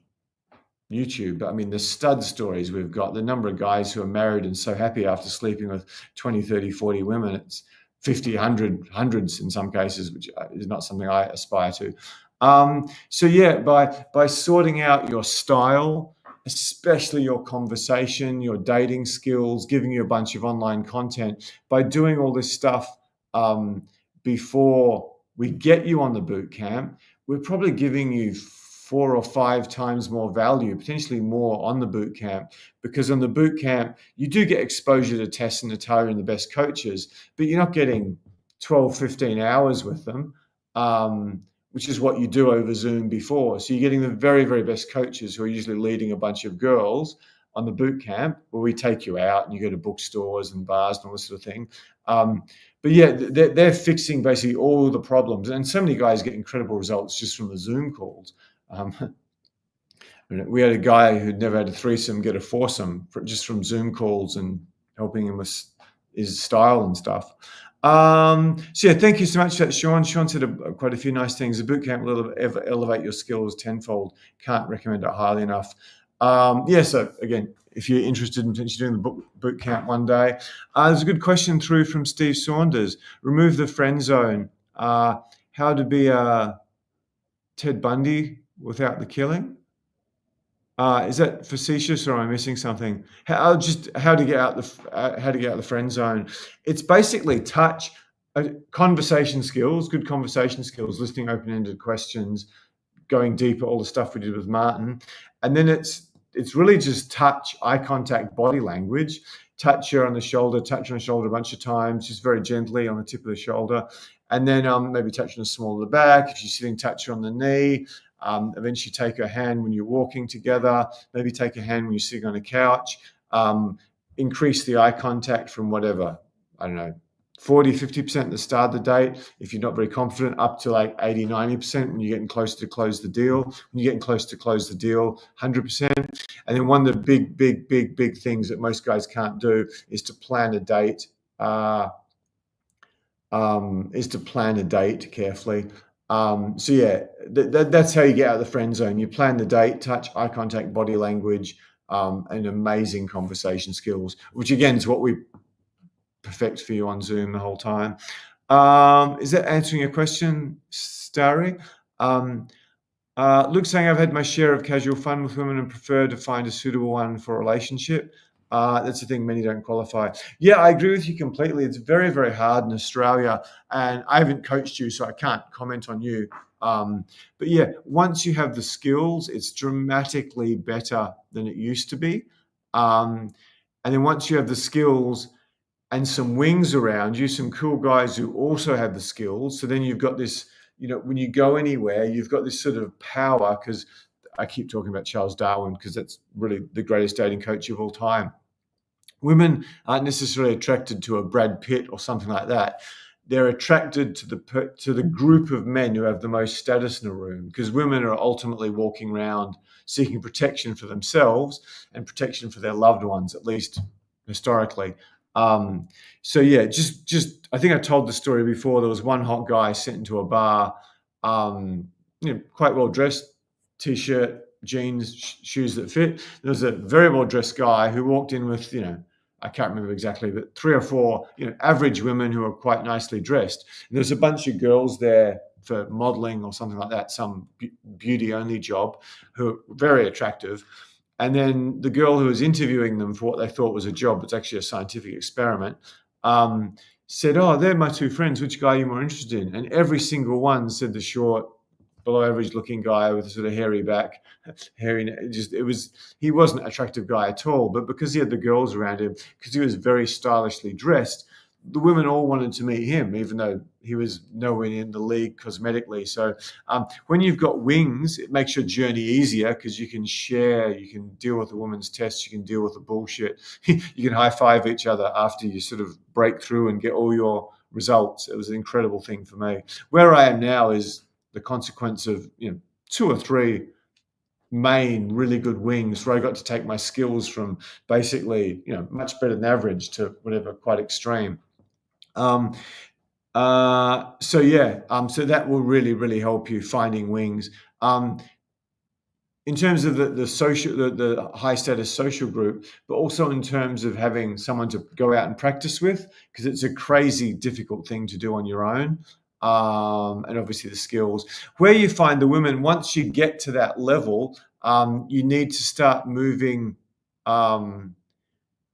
YouTube, but the stud stories we've got, the number of guys who are married and so happy after sleeping with 20, 30, 40 women, it's 50, 100, hundreds in some cases, which is not something I aspire to. So yeah, by sorting out your style, especially your conversation, your dating skills, giving you a bunch of online content, by doing all this stuff before we get you on the boot camp, we're probably giving you 4 or 5 times more value, potentially more on the boot camp, because on the boot camp, you do get exposure to Tess and Natalia and the best coaches, but you're not getting 12, 15 hours with them, which is what you do over Zoom before. So you're getting the very, very best coaches who are usually leading a bunch of girls on the boot camp, where we take you out and you go to bookstores and bars and all this sort of thing. But yeah, they're fixing basically all the problems. And so many guys get incredible results just from the Zoom calls. We had a guy who'd never had a threesome get a foursome just from Zoom calls and helping him with his style and stuff. So yeah, thank you so much for that, Sean. Sean said quite a few nice things. The bootcamp will elevate your skills tenfold. Can't recommend it highly enough. So again, if you're interested in potentially doing the boot camp one day, there's a good question through from Steve Saunders. Remove the friend zone. How to be Ted Bundy without the killing? Is that facetious, or am I missing something? How to get out the friend zone? It's basically touch, conversation skills, good conversation skills, listening open-ended questions, going deeper, all the stuff we did with Martin, and then it's really just touch, eye contact, body language. Touch her on the shoulder, a bunch of times, just very gently on the tip of the shoulder, and then maybe touch on the small of the back. If she's sitting, touch her on the knee. Eventually take her hand when you're walking together, maybe take her hand when you're sitting on a couch. Increase the eye contact from whatever, I don't know, 40, 50% at the start of the date. If you're not very confident, up to like 80, 90% when you're getting close to close the deal. When you're getting close to close the deal, 100%. And then one of the big things that most guys can't do is to plan a date. Carefully. So yeah, that's how you get out of the friend zone. You plan the date, touch, eye contact, body language, and amazing conversation skills, which again is what we perfect for you on Zoom the whole time. Is that answering your question, Starry? Luke's saying, I've had my share of casual fun with women and prefer to find a suitable one for a relationship. That's the thing, many don't qualify. Yeah, I agree with you completely. It's very, very hard in Australia, and I haven't coached you, so I can't comment on you. But yeah, once you have the skills, it's dramatically better than it used to be. And then once you have the skills and some wings around you, some cool guys who also have the skills, so then you've got this, when you go anywhere, you've got this sort of power, because I keep talking about Charles Darwin because that's really the greatest dating coach of all time. Women aren't necessarily attracted to a Brad Pitt or something like that. They're attracted to the group of men who have the most status in a room, because women are ultimately walking around seeking protection for themselves and protection for their loved ones, at least historically. So yeah, just I think I told the story before. There was one hot guy sent into a bar, quite well dressed, t-shirt, jeans, shoes that fit. There was a very well dressed guy who walked in with, I can't remember exactly, but 3 or 4, average women who are quite nicely dressed. And there's a bunch of girls there for modeling or something like that, some beauty only job, who are very attractive. And then the girl who was interviewing them for what they thought was a job, it's actually a scientific experiment, said, "Oh, they're my 2 friends. Which guy are you more interested in?" And every single one said the short, below average looking guy with a sort of hairy back, he wasn't an attractive guy at all. But because he had the girls around him, because he was very stylishly dressed, the women all wanted to meet him, even though he was nowhere in the league cosmetically. So when you've got wings, it makes your journey easier, because you can share, you can deal with a woman's tests, you can deal with the bullshit. You can high five each other after you sort of break through and get all your results. It was an incredible thing for me. Where I am now is the consequence of 2 or 3 main really good wings, where I got to take my skills from basically much better than average to whatever, quite extreme. So that will really help you finding wings. In terms of the high status social group, but also in terms of having someone to go out and practice with, because it's a crazy difficult thing to do on your own. And obviously the skills. Where you find the women, once you get to that level, you need to start moving.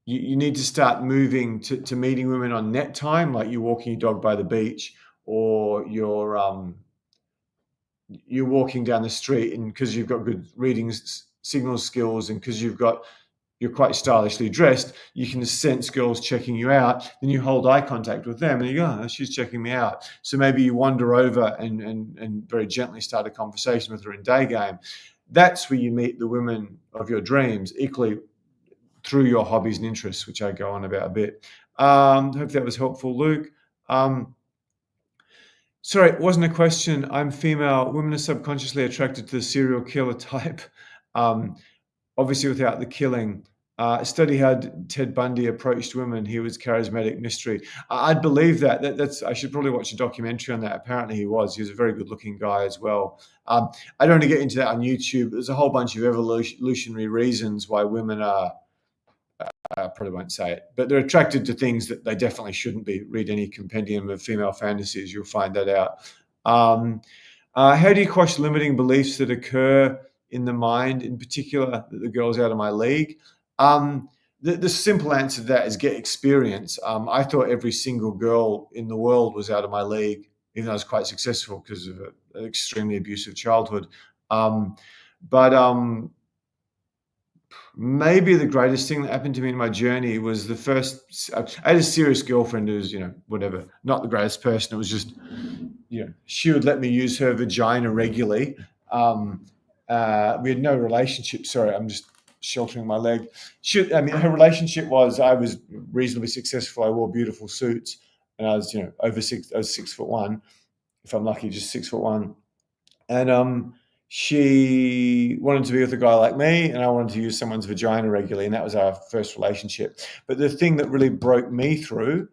You need to start moving to meeting women on net time, like you're walking your dog by the beach, or you're walking down the street, and because you've got good reading signal skills, and because you're quite stylishly dressed, you can sense girls checking you out. Then you hold eye contact with them and you go, "Oh, she's checking me out." So maybe you wander over and very gently start a conversation with her in day game. That's where you meet the women of your dreams, equally through your hobbies and interests, which I go on about a bit. Hope that was helpful, Luke. Sorry, it wasn't a question. I'm female. Women are subconsciously attracted to the serial killer type, obviously without the killing. A study how Ted Bundy approached women. He was charismatic mystery. I'd believe that. That's. I should probably watch a documentary on that. Apparently he was. He was a very good-looking guy as well. I don't want to get into that on YouTube. There's a whole bunch of evolutionary reasons why women are. I probably won't say it, but they're attracted to things that they definitely shouldn't be. Read any compendium of female fantasies, you'll find that out. How do you quash limiting beliefs that occur in the mind, in particular that the girl's out of my league? The simple answer to that is get experience. I thought every single girl in the world was out of my league, even though I was quite successful because of an extremely abusive childhood. Maybe the greatest thing that happened to me in my journey was the first. I had a serious girlfriend who was, whatever, not the greatest person. It was just, she would let me use her vagina regularly. We had no relationship. Sorry, I'm just sheltering my leg. Her relationship was I was reasonably successful. I wore beautiful suits, and I was, I was 6'1", if I'm lucky, just 6'1", and she wanted to be with a guy like me, and I wanted to use someone's vagina regularly, and that was our first relationship. But the thing that really broke me through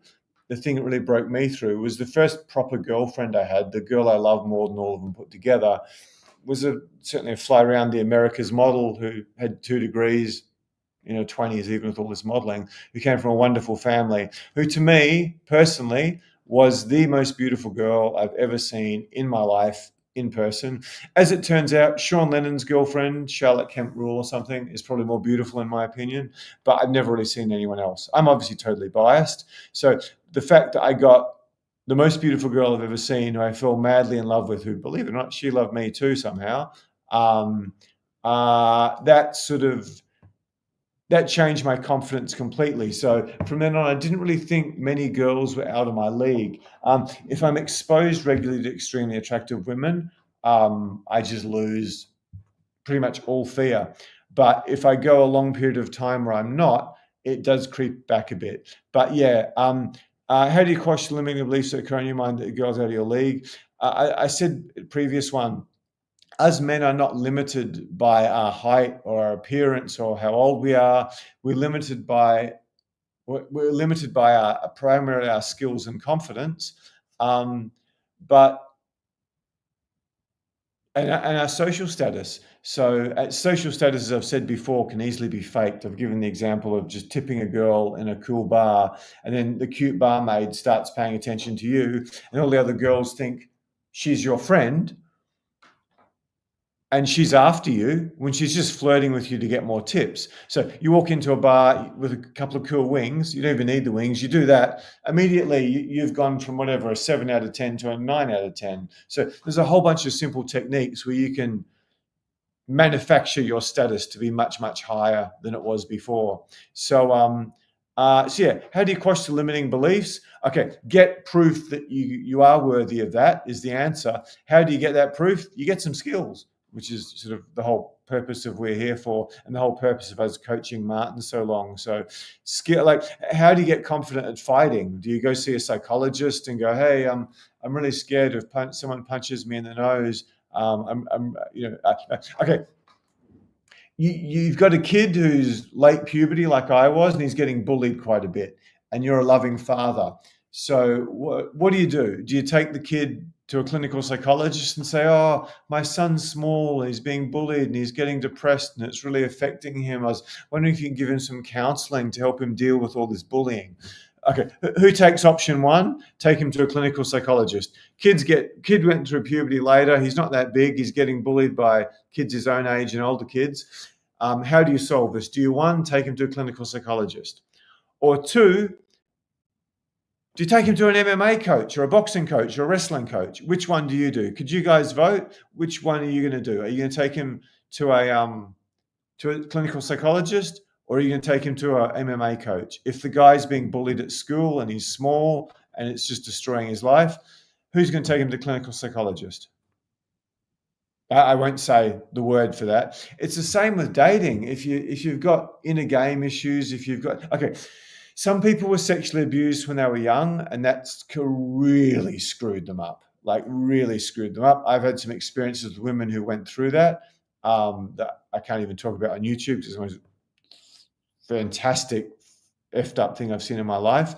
was the first proper girlfriend I had, the girl I loved more than all of them put together, was certainly a fly around the Americas model who had 2 degrees, 20s, even with all this modeling, who came from a wonderful family, who to me personally was the most beautiful girl I've ever seen in my life in person. As it turns out, Sean Lennon's girlfriend, Charlotte Kemp Rule or something, is probably more beautiful in my opinion, but I've never really seen anyone else. I'm obviously totally biased. So the fact that I got the most beautiful girl I've ever seen, who I fell madly in love with, who, believe it or not, she loved me too somehow, that changed my confidence completely. So from then on, I didn't really think many girls were out of my league. If I'm exposed regularly to extremely attractive women, I just lose pretty much all fear. But if I go a long period of time where I'm not, it does creep back a bit. But yeah, how do you quash the limiting beliefs that occur in your mind that girls out of your league? I said previous one, us men are not limited by our height or our appearance or how old we are. We're limited by primarily our skills and confidence, but our social status. So social status, as I've said before, can easily be faked. I've given the example of just tipping a girl in a cool bar, and then the cute barmaid starts paying attention to you, and all the other girls think she's your friend, and she's after you when she's just flirting with you to get more tips. So you walk into a bar with a couple of cool wings. You don't even need the wings. You do that. Immediately, you've gone from whatever, a 7 out of 10 to a 9 out of 10. So there's a whole bunch of simple techniques where you can manufacture your status to be much, much higher than it was before. So yeah, how do you quash the limiting beliefs? Okay, get proof that you are worthy of that is the answer. How do you get that proof? You get some skills, which is sort of the whole purpose of We're Here For, and the whole purpose of us coaching Martin so long. So skill, like, how do you get confident at fighting? Do you go see a psychologist and go, hey, I'm really scared if someone punches me in the nose? Okay. You've got a kid who's late puberty like I was, and he's getting bullied quite a bit, and you're a loving father. So what do? Do you take the kid to a clinical psychologist and say, oh, my son's small, he's being bullied and he's getting depressed and it's really affecting him. I was wondering if you can give him some counseling to help him deal with all this bullying. Okay, who takes option one? Take him to a clinical psychologist. Kid went through puberty later. He's not that big. He's getting bullied by kids his own age and older kids. How do you solve this? Do you, one, take him to a clinical psychologist? Or two, do you take him to an MMA coach or a boxing coach or a wrestling coach? Which one do you do? Could you guys vote? Which one are you going to do? Are you going to take him to a clinical psychologist, or are you going to take him to a MMA coach? If the guy's being bullied at school and he's small and it's just destroying his life, who's going to take him to a clinical psychologist? I won't say the word for that. It's the same with dating. If you've got inner game issues, some people were sexually abused when they were young, and that's really screwed them up. Like really screwed them up. I've had some experiences with women who went through that I can't even talk about on YouTube because it's the most fantastic effed up thing I've seen in my life.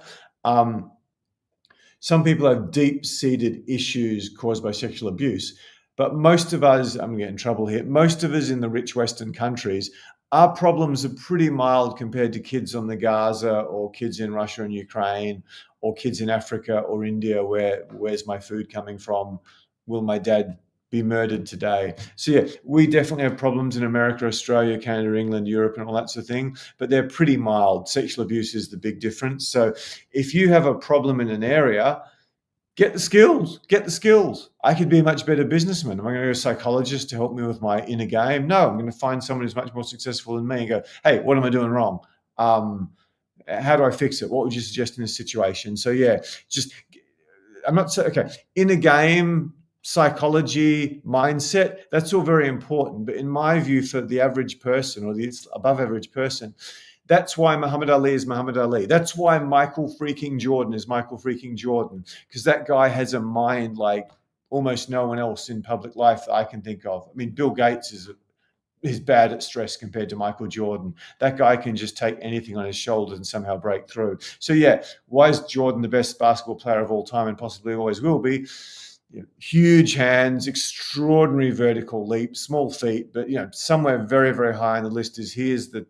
Some people have deep-seated issues caused by sexual abuse, but most of us, I'm going to get in trouble here, most of us in the rich Western countries, our problems are pretty mild compared to kids on the Gaza or kids in Russia and Ukraine or kids in Africa or India where's my food coming from? Will my dad be murdered today? So yeah, we definitely have problems in America, Australia, Canada, England, Europe, and all that sort of thing, but they're pretty mild. Sexual abuse is the big difference. So if you have a problem in an area, get the skills. I could be a much better businessman. Am I going to go to a psychologist to help me with my inner game? No, I'm going to find someone who's much more successful than me and go, hey, what am I doing wrong? How do I fix it? What would you suggest in this situation? So yeah, inner game, psychology, mindset, that's all very important. But in my view, for the average person or the above average person, That's why Muhammad Ali is Muhammad Ali. That's why Michael freaking Jordan is Michael freaking Jordan, because that guy has a mind like almost no one else in public life that I can think of. I mean, Bill Gates is bad at stress compared to Michael Jordan. That guy can just take anything on his shoulders and somehow break through. So yeah, why is Jordan the best basketball player of all time and possibly always will be? Huge hands, extraordinary vertical leap, small feet, but somewhere very, very high on the list is he is the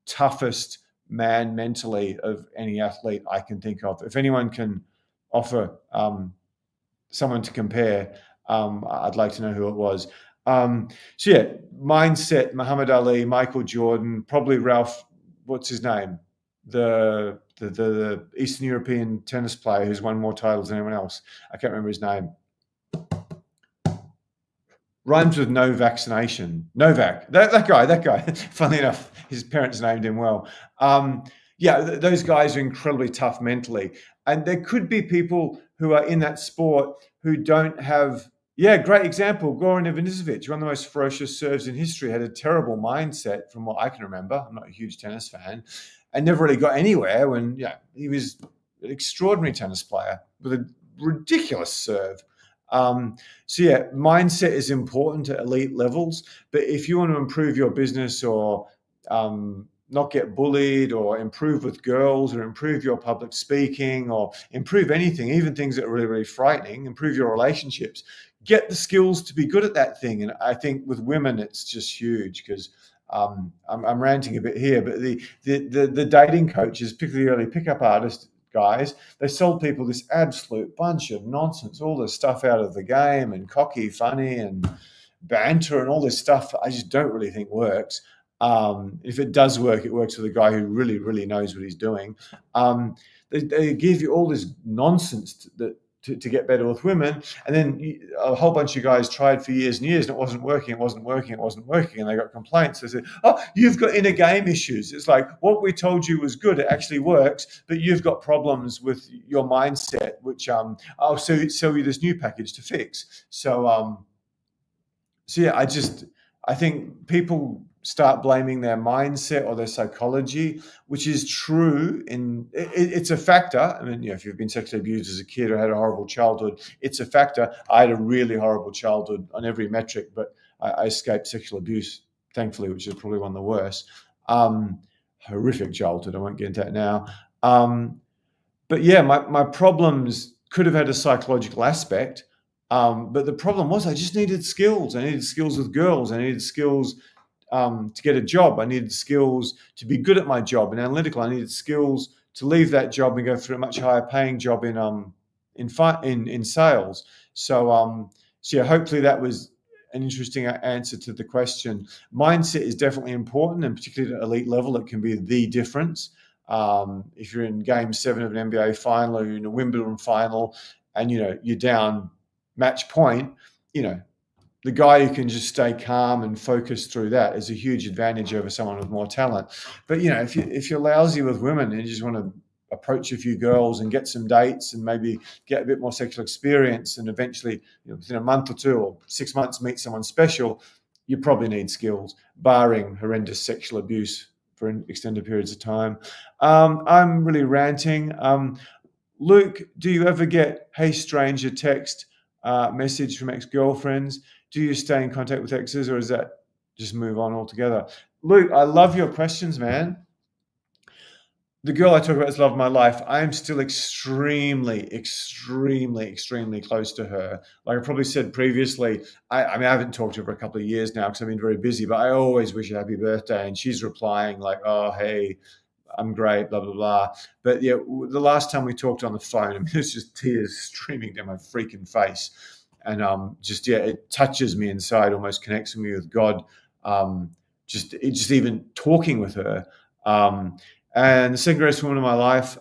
toughest man mentally of any athlete I can think of. If anyone can offer someone to compare, I'd like to know who it was. So yeah, mindset, Muhammad Ali, Michael Jordan, probably Ralph, what's his name? The Eastern European tennis player who's won more titles than anyone else. I can't remember his name. Rhymes with no vaccination. Novak. That guy. Funnily enough, his parents named him well. Those guys are incredibly tough mentally. And there could be people who are in that sport who don't have, great example, Goran Ivanisevic, one of the most ferocious serves in history, had a terrible mindset from what I can remember. I'm not a huge tennis fan, and never really got anywhere when he was an extraordinary tennis player with a ridiculous serve. Mindset is important at elite levels, but if you want to improve your business or not get bullied or improve with girls or improve your public speaking or improve anything, even things that are really, really frightening, improve your relationships, get the skills to be good at that thing. And I think with women, it's just huge because I'm ranting a bit here, but the dating coaches, particularly early pickup artists, guys, they sold people this absolute bunch of nonsense, all this stuff out of the game and cocky, funny and banter and all this stuff I just don't really think works. If it does work, it works with a guy who really, really knows what he's doing. They give you all this nonsense to get better with women. And then a whole bunch of guys tried for years and years and it wasn't working. And they got complaints. They said, oh, you've got inner game issues. It's like, what we told you was good. It actually works, but you've got problems with your mindset, which I'll sell you this new package to fix. I think people start blaming their mindset or their psychology, which is true. It's a factor. I mean, if you've been sexually abused as a kid or had a horrible childhood, it's a factor. I had a really horrible childhood on every metric, but I escaped sexual abuse, thankfully, which is probably one of the worst. Horrific childhood. I won't get into that now. My problems could have had a psychological aspect. But the problem was I just needed skills. I needed skills with girls. I needed skills to get a job. I needed skills to be good at my job and analytical. I needed skills to leave that job and go for a much higher paying job in sales. So hopefully that was an interesting answer to the question. Mindset is definitely important, and particularly at elite level, it can be the difference. If you're in Game 7 of an NBA final or you're in a Wimbledon final, and you're down match point, the guy who can just stay calm and focus through that is a huge advantage over someone with more talent. But if you're lousy with women and you just want to approach a few girls and get some dates and maybe get a bit more sexual experience and eventually within a month or 2 or 6 months meet someone special, you probably need skills, barring horrendous sexual abuse for extended periods of time. I'm really ranting. Luke, do you ever get, hey stranger, text message from ex-girlfriends? Do you stay in contact with exes, or is that just move on altogether? Luke, I love your questions, man. The girl I talk about is love of my life. I am still extremely, extremely, extremely close to her. Like I probably said previously, I haven't talked to her for a couple of years now because I've been very busy, but I always wish her happy birthday. And she's replying like, oh, hey, I'm great, blah, blah, blah. But the last time we talked on the phone, I mean, it's just tears streaming down my freaking face. And it touches me inside, almost connects me with God. Just even talking with her. And the second greatest woman of my life,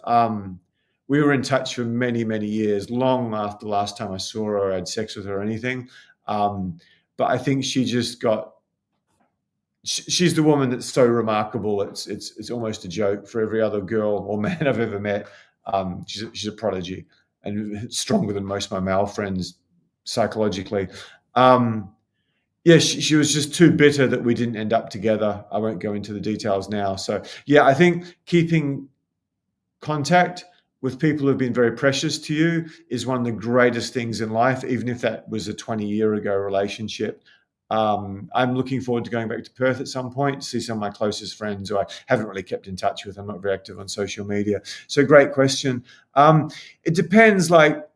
we were in touch for many, many years, long after the last time I saw her or had sex with her or anything. But I think she just she's the woman that's so remarkable. It's almost a joke for every other girl or man I've ever met. She's a prodigy and stronger than most of my male friends psychologically. Yeah, she was just too bitter that we didn't end up together. I won't go into the details now. So yeah, I think keeping contact with people who've been very precious to you is one of the greatest things in life, even if that was a 20-year ago relationship. I'm looking forward to going back to Perth at some point to see some of my closest friends who I haven't really kept in touch with. I'm not very active on social media. So great question. It depends. Like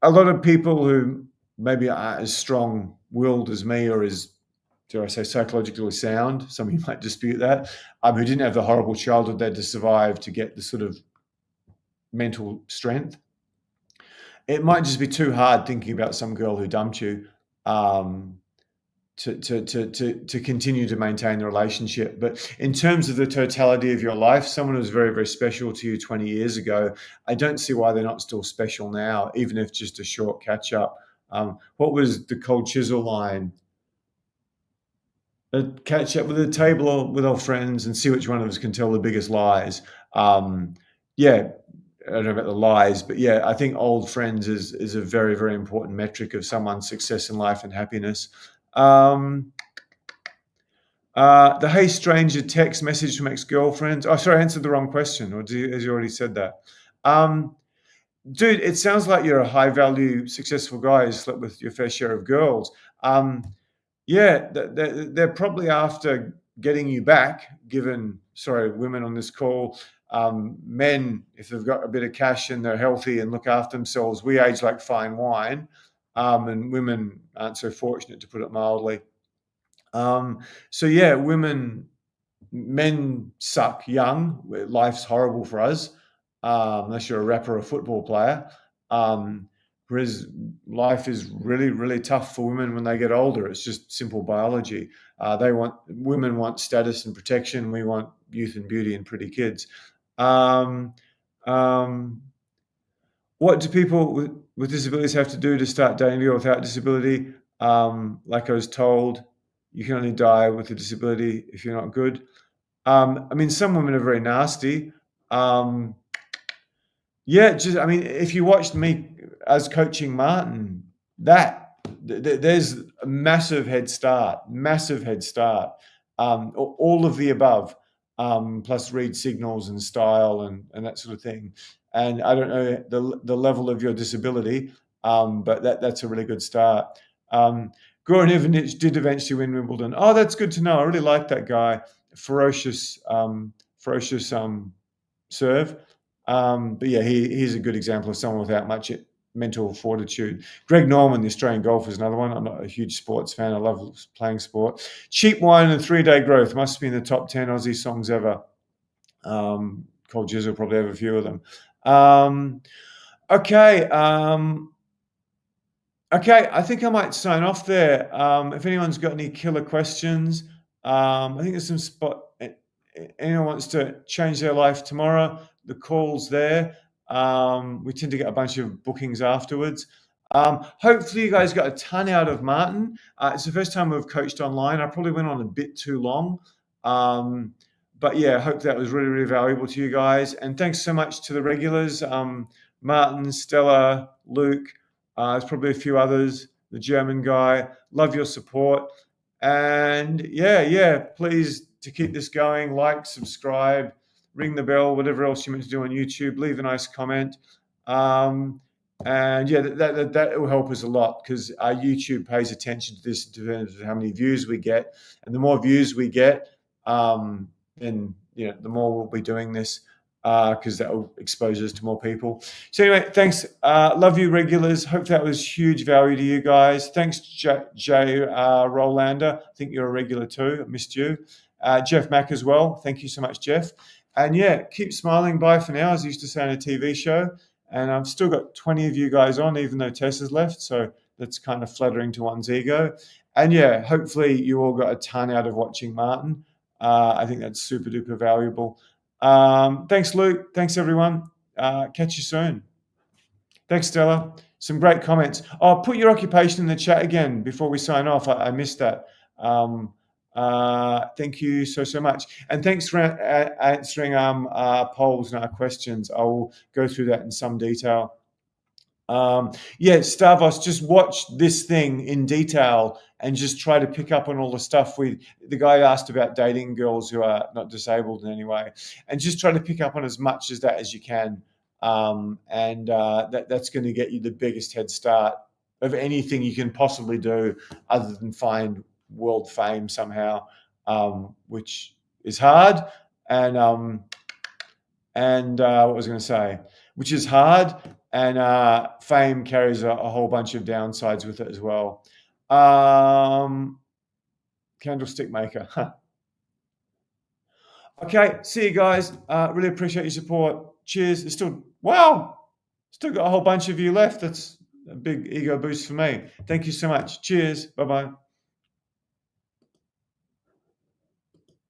a lot of people who maybe aren't as strong-willed as me or as, dare I say, psychologically sound, some of you might dispute that, who didn't have the horrible childhood they had to survive to get the sort of mental strength. It might just be too hard thinking about some girl who dumped you to continue to maintain the relationship. But in terms of the totality of your life, someone who's very, very special to you 20 years ago, I don't see why they're not still special now, even if just a short catch up. What was the Cold Chisel line? Catch up with a table with our friends and see which one of us can tell the biggest lies. Yeah, I don't know about the lies, but yeah, I think old friends is a very, very important metric of someone's success in life and happiness. The hey stranger text message from ex-girlfriends. Oh, sorry, I answered the wrong question, or has you already said that? Dude, it sounds like you're a high-value, successful guy who slept with your fair share of girls. Yeah, they're probably after getting you back, given, sorry, women on this call, men, if they've got a bit of cash and they're healthy and look after themselves, we age like fine wine, and women aren't so fortunate, to put it mildly. So yeah, men suck young. Life's horrible for us, unless you're a rapper or a football player. Whereas life is really, really tough for women when they get older. It's just simple biology. Women want status and protection. We want youth and beauty and pretty kids. Um, um, what do people with disabilities have to do to start dating a girl without disability? Like I was told, you can only die with a disability if you're not good. I mean, some women are very nasty. Yeah, just I mean, if you watched me as coaching Martin, there's a massive head start. All of the above, plus read signals and style and that sort of thing. And I don't know the level of your disability, but that's a really good start. Goran Ivanic did eventually win Wimbledon. Oh, that's good to know. I really like that guy. Ferocious serve. But yeah, he's a good example of someone without much mental fortitude. Greg Norman, the Australian golfer, is another one. I'm not a huge sports fan. I love playing sport. Cheap Wine and 3 Day Growth must be in the top 10 Aussie songs ever. Cold Jizz will probably have a few of them. Okay. Okay, I think I might sign off there. If anyone's got any killer questions, I think there's some spot. Anyone wants to change their life tomorrow, the call's there. We tend to get a bunch of bookings afterwards. Hopefully you guys got a ton out of Martin. It's the first time we've coached online. I probably went on a bit too long. But yeah, I hope that was really, really valuable to you guys. And thanks so much to the regulars, Martin, Stella, Luke, there's probably a few others, the German guy. Love your support. And yeah, please to keep this going, like, subscribe, ring the bell, whatever else you meant to do on YouTube, leave a nice comment. And yeah, that will help us a lot because our YouTube pays attention to this in terms of how many views we get. And the more views we get, then the more we'll be doing this because that will expose us to more people. So anyway, thanks. Love you, regulars. Hope that was huge value to you guys. Thanks, Jay Rolander. I think you're a regular too. I missed you. Jeff Mack as well. Thank you so much, Jeff. And yeah, keep smiling. Bye for now, as I used to say on a TV show. And I've still got 20 of you guys on, even though Tess has left. So that's kind of flattering to one's ego. And yeah, hopefully you all got a ton out of watching Martin. I think that's super duper valuable. Thanks, Luke. Thanks, everyone. Catch you soon. Thanks, Stella. Some great comments. Oh, put your occupation in the chat again before we sign off. I missed that. Thank you so much. And thanks for answering polls and our questions. I will go through that in some detail. Yeah, Stavros, just watch this thing in detail and just try to pick up on all the stuff the guy asked about dating girls who are not disabled in any way, and just try to pick up on as much as that as you can. That's going to get you the biggest head start of anything you can possibly do other than find world fame somehow, which is hard. And what was I going to say? Which is hard, and fame carries a whole bunch of downsides with it as well. Candlestick maker. Okay, see you guys. Really appreciate your support. Cheers. It's still got a whole bunch of you left. That's a big ego boost for me. Thank you so much. Cheers. Bye-bye.